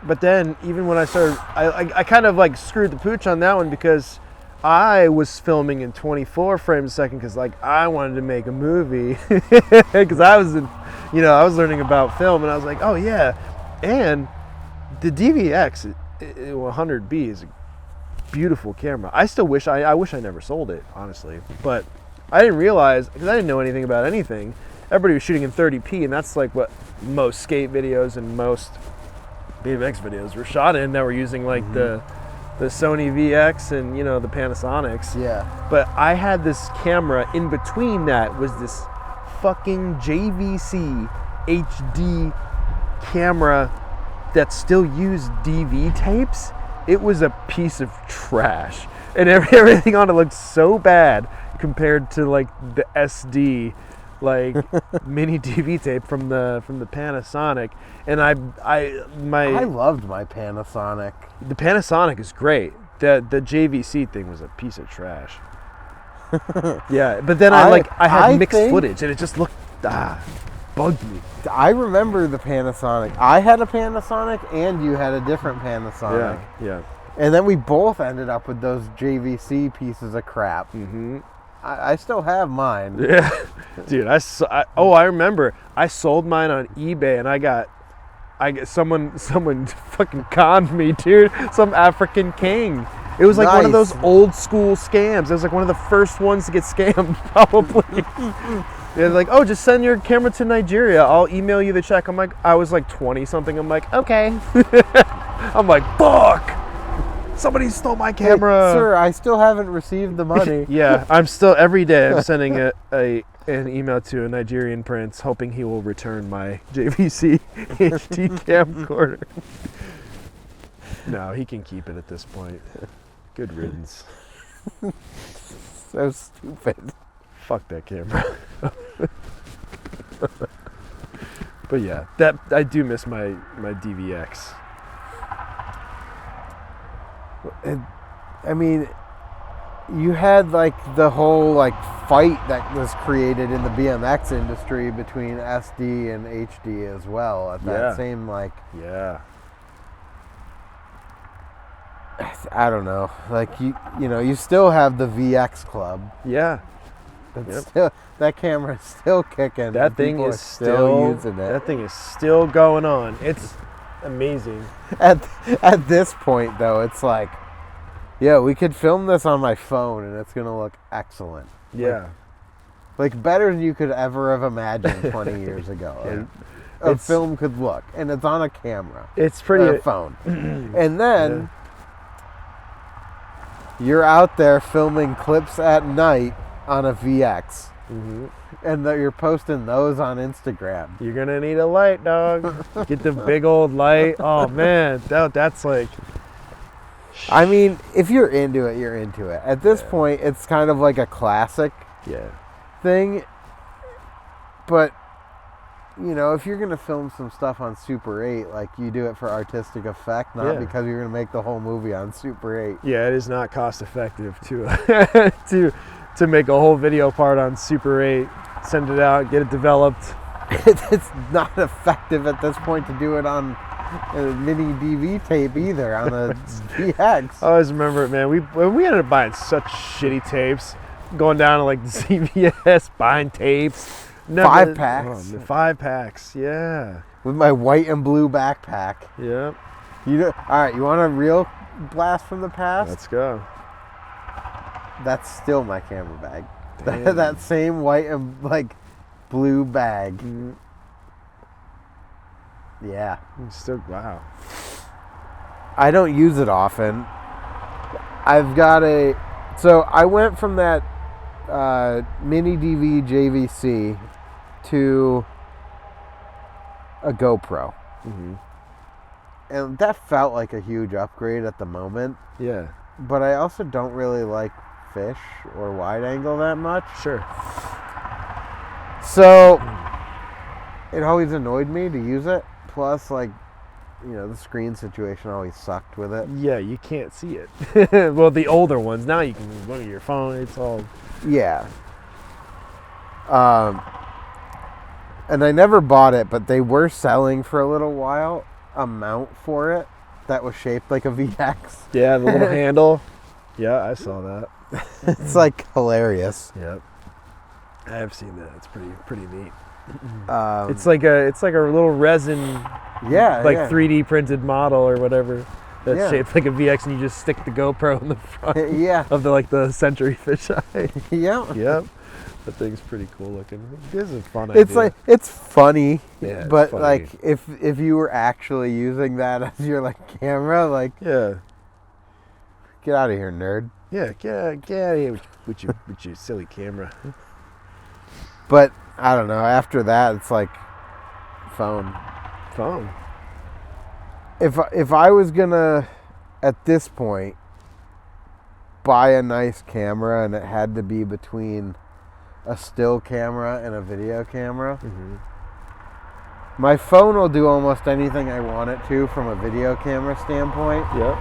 [SPEAKER 1] But then even when I started, I kind of like screwed the pooch on that one because I was filming in 24 frames a second because like I wanted to make a movie because I was I was learning about film and I was like, oh yeah, and the DVX 100B is a beautiful camera. I still wish I never sold it, honestly, but I didn't realize because I didn't know anything about anything. Everybody was shooting in 30p, and that's like what most skate videos and most BMX videos were shot in. That were using like the Sony VX and the Panasonics.
[SPEAKER 2] Yeah.
[SPEAKER 1] But I had this camera in between that was this fucking JVC HD camera that still used DV tapes. It was a piece of trash, and everything on it looked so bad compared to like the SD. Like mini DV tape from the Panasonic, and I
[SPEAKER 2] loved my Panasonic.
[SPEAKER 1] The Panasonic is great. The JVC thing was a piece of trash. Yeah, but then I had mixed footage, and it just looked bugged me.
[SPEAKER 2] I remember the Panasonic. I had a Panasonic, and you had a different Panasonic.
[SPEAKER 1] Yeah.
[SPEAKER 2] And then we both ended up with those JVC pieces of crap.
[SPEAKER 1] Mm-hmm.
[SPEAKER 2] I still have mine.
[SPEAKER 1] Yeah, dude. I remember I sold mine on eBay, and I got someone fucking conned me, dude. Some African king. It was like one of those old school scams. It was like one of the first ones to get scammed, probably. They're like, oh, just send your camera to Nigeria. I'll email you the check. I was like 20 something. I'm like, okay. I'm like, fuck. Somebody stole my camera.
[SPEAKER 2] Hey, sir, I still haven't received the money.
[SPEAKER 1] Yeah, I'm still every day I'm sending an email to a Nigerian prince hoping he will return my JVC HD camcorder. No, he can keep it at this point. Good riddance.
[SPEAKER 2] So stupid.
[SPEAKER 1] Fuck that camera. But yeah, that I do miss my DVX.
[SPEAKER 2] I mean, you had like the whole like fight that was created in the BMX industry between SD and HD as well at that same like.
[SPEAKER 1] Yeah.
[SPEAKER 2] I don't know. Like you still have the VX Club.
[SPEAKER 1] Yeah.
[SPEAKER 2] Still, that camera is still kicking.
[SPEAKER 1] That thing is still
[SPEAKER 2] using it.
[SPEAKER 1] That thing is still going on. It's amazing.
[SPEAKER 2] At this point though, it's like, yeah, we could film this on my phone and it's gonna look excellent.
[SPEAKER 1] Yeah.
[SPEAKER 2] Like better than you could ever have imagined 20 years ago.
[SPEAKER 1] Yeah.
[SPEAKER 2] A film could look, and it's on a camera.
[SPEAKER 1] It's pretty.
[SPEAKER 2] A phone. And then you're out there filming clips at night on a VX. Mm-hmm. And you're posting those on Instagram.
[SPEAKER 1] You're gonna need a light, dog. Get the big old light. Oh man, that's like.
[SPEAKER 2] I mean, if you're into it, you're into it. At this point, it's kind of like a classic thing. But if you're gonna film some stuff on Super 8, like you do it for artistic effect, not because you're gonna make the whole movie on Super 8.
[SPEAKER 1] Yeah, it is not cost effective to to make a whole video part on Super 8, send it out, get it developed.
[SPEAKER 2] It's not effective at this point to do it on a mini DV tape either, on a VX.
[SPEAKER 1] I always remember it, man. We ended up buying such shitty tapes, going down to like the CVS, buying tapes.
[SPEAKER 2] 5 packs.
[SPEAKER 1] 5 packs, yeah.
[SPEAKER 2] With my white and blue backpack.
[SPEAKER 1] Yep.
[SPEAKER 2] All right, you want a real blast from the past?
[SPEAKER 1] Let's go.
[SPEAKER 2] That's still my camera bag. That same white and like blue bag. Mm. Yeah.
[SPEAKER 1] Still, wow.
[SPEAKER 2] I don't use it often. So I went from that mini DV JVC to a GoPro. Mm-hmm. And that felt like a huge upgrade at the moment.
[SPEAKER 1] Yeah.
[SPEAKER 2] But I also don't really like fish or wide angle that much.
[SPEAKER 1] Sure.
[SPEAKER 2] So it always annoyed me to use it. Plus, like, the screen situation always sucked with it.
[SPEAKER 1] Yeah, you can't see it. Well, the older ones, now you can look at your phone. It's all...
[SPEAKER 2] Yeah. And I never bought it, but they were selling for a little while a mount for it that was shaped like a VX.
[SPEAKER 1] Yeah, the little handle. Yeah, I saw that.
[SPEAKER 2] It's like hilarious.
[SPEAKER 1] Yep. I have seen that. It's pretty neat.
[SPEAKER 2] It's
[SPEAKER 1] like a little resin,
[SPEAKER 2] yeah,
[SPEAKER 1] like
[SPEAKER 2] yeah.
[SPEAKER 1] 3D printed model or whatever that's
[SPEAKER 2] Yeah.
[SPEAKER 1] shaped like a VX, and you just stick the GoPro in the front
[SPEAKER 2] Yeah.
[SPEAKER 1] of the Century fisheye.
[SPEAKER 2] Yeah.
[SPEAKER 1] Yep. That thing's pretty cool looking. This is a fun
[SPEAKER 2] It's
[SPEAKER 1] idea.
[SPEAKER 2] like it's funny,
[SPEAKER 1] Yeah, it's
[SPEAKER 2] but
[SPEAKER 1] funny.
[SPEAKER 2] like if you were actually using that as your like camera, like
[SPEAKER 1] yeah,
[SPEAKER 2] get out of here, nerd.
[SPEAKER 1] yeah, get out of here with your silly camera.
[SPEAKER 2] But I don't know. After that, it's like phone. If I was gonna at this point buy a nice camera and it had to be between a still camera and a video camera, my phone will do almost anything I want it to from a video camera standpoint.
[SPEAKER 1] Yep.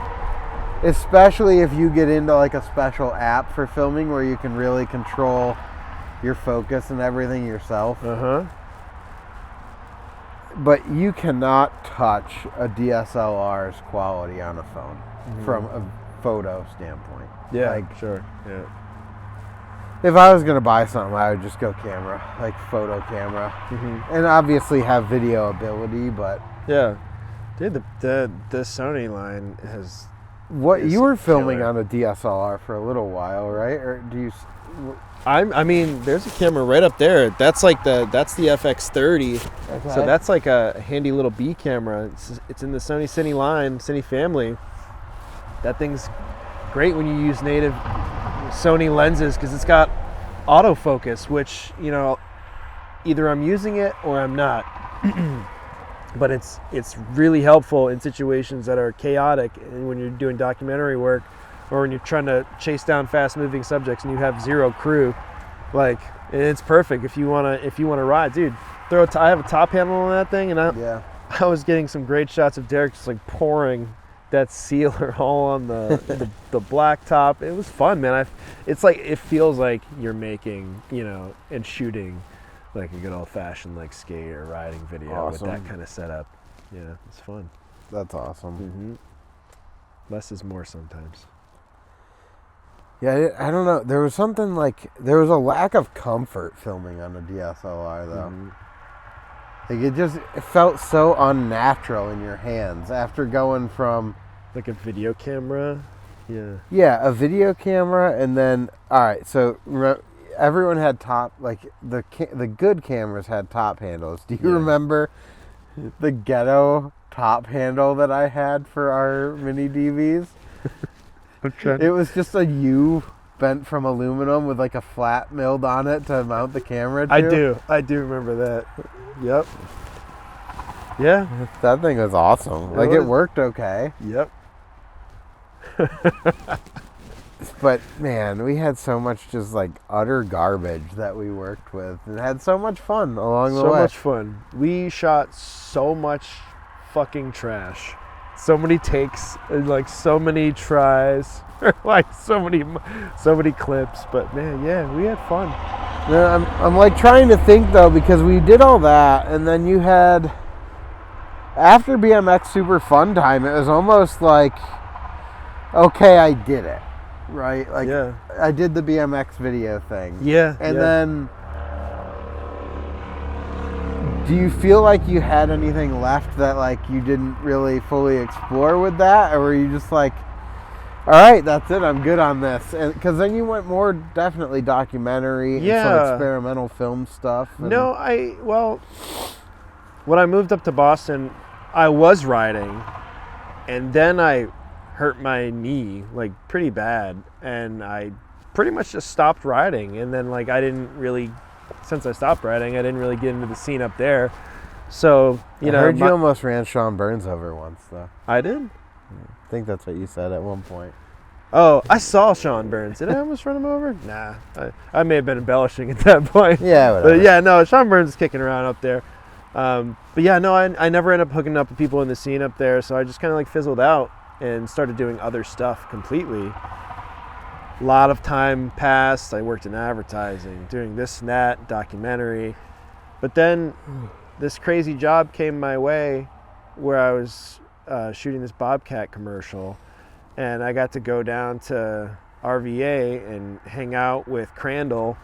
[SPEAKER 2] Especially if you get into like a special app for filming where you can really control your focus and everything yourself. But you cannot touch a DSLR's quality on a phone from a photo standpoint.
[SPEAKER 1] Yeah,
[SPEAKER 2] like,
[SPEAKER 1] sure. Yeah.
[SPEAKER 2] If I was going to buy something, I would just go camera, like photo camera. And obviously have video ability, but...
[SPEAKER 1] Yeah. Dude, the Sony line has...
[SPEAKER 2] You were filming
[SPEAKER 1] killer.
[SPEAKER 2] on a DSLR for a little while, right? Or do you...
[SPEAKER 1] I mean, there's a camera right up there. That's the FX30.
[SPEAKER 2] Okay.
[SPEAKER 1] So that's like a handy little B camera. It's in the Sony Cine line, Cine family. That thing's great when you use native Sony lenses because it's got autofocus, which, you know, either I'm using it or I'm not. But it's really helpful in situations that are chaotic, and when you're doing documentary work or when you're trying to chase down fast-moving subjects and you have zero crew. Like, it's perfect if you wanna ride, dude. I have a top handle on that thing, and I was getting some great shots of Derek just like pouring that sealer all on the black top. It was fun, man. It's like, it feels like you're making, you know, and shooting like a good old-fashioned like skate or riding video with that kind of setup. Yeah, it's fun.
[SPEAKER 2] That's awesome.
[SPEAKER 1] Less is more sometimes.
[SPEAKER 2] Yeah, I don't know. There was a lack of comfort filming on a DSLR though. Like it felt so unnatural in your hands after going from
[SPEAKER 1] like a video camera.
[SPEAKER 2] Yeah, a video camera, and then all right. So everyone had the good cameras had top handles. Do you remember the ghetto top handle that I had for our mini DVs? It was just a U bent from aluminum with like a flat milled on it to mount the camera to.
[SPEAKER 1] I do remember that. Yep. Yeah.
[SPEAKER 2] That thing was awesome. It worked okay.
[SPEAKER 1] Yep.
[SPEAKER 2] But man, we had so much just like utter garbage that we worked with and had so much fun along the way.
[SPEAKER 1] So much fun. We shot so much fucking trash. So many takes, and like so many tries, like so many clips. But man, yeah, we had fun.
[SPEAKER 2] Yeah, I'm like trying to think though, because we did all that, and then you had after BMX Super Fun Time, it was almost like, okay, I did it, right? Like I did the BMX video thing.
[SPEAKER 1] Yeah.
[SPEAKER 2] And then, do you feel like you had anything left that like you didn't really fully explore with that, or were you just like, all right, that's it, I'm good on this? And because then you went more definitely documentary and some experimental film stuff.
[SPEAKER 1] No, when I moved up to Boston, I was riding, and then I hurt my knee like pretty bad, and I pretty much just stopped riding. And then like since I stopped riding, I didn't really get into the scene up there. So,
[SPEAKER 2] I heard you almost ran Sean Burns over once, though.
[SPEAKER 1] I did?
[SPEAKER 2] I think that's what you said at one point.
[SPEAKER 1] Oh, I saw Sean Burns. Did I almost run him over? Nah. I may have been embellishing at that point.
[SPEAKER 2] Yeah, whatever.
[SPEAKER 1] But yeah, no, Sean Burns is kicking around up there. But yeah, no, I never ended up hooking up with people in the scene up there, so I just kind of like fizzled out and started doing other stuff completely. A lot of time passed. I worked in advertising, doing this and that, documentary. But then this crazy job came my way where I was shooting this Bobcat commercial, and I got to go down to RVA and hang out with Crandall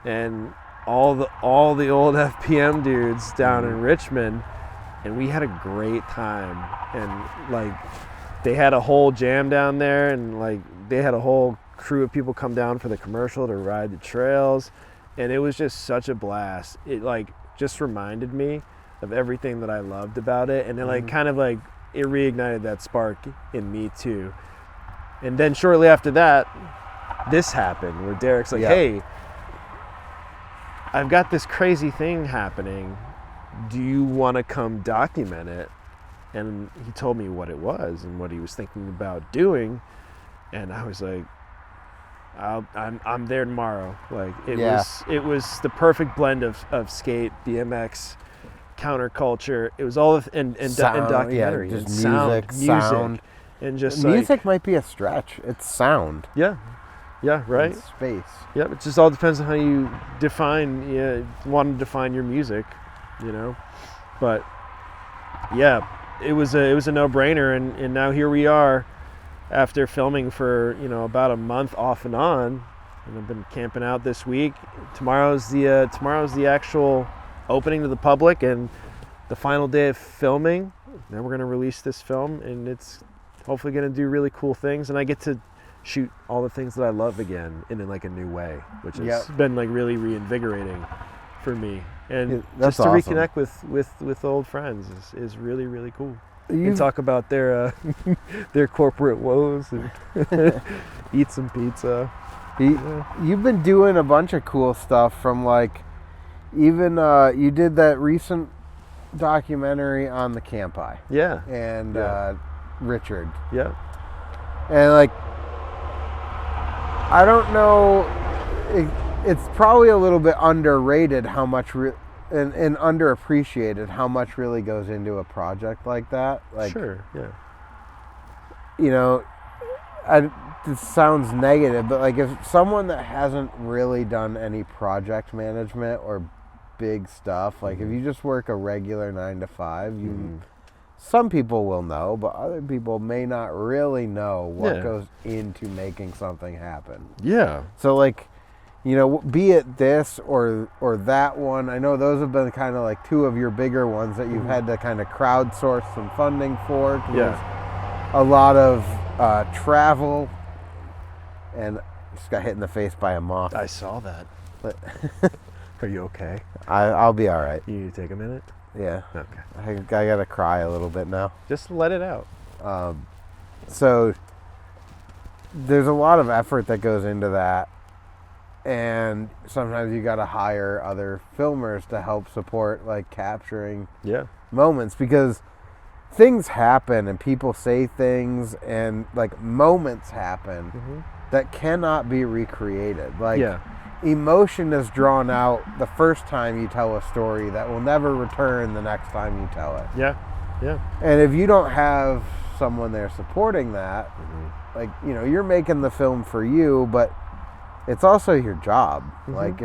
[SPEAKER 1] and all the old FPM dudes down in Richmond, and we had a great time. And like, they had a whole jam down there, and like they had a whole crew of people come down for the commercial to ride the trails, and it was just such a blast. It like just reminded me of everything that I loved about it, and it like kind of like it reignited that spark in me too. And then shortly after that, this happened where Derek's like, hey, I've got this crazy thing happening. Do you want to come document it? And he told me what it was and what he was thinking about doing. And I was like, I'm there tomorrow. Like it was the perfect blend of skate, BMX, counterculture. It was all and documentary,
[SPEAKER 2] just
[SPEAKER 1] and
[SPEAKER 2] sound.
[SPEAKER 1] And just
[SPEAKER 2] music might be a stretch. It's sound.
[SPEAKER 1] Yeah, right.
[SPEAKER 2] And space.
[SPEAKER 1] Yeah, it just all depends on how you want to define your music, you know. But yeah, it was a no-brainer, and now here we are, after filming for about a month off and on, and I've been camping out this week. Tomorrow's the actual opening to the public and the final day of filming. Then we're gonna release this film, and it's hopefully going to do really cool things, and I get to shoot all the things that I love again in like a new way, which has been like really reinvigorating for me. And just to reconnect with old friends is really, really cool. And talk about their corporate woes and eat some pizza.
[SPEAKER 2] You've been doing a bunch of cool stuff, from like even you did that recent documentary on the Campi.
[SPEAKER 1] Yeah.
[SPEAKER 2] And Richard.
[SPEAKER 1] Yeah.
[SPEAKER 2] And like, I don't know, it's probably a little bit underrated how much and underappreciated how much really goes into a project like that. Like,
[SPEAKER 1] sure, yeah.
[SPEAKER 2] It sounds negative, but like, if someone that hasn't really done any project management or big stuff, like if you just work a regular 9 to 5, some people will know, but other people may not really know what goes into making something happen.
[SPEAKER 1] Yeah.
[SPEAKER 2] So like, be it this or that one. I know those have been kind of like two of your bigger ones that you've had to kind of crowdsource some funding for. There's a lot of travel, and just got hit in the face by a moth.
[SPEAKER 1] I saw that. But are you okay?
[SPEAKER 2] I'll be all right.
[SPEAKER 1] You need to take a minute?
[SPEAKER 2] Yeah.
[SPEAKER 1] Okay.
[SPEAKER 2] I gotta cry a little bit now.
[SPEAKER 1] Just let it out.
[SPEAKER 2] So there's a lot of effort that goes into that, and sometimes you gotta hire other filmers to help support like capturing moments, because things happen and people say things, and like moments happen that cannot be recreated. Like emotion is drawn out the first time you tell a story that will never return the next time you tell it.
[SPEAKER 1] Yeah.
[SPEAKER 2] And if you don't have someone there supporting that, like, you're making the film for you, but it's also your job. Like,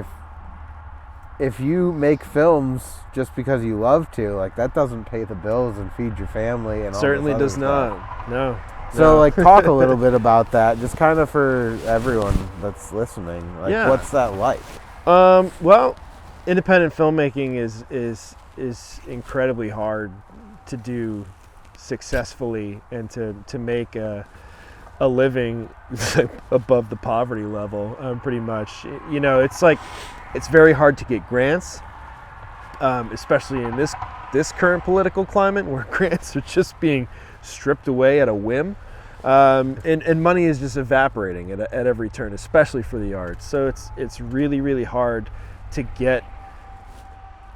[SPEAKER 2] if you make films just because you love to, like, that doesn't pay the bills and feed your family and all
[SPEAKER 1] certainly
[SPEAKER 2] this
[SPEAKER 1] does
[SPEAKER 2] other
[SPEAKER 1] not.
[SPEAKER 2] stuff.
[SPEAKER 1] No.
[SPEAKER 2] So, like, talk a little bit about that, just kind of for everyone that's listening. Like, what's that like?
[SPEAKER 1] Well, independent filmmaking is incredibly hard to do successfully, and to make a living above the poverty level, pretty much. It's like, it's very hard to get grants, especially in this current political climate where grants are just being stripped away at a whim, and money is just evaporating at every turn, especially for the arts. So it's really, really hard to get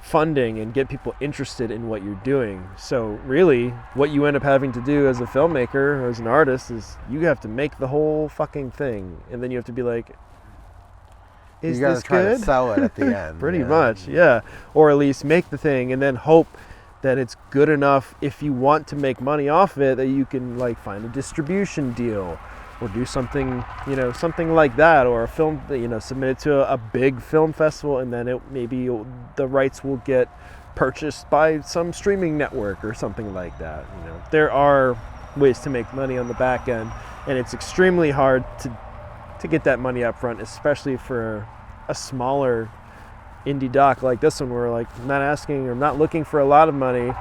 [SPEAKER 1] funding and get people interested in what you're doing. So really, what you end up having to do as a filmmaker or as an artist is you have to make the whole fucking thing, and then you have to be like, is
[SPEAKER 2] you gotta
[SPEAKER 1] this
[SPEAKER 2] try
[SPEAKER 1] good?
[SPEAKER 2] to sell it at the end.
[SPEAKER 1] Pretty much, yeah. Or at least make the thing and then hope that it's good enough, if you want to make money off of it, that you can like find a distribution deal or do something, something like that, or a film, submit it to a big film festival, and then the rights will get purchased by some streaming network or something like that. You know, there are ways to make money on the back end, and it's extremely hard to get that money up front, especially for a smaller indie doc like this one, where we're like not asking or not looking for a lot of money,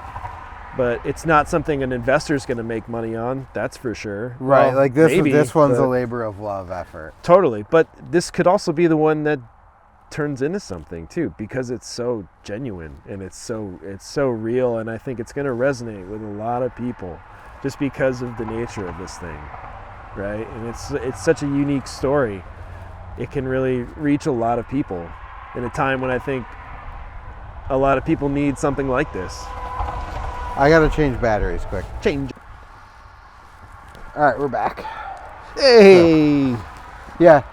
[SPEAKER 1] but it's not something an investor's going to make money on, that's for sure.
[SPEAKER 2] Right,
[SPEAKER 1] well,
[SPEAKER 2] like this one's a labor of love effort.
[SPEAKER 1] Totally, but this could also be the one that turns into something too, because it's so genuine and it's so real, and I think it's going to resonate with a lot of people just because of the nature of this thing, right? And it's such a unique story. It can really reach a lot of people in a time when I think a lot of people need something like this.
[SPEAKER 2] I gotta change batteries quick.
[SPEAKER 1] Change.
[SPEAKER 2] All right, we're back.
[SPEAKER 1] Hey.
[SPEAKER 2] So, yeah,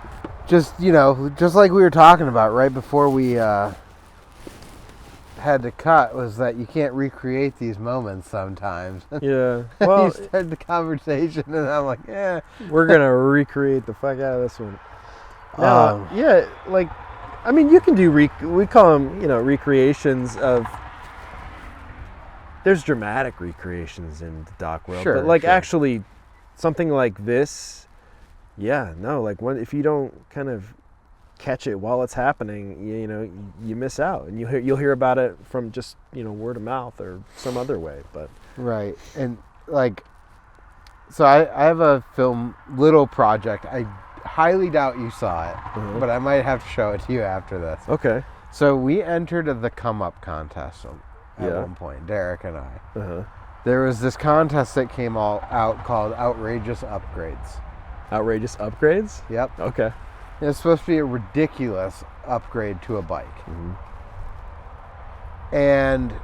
[SPEAKER 2] just like we were talking about right before we had to cut, was that you can't recreate these moments sometimes.
[SPEAKER 1] Yeah. Well,
[SPEAKER 2] you started the conversation, and I'm like, yeah,
[SPEAKER 1] we're gonna recreate the fuck out of this one. Yeah, like, I mean, you can do we call them, recreations of. There's dramatic recreations in the doc world, but like actually something like this, like if you don't kind of catch it while it's happening, you miss out, and you'll hear about it from just word of mouth or some other way. But
[SPEAKER 2] right, and like, so I have a little project. I highly doubt you saw it, but I might have to show it to you after this.
[SPEAKER 1] Okay.
[SPEAKER 2] So we entered the come up contest at one point, Derek and I. There was this contest that came out called Outrageous Upgrades.
[SPEAKER 1] Outrageous Upgrades?
[SPEAKER 2] Yep.
[SPEAKER 1] Okay.
[SPEAKER 2] It's supposed to be a ridiculous upgrade to a bike. And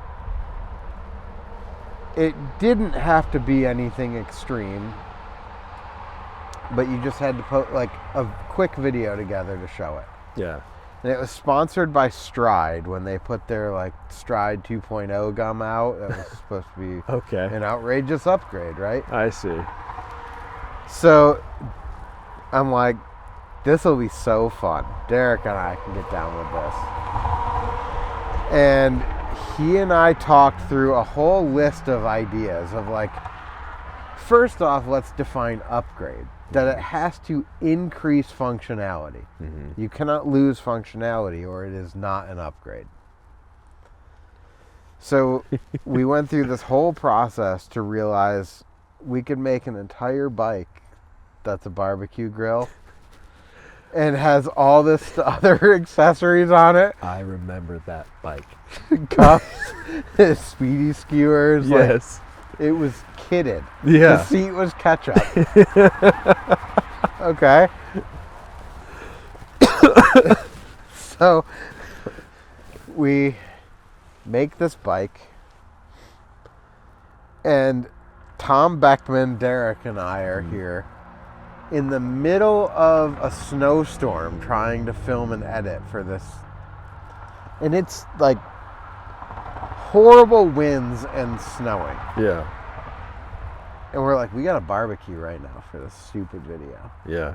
[SPEAKER 2] it didn't have to be anything extreme, but you just had to put like a quick video together to show it.
[SPEAKER 1] Yeah.
[SPEAKER 2] And it was sponsored by Stride when they put their like Stride 2.0 gum out. That was supposed to be an outrageous upgrade, right?
[SPEAKER 1] I see.
[SPEAKER 2] So I'm like, this will be so fun. Derek and I can get down with this. And he and I talked through a whole list of ideas of like, first off, let's define upgrade. That it has to increase functionality. You cannot lose functionality or it is not an upgrade. So we went through this whole process to realize we could make an entire bike that's a barbecue grill and has all this other accessories on it.
[SPEAKER 1] I remember that bike.
[SPEAKER 2] Cups, speedy skewers.
[SPEAKER 1] Yes.
[SPEAKER 2] Like, it was kitted.
[SPEAKER 1] Yeah.
[SPEAKER 2] The seat was ketchup. Okay. So we make this bike, and Tom Beckman, Derek, and I are here in the middle of a snowstorm trying to film and edit for this. And it's like horrible winds and snowing.
[SPEAKER 1] Yeah.
[SPEAKER 2] And we're like, we got a barbecue right now for this stupid video.
[SPEAKER 1] Yeah.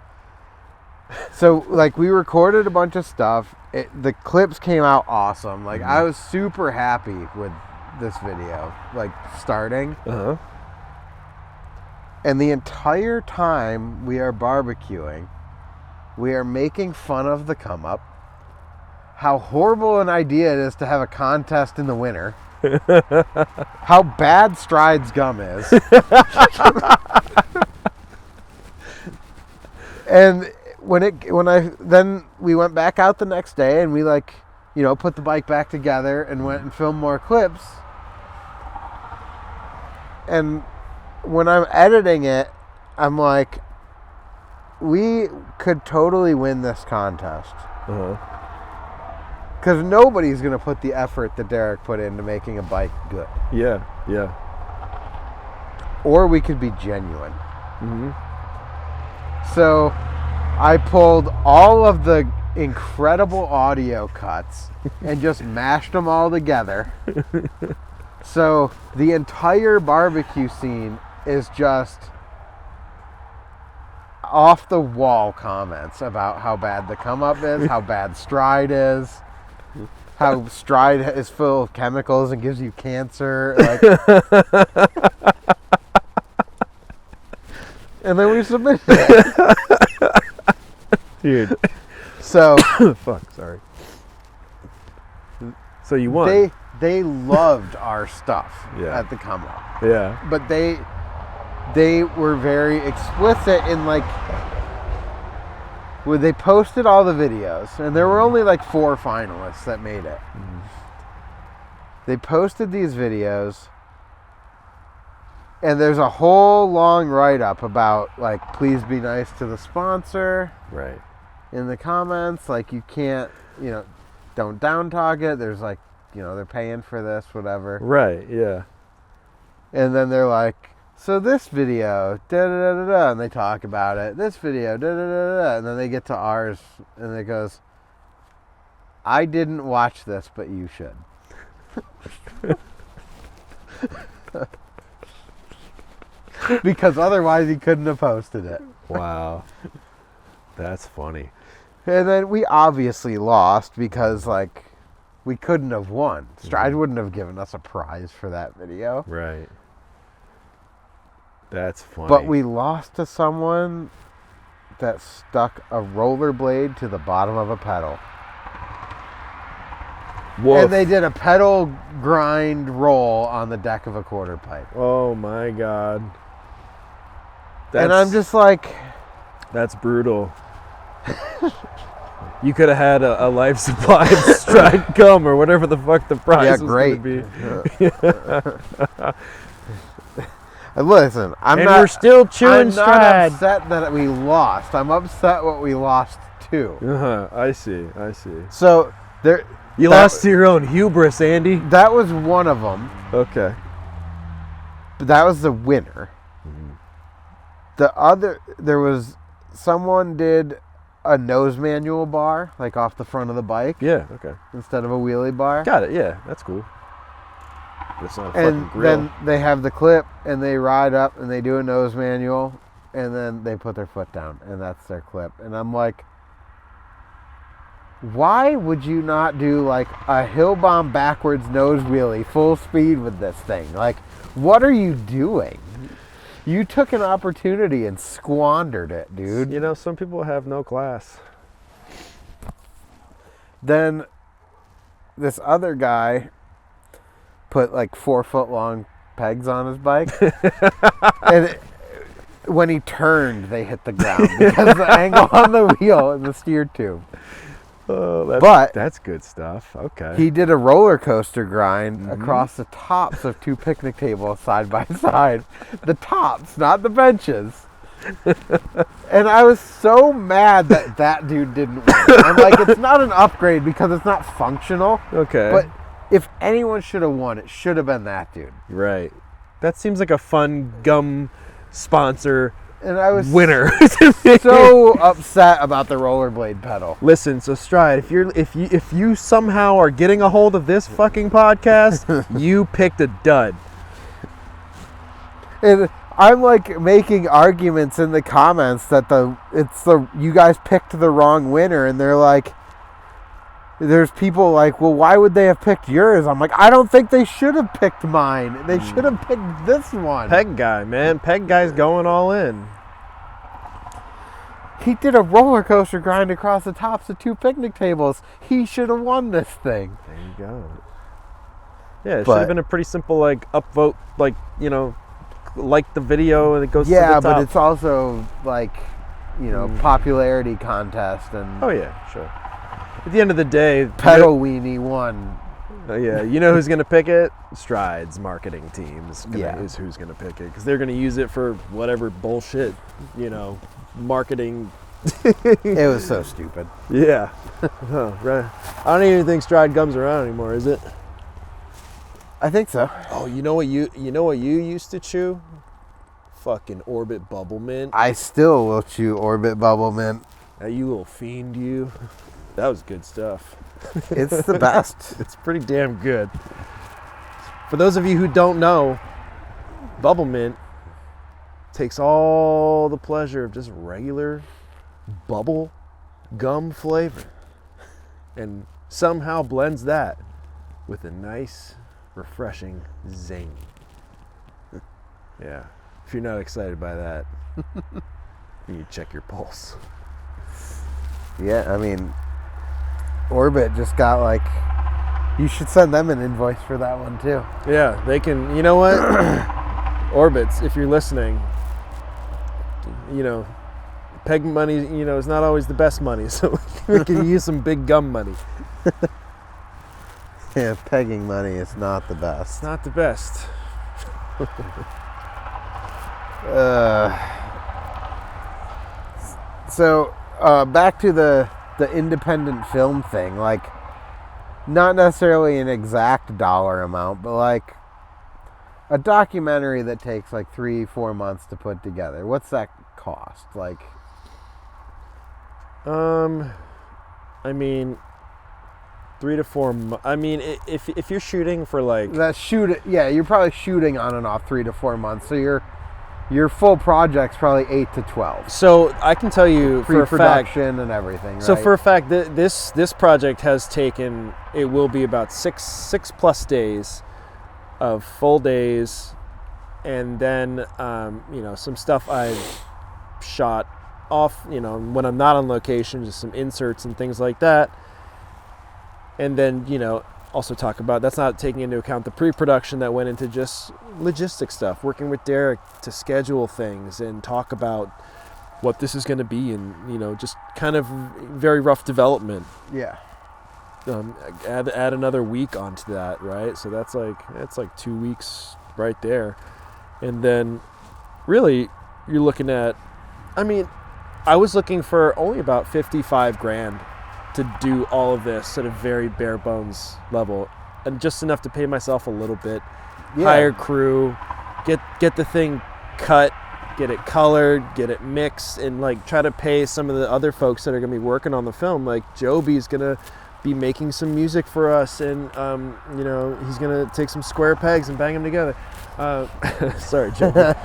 [SPEAKER 2] So, like, we recorded a bunch of stuff. The clips came out awesome. Like, I was super happy with this video, like, starting. And the entire time we are barbecuing, we are making fun of the come up, how horrible an idea it is to have a contest in the winter. How bad Stride's gum is. And then we went back out the next day and we put the bike back together and went and filmed more clips. And when I'm editing it, I'm like, we could totally win this contest. Because nobody's going to put the effort that Derek put into making a bike good.
[SPEAKER 1] Yeah, yeah.
[SPEAKER 2] Or we could be genuine. So I pulled all of the incredible audio cuts and just mashed them all together. So the entire barbecue scene is just off the wall comments about how bad the come up is, how bad Stride is. how Stride is full of chemicals and gives you cancer. Like, and then we submitted it.
[SPEAKER 1] Dude.
[SPEAKER 2] So,
[SPEAKER 1] fuck, sorry. So you won.
[SPEAKER 2] They loved our stuff
[SPEAKER 1] Yeah.
[SPEAKER 2] at the come up.
[SPEAKER 1] Yeah.
[SPEAKER 2] But they were very explicit in like when they posted all the videos, and there were only like 4 finalists that made it.
[SPEAKER 1] Mm.
[SPEAKER 2] They posted these videos, and there's a whole long write-up about like, please be nice to the sponsor.
[SPEAKER 1] Right.
[SPEAKER 2] In the comments, like, you can't, don't down talk it. There's like, they're paying for this, whatever.
[SPEAKER 1] Right. Yeah.
[SPEAKER 2] And then they're like, so this video, da-da-da-da-da, and they talk about it. This video, da-da-da-da-da, and then they get to ours, and it goes, I didn't watch this, but you should. Because otherwise he couldn't have posted it.
[SPEAKER 1] Wow. That's funny.
[SPEAKER 2] And then we obviously lost because, like, we couldn't have won. Stride wouldn't have given us a prize for that video.
[SPEAKER 1] Right. That's funny.
[SPEAKER 2] But we lost to someone that stuck a rollerblade to the bottom of a pedal.
[SPEAKER 1] Woof.
[SPEAKER 2] And they did a pedal grind roll on the deck of a quarter pipe.
[SPEAKER 1] Oh my God.
[SPEAKER 2] And I'm just like...
[SPEAKER 1] That's brutal. You could have had a life supply of Stride gum or whatever the fuck the prize was going to be.
[SPEAKER 2] Listen,
[SPEAKER 1] we're still chewing Stride.
[SPEAKER 2] I'm not upset that we lost. I'm upset what we lost to.
[SPEAKER 1] I see.
[SPEAKER 2] So
[SPEAKER 1] you lost to your own hubris, Andy.
[SPEAKER 2] That was one of them.
[SPEAKER 1] Okay.
[SPEAKER 2] But that was the winner. Mm-hmm. The other, someone did a nose manual bar, like off the front of the bike.
[SPEAKER 1] Yeah, okay.
[SPEAKER 2] Instead of a wheelie bar.
[SPEAKER 1] Got it, yeah, that's cool. But it's not a
[SPEAKER 2] and
[SPEAKER 1] fucking grill.
[SPEAKER 2] Then they have the clip, and they ride up, and they do a nose manual, and then they put their foot down, and that's their clip. And I'm like, why would you not do like a hill bomb backwards nose wheelie full speed with this thing? Like, what are you doing? You took an opportunity and squandered it, dude.
[SPEAKER 1] Some people have no class.
[SPEAKER 2] Then this other guy put like 4-foot long pegs on his bike. And when he turned, they hit the ground because of the angle on the wheel and the steer tube.
[SPEAKER 1] Oh, that's good stuff. Okay.
[SPEAKER 2] He did a roller coaster grind across the tops of 2 picnic tables side by side. The tops, not the benches. And I was so mad that dude didn't win. I'm like, it's not an upgrade because it's not functional.
[SPEAKER 1] Okay.
[SPEAKER 2] But if anyone should have won, it should have been that dude.
[SPEAKER 1] Right. That seems like a fun gum sponsor.
[SPEAKER 2] And I was
[SPEAKER 1] winner.
[SPEAKER 2] so upset about the rollerblade pedal.
[SPEAKER 1] Listen, so Stride, if you somehow are getting a hold of this fucking podcast, you picked a dud.
[SPEAKER 2] And I'm like making arguments in the comments that you guys picked the wrong winner, and they're like, there's people like, well, why would they have picked yours? I'm like, I don't think they should have picked mine. They should have picked this one.
[SPEAKER 1] Peg guy, man. Peg guy's going all in.
[SPEAKER 2] He did a roller coaster grind across the tops of 2 picnic tables. He should have won this thing.
[SPEAKER 1] There you go. Yeah, it should have been a pretty simple, like, upvote, like, like the video and it goes to the top.
[SPEAKER 2] Yeah, but it's also, like, popularity contest. And
[SPEAKER 1] oh, yeah, sure. At the end of the day,
[SPEAKER 2] Pedal Weenie won.
[SPEAKER 1] Yeah, you know who's going to pick it? Stride's marketing team is who's going to pick it because they're going to use it for whatever bullshit, marketing.
[SPEAKER 2] It was so stupid.
[SPEAKER 1] Yeah. Right. I don't even think Stride gum's around anymore, is it?
[SPEAKER 2] I think so.
[SPEAKER 1] Oh, you know what you used to chew? Fucking Orbit Bubble Mint.
[SPEAKER 2] I still will chew Orbit Bubble Mint.
[SPEAKER 1] You little fiend, you. That was good stuff.
[SPEAKER 2] It's the best.
[SPEAKER 1] It's pretty damn good. For those of you who don't know, Bubble Mint takes all the pleasure of just regular bubble gum flavor and somehow blends that with a nice, refreshing zing. Yeah. If you're not excited by that, you check your pulse.
[SPEAKER 2] Yeah, I mean, Orbit just got like, you should send them an invoice for that one too.
[SPEAKER 1] Yeah, they can, you know what? Orbits, if you're listening, you know, peg money, you know, is not always the best money, so we can use some big gum money.
[SPEAKER 2] Yeah, pegging money is not the best.
[SPEAKER 1] It's not the best.
[SPEAKER 2] So back to the independent film thing, like, not necessarily an exact dollar amount, but like a documentary that takes like 3-4 months to put together. What's that cost? Like,
[SPEAKER 1] I mean, 3 to 4 months. I mean, if you're shooting for like
[SPEAKER 2] yeah, you're probably shooting on and off 3 to 4 months. So your full project's probably 8 to 12.
[SPEAKER 1] So I can tell you for a fact,
[SPEAKER 2] pre-production and everything. Right?
[SPEAKER 1] So for a fact, this project has taken, it will be about six plus days of full days, and then you know, some stuff I've shot off, you know, when I'm not on location, just some inserts and things like that. And then, you know, also talk about, that's not taking into account the pre-production that went into just logistic stuff, working with Derek to schedule things and talk about what this is going to be, and, you know, just kind of very rough development.
[SPEAKER 2] Yeah.
[SPEAKER 1] Add another week onto that, right? So that's like 2 weeks right there. And then really you're looking at, I mean, I was looking for only about $55,000 to do all of this at a very bare bones level, and just enough to pay myself a little bit, hire crew, get the thing cut, get it colored, get it mixed, and like try to pay some of the other folks that are going to be working on the film. Like Joby's going to be making some music for us, and you know, he's going to take some square pegs and bang them together. Sorry, Joby.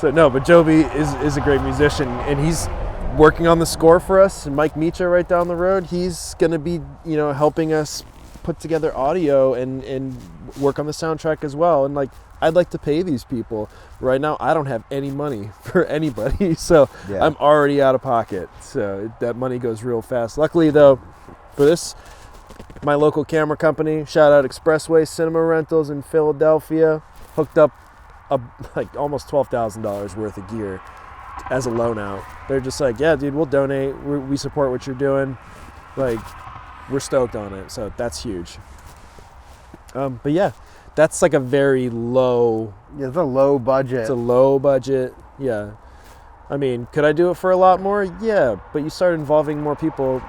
[SPEAKER 1] But Joby is a great musician, and he's working on the score for us. And Mike Micha right down the road, he's going to be, you know, helping us put together audio and work on the soundtrack as well. And like, I'd like to pay these people. Right now, I don't have any money for anybody, so I'm already out of pocket. So that money goes real fast. Luckily, though, for this, my local camera company, shout out Expressway Cinema Rentals in Philadelphia, hooked up like almost $12,000 worth of gear as a loan out. They're just like, yeah, dude, we'll donate. We support what you're doing. Like, we're stoked on it. So that's huge. But yeah, that's like a very low.
[SPEAKER 2] Yeah, it's a low budget.
[SPEAKER 1] It's a low budget. Yeah. I mean, could I do it for a lot more? Yeah, but you start involving more people.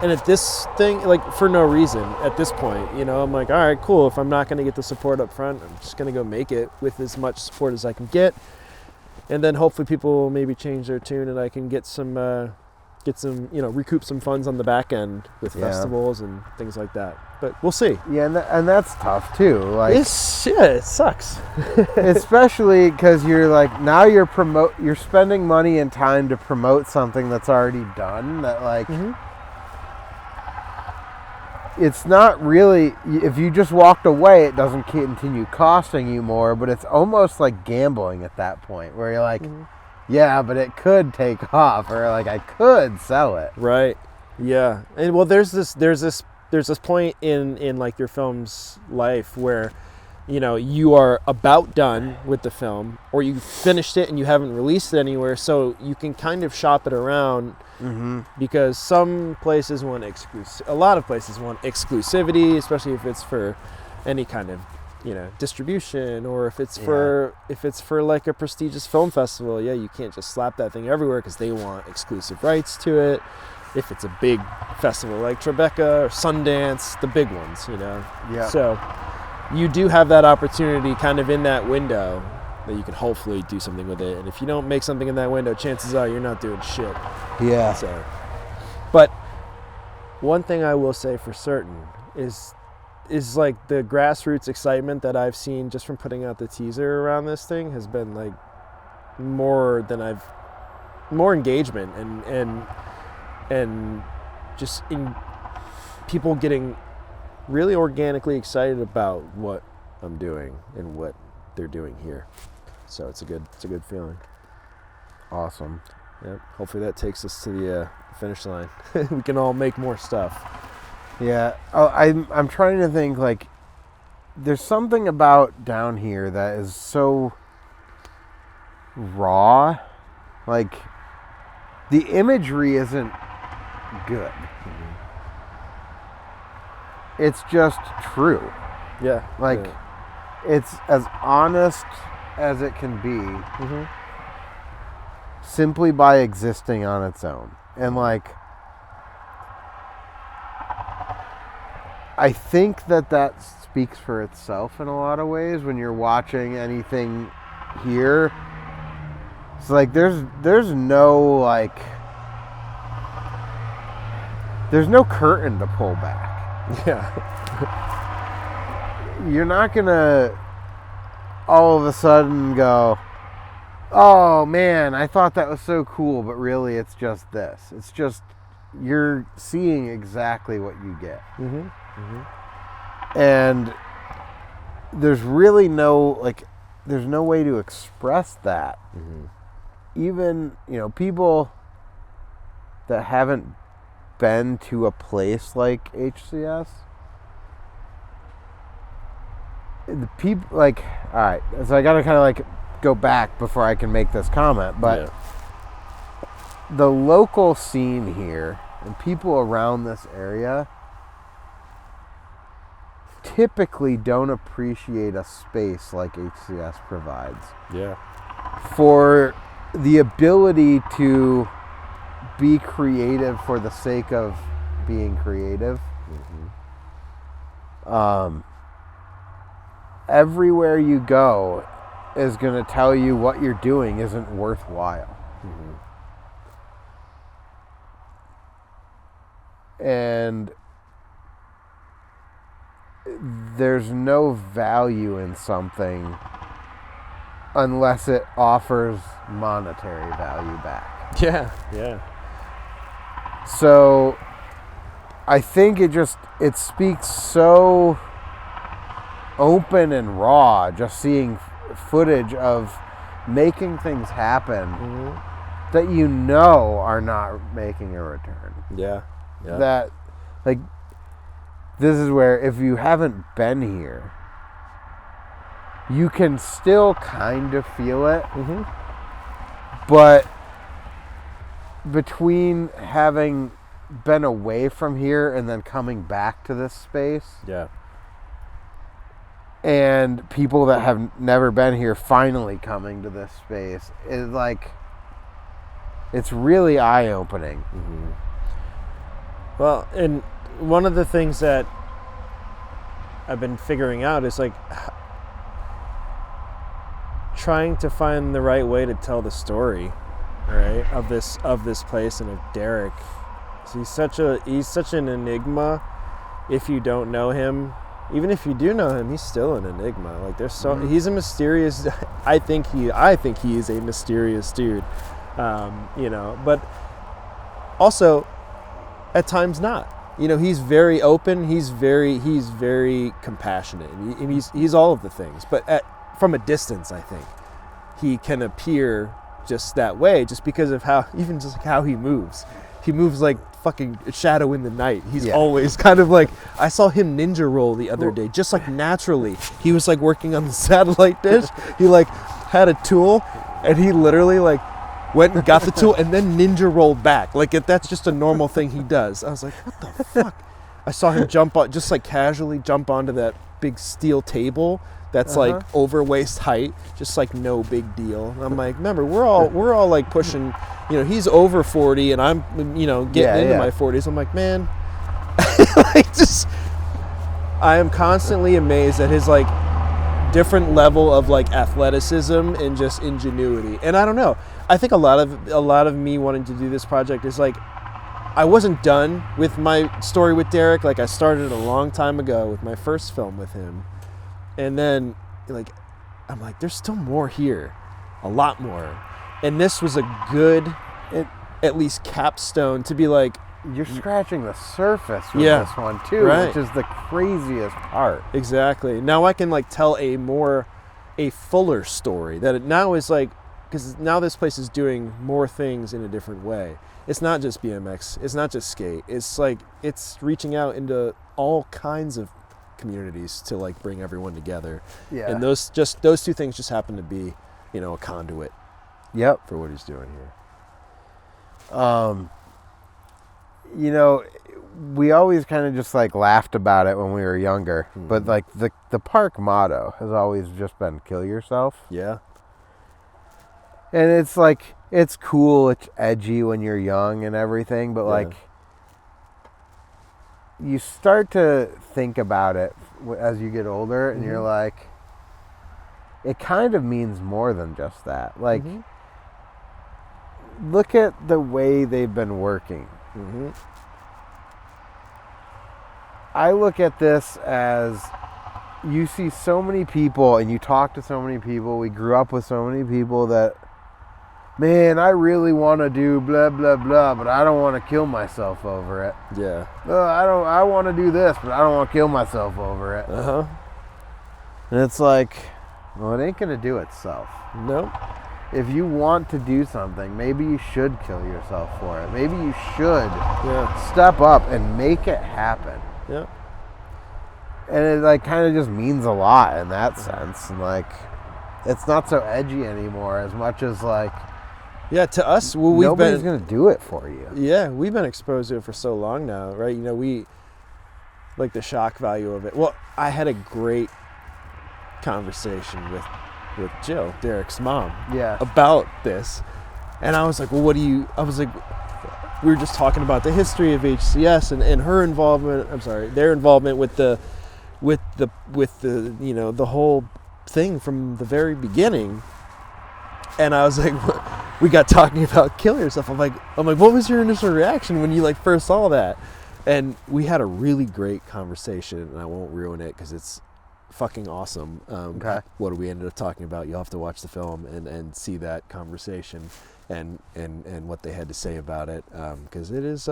[SPEAKER 1] And at this thing, like, for no reason at this point, you know, I'm like, all right, cool. If I'm not going to get the support up front, I'm just going to go make it with as much support as I can get. And then hopefully people will maybe change their tune, and I can get some, you know, recoup some funds on the back end with festivals and things like that. But we'll see.
[SPEAKER 2] Yeah, and that's tough too. Like,
[SPEAKER 1] it sucks.
[SPEAKER 2] Especially because you're like, now you're spending money and time to promote something that's already done. That like, it's not really, if you just walked away, it doesn't continue costing you more, but it's almost like gambling at that point where you're like, yeah, but it could take off, or like I could sell it.
[SPEAKER 1] Right. Yeah. And well, there's this point in like your film's life where, you know, you are about done with the film, or you finished it and you haven't released it anywhere, so you can kind of shop it around. Because some places want a lot of places want exclusivity, especially if it's for any kind of, you know, distribution, or if it's for like a prestigious film festival. Yeah, you can't just slap that thing everywhere because they want exclusive rights to it. If it's a big festival like Tribeca or Sundance, the big ones, you know.
[SPEAKER 2] Yeah.
[SPEAKER 1] So you do have that opportunity kind of in that window that you can hopefully do something with it. And if you don't make something in that window, chances are you're not doing shit.
[SPEAKER 2] Yeah.
[SPEAKER 1] So, but one thing I will say for certain is like the grassroots excitement that I've seen just from putting out the teaser around this thing has been like more engagement and just people getting really organically excited about what I'm doing and what they're doing here. So it's a good feeling.
[SPEAKER 2] Awesome.
[SPEAKER 1] Yep. Hopefully that takes us to the finish line. We can all make more stuff.
[SPEAKER 2] Yeah. Oh, I'm trying to think, like, there's something about down here that is so raw. Like, the imagery isn't good. It's just true.
[SPEAKER 1] Yeah.
[SPEAKER 2] Like, it's as honest as it can be, simply by existing on its own. And, like, I think that speaks for itself in a lot of ways when you're watching anything here. It's like there's no, like, there's no curtain to pull back.
[SPEAKER 1] Yeah.
[SPEAKER 2] You're not gonna all of a sudden go, oh man, I thought that was so cool, but really it's just this. It's just, you're seeing exactly what you get. And there's really no, like, there's no way to express that. Even, you know, people that haven't been to a place like HCS, the people, like, all right, so I gotta kind of like go back before I can make this comment, but the local scene here and people around this area typically don't appreciate a space like HCS provides.
[SPEAKER 1] Yeah. For
[SPEAKER 2] the ability to be creative for the sake of being creative. Everywhere you go is going to tell you what you're doing isn't worthwhile. And there's no value in something unless it offers monetary value back.
[SPEAKER 1] Yeah.
[SPEAKER 2] So I think it speaks so open and raw, just seeing footage of making things happen that you know are not making a return.
[SPEAKER 1] Yeah.
[SPEAKER 2] That, like, this is where if you haven't been here, you can still kind of feel it. But between having been away from here and then coming back to this space, and people that have never been here finally coming to this space, is like, it's really eye-opening.
[SPEAKER 1] Well, and one of the things that I've been figuring out is, like, trying to find the right way to tell the story, right, of this place and of Derek. So he's such an enigma. If you don't know him, even if you do know him, he's still an enigma. Like, there's he's a mysterious. I think he is a mysterious dude, you know. But also, at times not. You know, he's very open. He's very compassionate. He's all of the things. But from a distance, I think he can appear just that way, just because of how he moves. He moves like fucking shadow in the night. He's always kind of like, I saw him ninja roll the other day, just like naturally. He was like working on the satellite dish. He like had a tool, and he literally like went and got the tool and then ninja rolled back. Like, that's just a normal thing he does. I was like, what the fuck? I saw him jump on, just like casually jump onto that big steel table that's like over waist height, just like no big deal. I'm like, remember, we're all like pushing, you know, he's over 40 and I'm, you know, getting into my 40s. I'm like, man, like, just, I am constantly amazed at his like different level of like athleticism and just ingenuity. And I don't know, I think a lot of me wanting to do this project is like, I wasn't done with my story with Derek. Like, I started a long time ago with my first film with him. And then, like, I'm like, there's still more here. A lot more. And this was a good, at least capstone to be like,
[SPEAKER 2] you're scratching the surface with
[SPEAKER 1] Yeah.
[SPEAKER 2] this one too,
[SPEAKER 1] Right.
[SPEAKER 2] which is the craziest part.
[SPEAKER 1] Exactly. Now I can like tell a fuller story that it now is like, because now this place is doing more things in a different way. It's not just BMX. It's not just skate. It's like it's reaching out into all kinds of communities to like bring everyone together.
[SPEAKER 2] Yeah.
[SPEAKER 1] And those two things just happen to be, a conduit.
[SPEAKER 2] Yep.
[SPEAKER 1] For what he's doing here.
[SPEAKER 2] We always kind of just like laughed about it when we were younger, but like the park motto has always just been kill yourself.
[SPEAKER 1] Yeah.
[SPEAKER 2] And it's like, it's cool, it's edgy when you're young and everything, but like you start to think about it as you get older and you're like, it kind of means more than just that. Like, look at the way they've been working. I look at this as you see so many people and you talk to so many people. We grew up with so many people that, man, I really want to do blah, blah, blah, but I don't want to kill myself over it.
[SPEAKER 1] Yeah.
[SPEAKER 2] I want to do this, but I don't want to kill myself over it.
[SPEAKER 1] Uh-huh.
[SPEAKER 2] And it's like, well, it ain't going to do itself.
[SPEAKER 1] Nope.
[SPEAKER 2] If you want to do something, maybe you should kill yourself for it. Maybe you should step up and make it happen.
[SPEAKER 1] Yeah.
[SPEAKER 2] And it like kind of just means a lot in that sense. And like, it's not so edgy anymore as much as like,
[SPEAKER 1] yeah, to us,
[SPEAKER 2] nobody's going to do it for you.
[SPEAKER 1] Yeah, we've been exposed to it for so long now, right? We like the shock value of it. Well, I had a great conversation with Jill, Derek's mom, about this. And I was like, well, we were just talking about the history of HCS and her involvement, their involvement with the the whole thing from the very beginning. And I was like, we got talking about kill yourself. I'm like, what was your initial reaction when you like first saw that? And we had a really great conversation, and I won't ruin it because it's fucking awesome. What we ended up talking about, you'll have to watch the film and see that conversation and what they had to say about it, because it is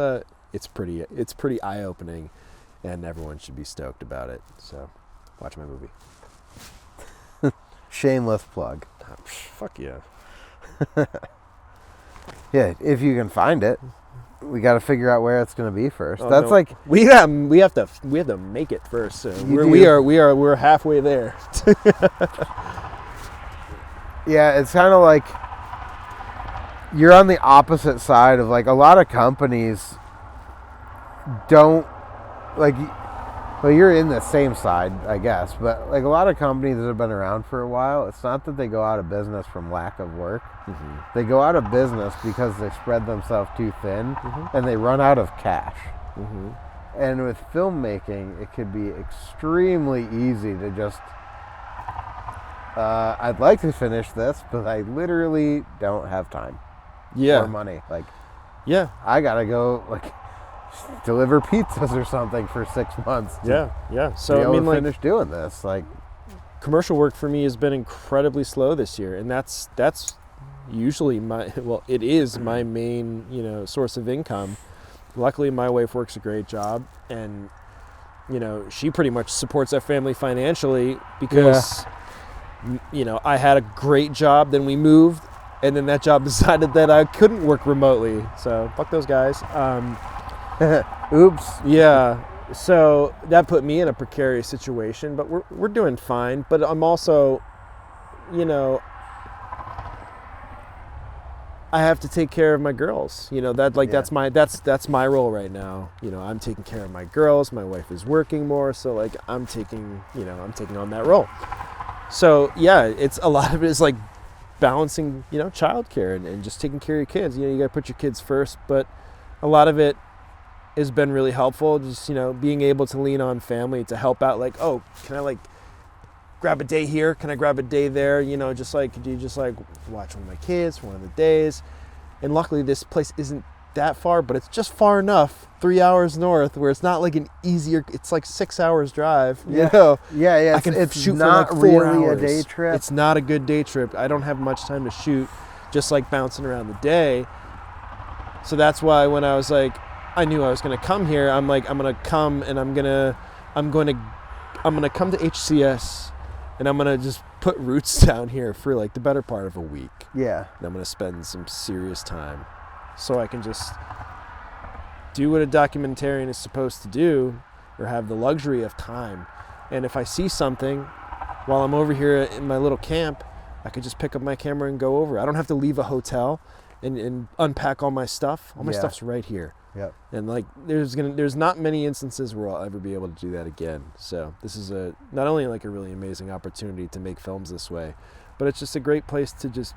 [SPEAKER 1] it's pretty eye-opening, and everyone should be stoked about it. So watch my movie.
[SPEAKER 2] Shameless plug.
[SPEAKER 1] Fuck yeah.
[SPEAKER 2] Yeah, if you can find it. We got to figure out where it's going to be first.
[SPEAKER 1] Like we have to make it first. So we're halfway there.
[SPEAKER 2] Yeah, it's kind of like you're on the opposite side of like a lot of companies don't like. Well, you're in the same side, I guess, but like a lot of companies that have been around for a while, it's not that they go out of business from lack of work. They go out of business because they spread themselves too thin and they run out of cash. And with filmmaking, it could be extremely easy to just, I'd like to finish this, but I literally don't have time or money. Like, I got to go like deliver pizzas or something for 6 months.
[SPEAKER 1] So
[SPEAKER 2] like finish doing this. Like,
[SPEAKER 1] commercial work for me has been incredibly slow this year, and that's usually it is my main source of income. Luckily, my wife works a great job, and she pretty much supports that family financially because I had a great job, then we moved, and then that job decided that I couldn't work remotely. So fuck those guys.
[SPEAKER 2] Oops.
[SPEAKER 1] Yeah. So that put me in a precarious situation, but we're doing fine. But I'm also, I have to take care of my girls. That's my role right now. I'm taking care of my girls. My wife is working more, so like I'm taking on that role. So yeah, it's a lot of it is like balancing, childcare and just taking care of your kids. You got to put your kids first, but a lot of it has been really helpful. Just, being able to lean on family to help out. Like, oh, can I like grab a day here? Can I grab a day there? Just like, could you just like watch one of my kids for one of the days? And luckily this place isn't that far, but it's just far enough, 3 hours north, where it's not like an easier, it's like 6 hours drive.
[SPEAKER 2] Yeah.
[SPEAKER 1] I can
[SPEAKER 2] it's
[SPEAKER 1] shoot
[SPEAKER 2] not
[SPEAKER 1] for like 4
[SPEAKER 2] really
[SPEAKER 1] hours.
[SPEAKER 2] A day trip.
[SPEAKER 1] It's not a good day trip. I don't have much time to shoot, just like bouncing around the day. So that's why when I was like, I knew I was going to come here, I'm like, I'm going to come and I'm going to come to HCS and I'm going to just put roots down here for like the better part of a week.
[SPEAKER 2] Yeah.
[SPEAKER 1] And I'm going to spend some serious time so I can just do what a documentarian is supposed to do, or have the luxury of time. And if I see something while I'm over here in my little camp, I could just pick up my camera and go over. I don't have to leave a hotel and unpack all my stuff. All my stuff's right here.
[SPEAKER 2] Yep.
[SPEAKER 1] And like there's not many instances where I'll ever be able to do that again. So this is not only like a really amazing opportunity to make films this way, but it's just a great place to just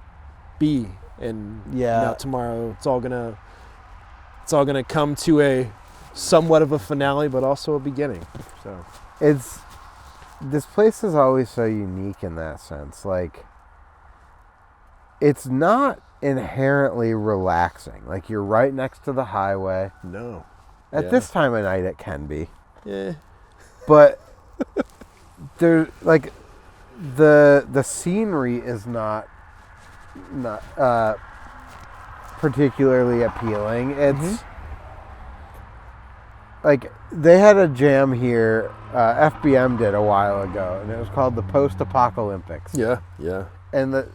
[SPEAKER 1] be. And now tomorrow it's all gonna come to a somewhat of a finale, but also a beginning. So
[SPEAKER 2] this place is always so unique in that sense. Like, it's not inherently relaxing. Like, you're right next to the highway.
[SPEAKER 1] No.
[SPEAKER 2] At this time of night it can be.
[SPEAKER 1] Yeah.
[SPEAKER 2] But there, like, the scenery is not particularly appealing. It's like, they had a jam here, FBM did a while ago, and it was called the Post-Apocalyptics.
[SPEAKER 1] Yeah, yeah.
[SPEAKER 2] And the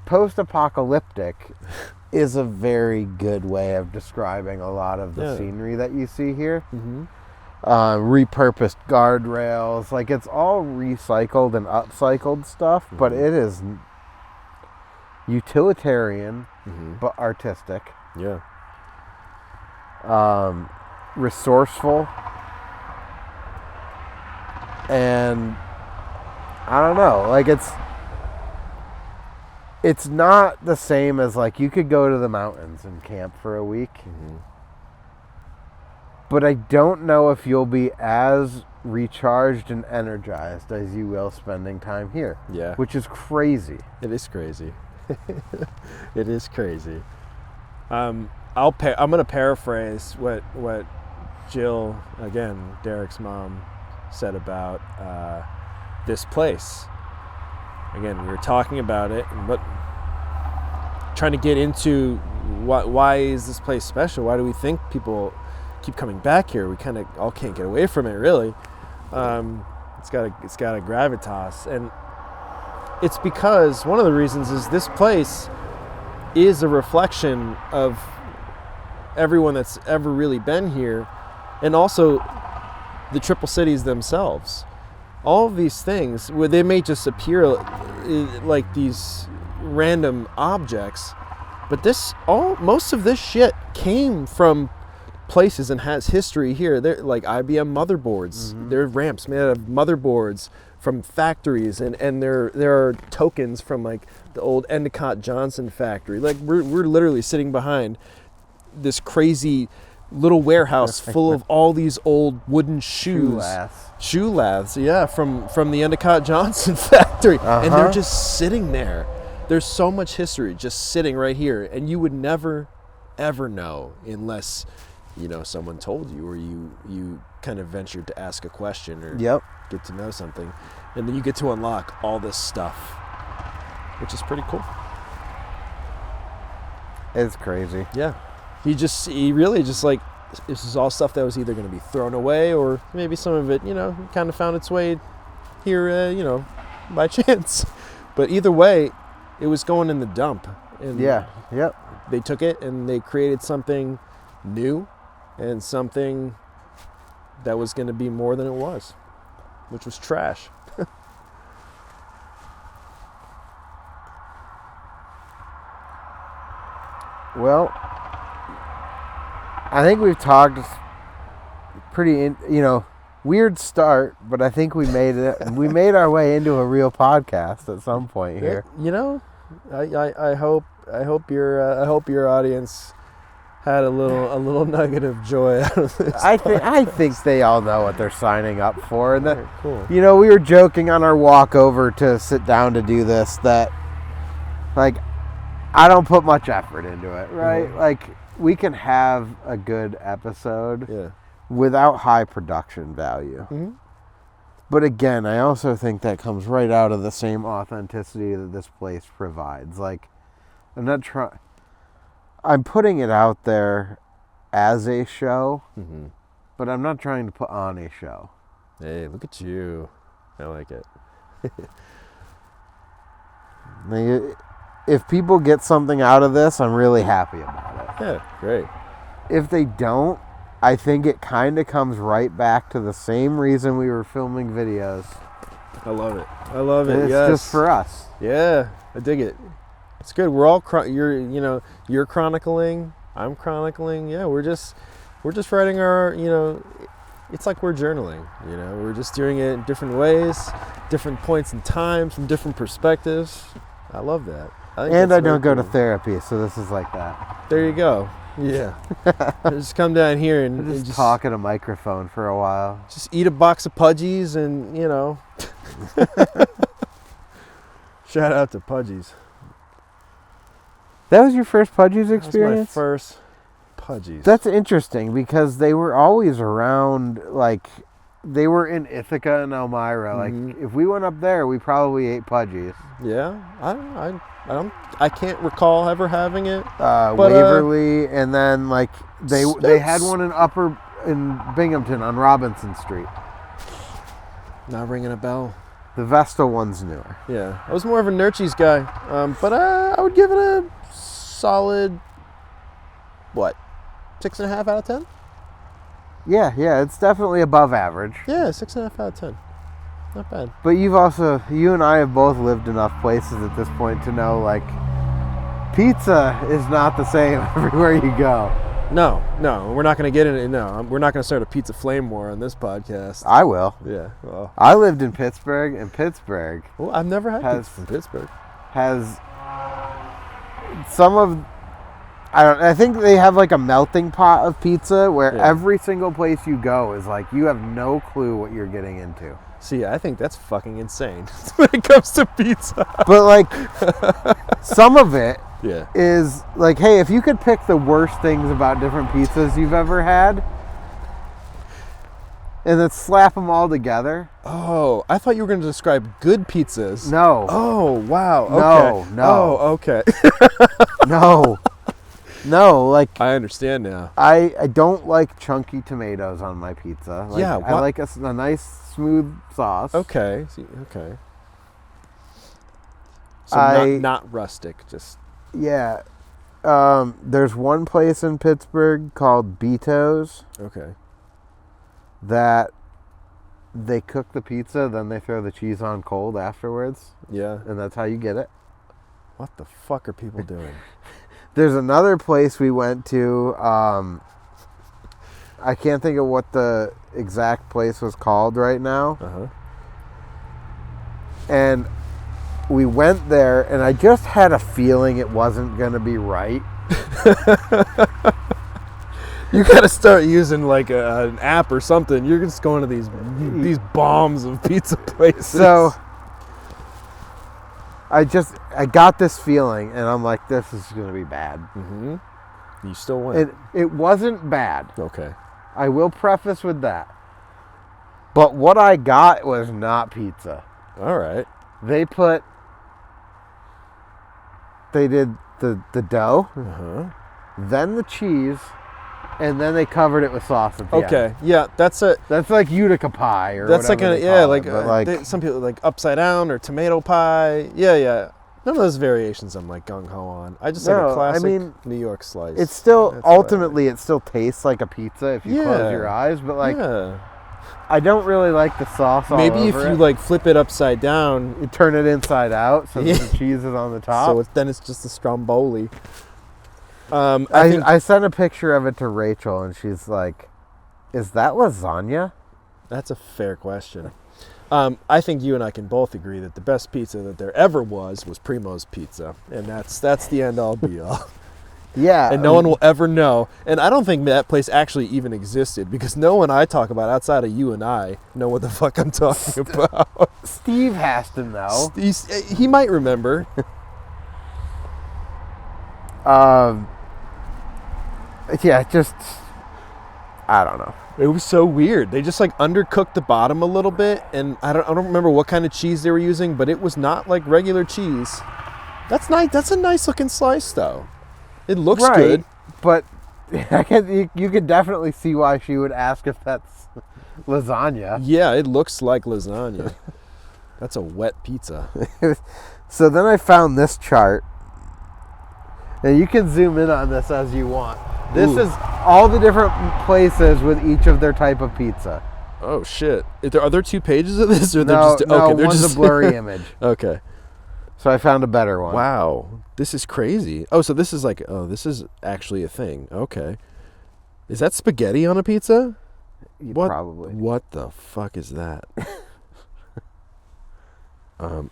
[SPEAKER 2] post-apocalyptic is a very good way of describing a lot of the scenery that you see here. Repurposed guardrails, like, it's all recycled and upcycled stuff, but it is utilitarian, but artistic.
[SPEAKER 1] Yeah.
[SPEAKER 2] Resourceful, and I don't know, like, it's not the same as, like, you could go to the mountains and camp for a week, but I don't know if you'll be as recharged and energized as you will spending time here.
[SPEAKER 1] Yeah.
[SPEAKER 2] Which is crazy.
[SPEAKER 1] It is crazy. It is crazy. I'm going to paraphrase what Jill, again, Derek's mom, said about this place. Again, we were talking about it, and trying to get into why is this place special? Why do we think people keep coming back here? We kind of all can't get away from it, really. It's got a gravitas, and it's because one of the reasons is this place is a reflection of everyone that's ever really been here, and also the Triple Cities themselves. All of these things, where they may just appear like these random objects, but most of this shit came from places and has history here. They're like IBM motherboards. They're ramps made out of motherboards from factories, and there are tokens from like the old Endicott Johnson factory. Like we're literally sitting behind this crazy little warehouse full of all these old wooden shoes. Shoe laths, yeah, from the Endicott Johnson factory. And they're just sitting there. There's so much history just sitting right here, and you would never ever know unless someone told you, or you kind of ventured to ask a question or get to know something, and then you get to unlock all this stuff, which is pretty cool.
[SPEAKER 2] It's crazy.
[SPEAKER 1] Yeah. He really just like, this is all stuff that was either going to be thrown away, or maybe some of it, kind of found its way here, by chance. But either way, it was going in the dump. And they took it and they created something new, and something that was going to be more than it was, which was trash.
[SPEAKER 2] Well, I think we've talked pretty, weird start, but I think we made it. We made our way into a real podcast at some point here.
[SPEAKER 1] I hope your audience had a little nugget of joy out of this.
[SPEAKER 2] I think they all know what they're signing up for, and that,
[SPEAKER 1] cool.
[SPEAKER 2] We were joking on our walk over to sit down to do this that, like, I don't put much effort into it, right? Like, we can have a good episode without high production value. But again, I also think that comes right out of the same authenticity that this place provides. Like, I'm putting it out there as a show, but I'm not trying to put on a show.
[SPEAKER 1] Hey, look at you. I like it.
[SPEAKER 2] If people get something out of this, I'm really happy about it.
[SPEAKER 1] Yeah, great.
[SPEAKER 2] If they don't, I think it kind of comes right back to the same reason we were filming videos.
[SPEAKER 1] I love it. I love it.
[SPEAKER 2] It's just for us.
[SPEAKER 1] Yeah, I dig it. It's good. We're all you're chronicling, I'm chronicling. Yeah, we're just writing our, it's like we're journaling, We're just doing it in different ways, different points in time, from different perspectives. I love that.
[SPEAKER 2] I don't go to therapy, so this is like that.
[SPEAKER 1] There you go. Yeah. Just come down here and
[SPEAKER 2] just talk at a microphone for a while.
[SPEAKER 1] Just eat a box of Pudgies and, shout out to Pudgies.
[SPEAKER 2] That was your first Pudgies experience?
[SPEAKER 1] That was my first Pudgies.
[SPEAKER 2] That's interesting because they were always around, like, they were in Ithaca and Elmira. Like, if we went up there, we probably ate Pudgies.
[SPEAKER 1] Yeah, I can't recall ever having it.
[SPEAKER 2] Waverly, and then like they had one in Binghamton on Robinson Street.
[SPEAKER 1] Not ringing a bell.
[SPEAKER 2] The Vestal one's newer.
[SPEAKER 1] Yeah, I was more of a Nurchies guy, but I would give it a solid 6.5 out of 10.
[SPEAKER 2] Yeah, it's definitely above average.
[SPEAKER 1] Yeah, 6.5 out of 10. Not bad.
[SPEAKER 2] But you and I have both lived enough places at this point to know, like, pizza is not the same everywhere you go.
[SPEAKER 1] No, we're not going to get into it. No, we're not going to start a pizza flame war on this podcast.
[SPEAKER 2] I will.
[SPEAKER 1] Yeah. Well,
[SPEAKER 2] I lived in Pittsburgh, and Pittsburgh.
[SPEAKER 1] Well, I've never had pizza from Pittsburgh.
[SPEAKER 2] Has some of. I think they have like a melting pot of pizza where every single place you go is like you have no clue what you're getting into.
[SPEAKER 1] See, I think that's fucking insane when it comes to pizza.
[SPEAKER 2] But like some of it is like, hey, if you could pick the worst things about different pizzas you've ever had and then slap them all together.
[SPEAKER 1] Oh, I thought you were going to describe good pizzas.
[SPEAKER 2] No.
[SPEAKER 1] Oh, wow. Okay.
[SPEAKER 2] No.
[SPEAKER 1] Oh, okay.
[SPEAKER 2] No, like
[SPEAKER 1] I understand now.
[SPEAKER 2] I don't like chunky tomatoes on my pizza. Like,
[SPEAKER 1] yeah,
[SPEAKER 2] I like a nice smooth sauce.
[SPEAKER 1] Okay. Okay. So not rustic, just
[SPEAKER 2] there's one place in Pittsburgh called Beto's.
[SPEAKER 1] Okay.
[SPEAKER 2] That they cook the pizza, then they throw the cheese on cold afterwards.
[SPEAKER 1] Yeah.
[SPEAKER 2] And that's how you get it.
[SPEAKER 1] What the fuck are people doing?
[SPEAKER 2] There's another place we went to. I can't think of what the exact place was called right now.
[SPEAKER 1] Uh-huh.
[SPEAKER 2] And we went there, and I just had a feeling it wasn't going to be right.
[SPEAKER 1] You got to start using like an app or something. You're just going to these bombs of pizza places.
[SPEAKER 2] So I got this feeling, and I'm like, this is going to be bad.
[SPEAKER 1] Mm-hmm. You still went.
[SPEAKER 2] It wasn't bad.
[SPEAKER 1] Okay.
[SPEAKER 2] I will preface with that. But what I got was not pizza.
[SPEAKER 1] All right.
[SPEAKER 2] They did the dough, then the cheese, and then they covered it with sauce at the end.
[SPEAKER 1] Okay, yeah, that's
[SPEAKER 2] like Utica pie or
[SPEAKER 1] that's
[SPEAKER 2] whatever
[SPEAKER 1] like some people like upside down or tomato pie. Yeah. None of those variations I'm like gung ho on. I just like a classic New York slice.
[SPEAKER 2] It's still it still tastes like a pizza if you close your eyes, but like I don't really like the sauce all
[SPEAKER 1] Maybe
[SPEAKER 2] over
[SPEAKER 1] if you like flip it upside down,
[SPEAKER 2] you turn it inside out so that the cheese is on the top.
[SPEAKER 1] So then it's just a stromboli.
[SPEAKER 2] I sent a picture of it to Rachel, and she's like, "Is that lasagna?"
[SPEAKER 1] That's a fair question. I think you and I can both agree that the best pizza that there ever was Primo's Pizza, and that's the end all be all.
[SPEAKER 2] Yeah.
[SPEAKER 1] And no one will ever know. And I don't think that place actually even existed, because no one I talk about outside of you and I know what the fuck I'm talking about.
[SPEAKER 2] Steve has to know.
[SPEAKER 1] He might remember.
[SPEAKER 2] Yeah, just, I don't know.
[SPEAKER 1] It was so weird. They just like undercooked the bottom a little bit, and I don't remember what kind of cheese they were using, but it was not like regular cheese. That's nice. That's a nice looking slice, though. It looks good.
[SPEAKER 2] But You could definitely see why she would ask if that's lasagna.
[SPEAKER 1] Yeah, it looks like lasagna. That's a wet pizza.
[SPEAKER 2] So then I found this chart. And you can zoom in on this as you want. This is all the different places with each of their type of pizza.
[SPEAKER 1] Oh shit! Are there 2 pages of this, or
[SPEAKER 2] No,
[SPEAKER 1] they're
[SPEAKER 2] one's
[SPEAKER 1] just
[SPEAKER 2] a blurry image.
[SPEAKER 1] Okay.
[SPEAKER 2] So I found a better one.
[SPEAKER 1] Wow, this is crazy. Oh, so this is this is actually a thing. Okay. Is that spaghetti on a pizza? What?
[SPEAKER 2] Probably.
[SPEAKER 1] What the fuck is that?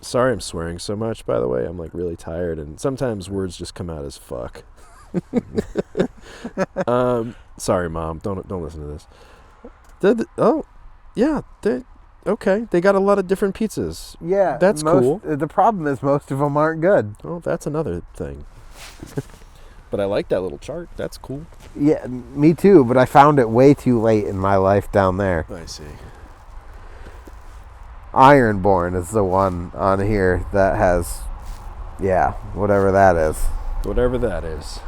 [SPEAKER 1] Sorry I'm swearing so much, by the way. I'm like really tired, and sometimes words just come out as fuck. Sorry, Mom. Don't listen to this. Okay. They got a lot of different pizzas.
[SPEAKER 2] Yeah.
[SPEAKER 1] That's cool.
[SPEAKER 2] The problem is most of them aren't good.
[SPEAKER 1] Oh, that's another thing. But I like that little chart. That's cool.
[SPEAKER 2] Yeah, me too, but I found it way too late in my life down there.
[SPEAKER 1] I see.
[SPEAKER 2] Ironborn is the one on here that has, whatever that is.
[SPEAKER 1] Whatever that is.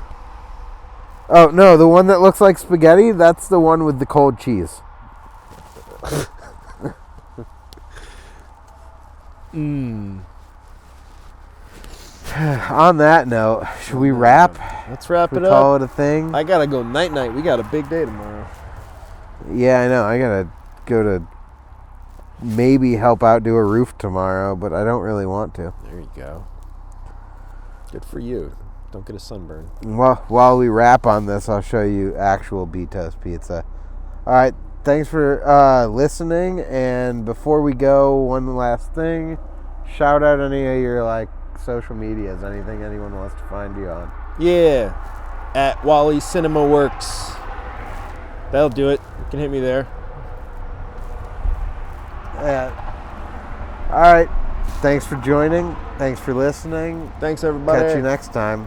[SPEAKER 2] Oh, no, the one that looks like spaghetti, that's the one with the cold cheese. On that note, should we wrap?
[SPEAKER 1] Let's wrap it up.
[SPEAKER 2] Call it a thing?
[SPEAKER 1] I gotta go night-night. We got a big day tomorrow.
[SPEAKER 2] Yeah, I know. I gotta go to maybe help out do a roof tomorrow, but I don't really want to.
[SPEAKER 1] There you go. Good for you. Don't get a sunburn.
[SPEAKER 2] Well, while we wrap on this, I'll show you actual B-Toast pizza. All right, thanks for listening. And before we go, one last thing. Shout out any of your social medias, anything anyone wants to find you on.
[SPEAKER 1] Yeah, at Wally Cinema Works. That'll do it. You can hit me there.
[SPEAKER 2] All right. Thanks for joining. Thanks for listening.
[SPEAKER 1] Thanks, everybody.
[SPEAKER 2] Catch you next time.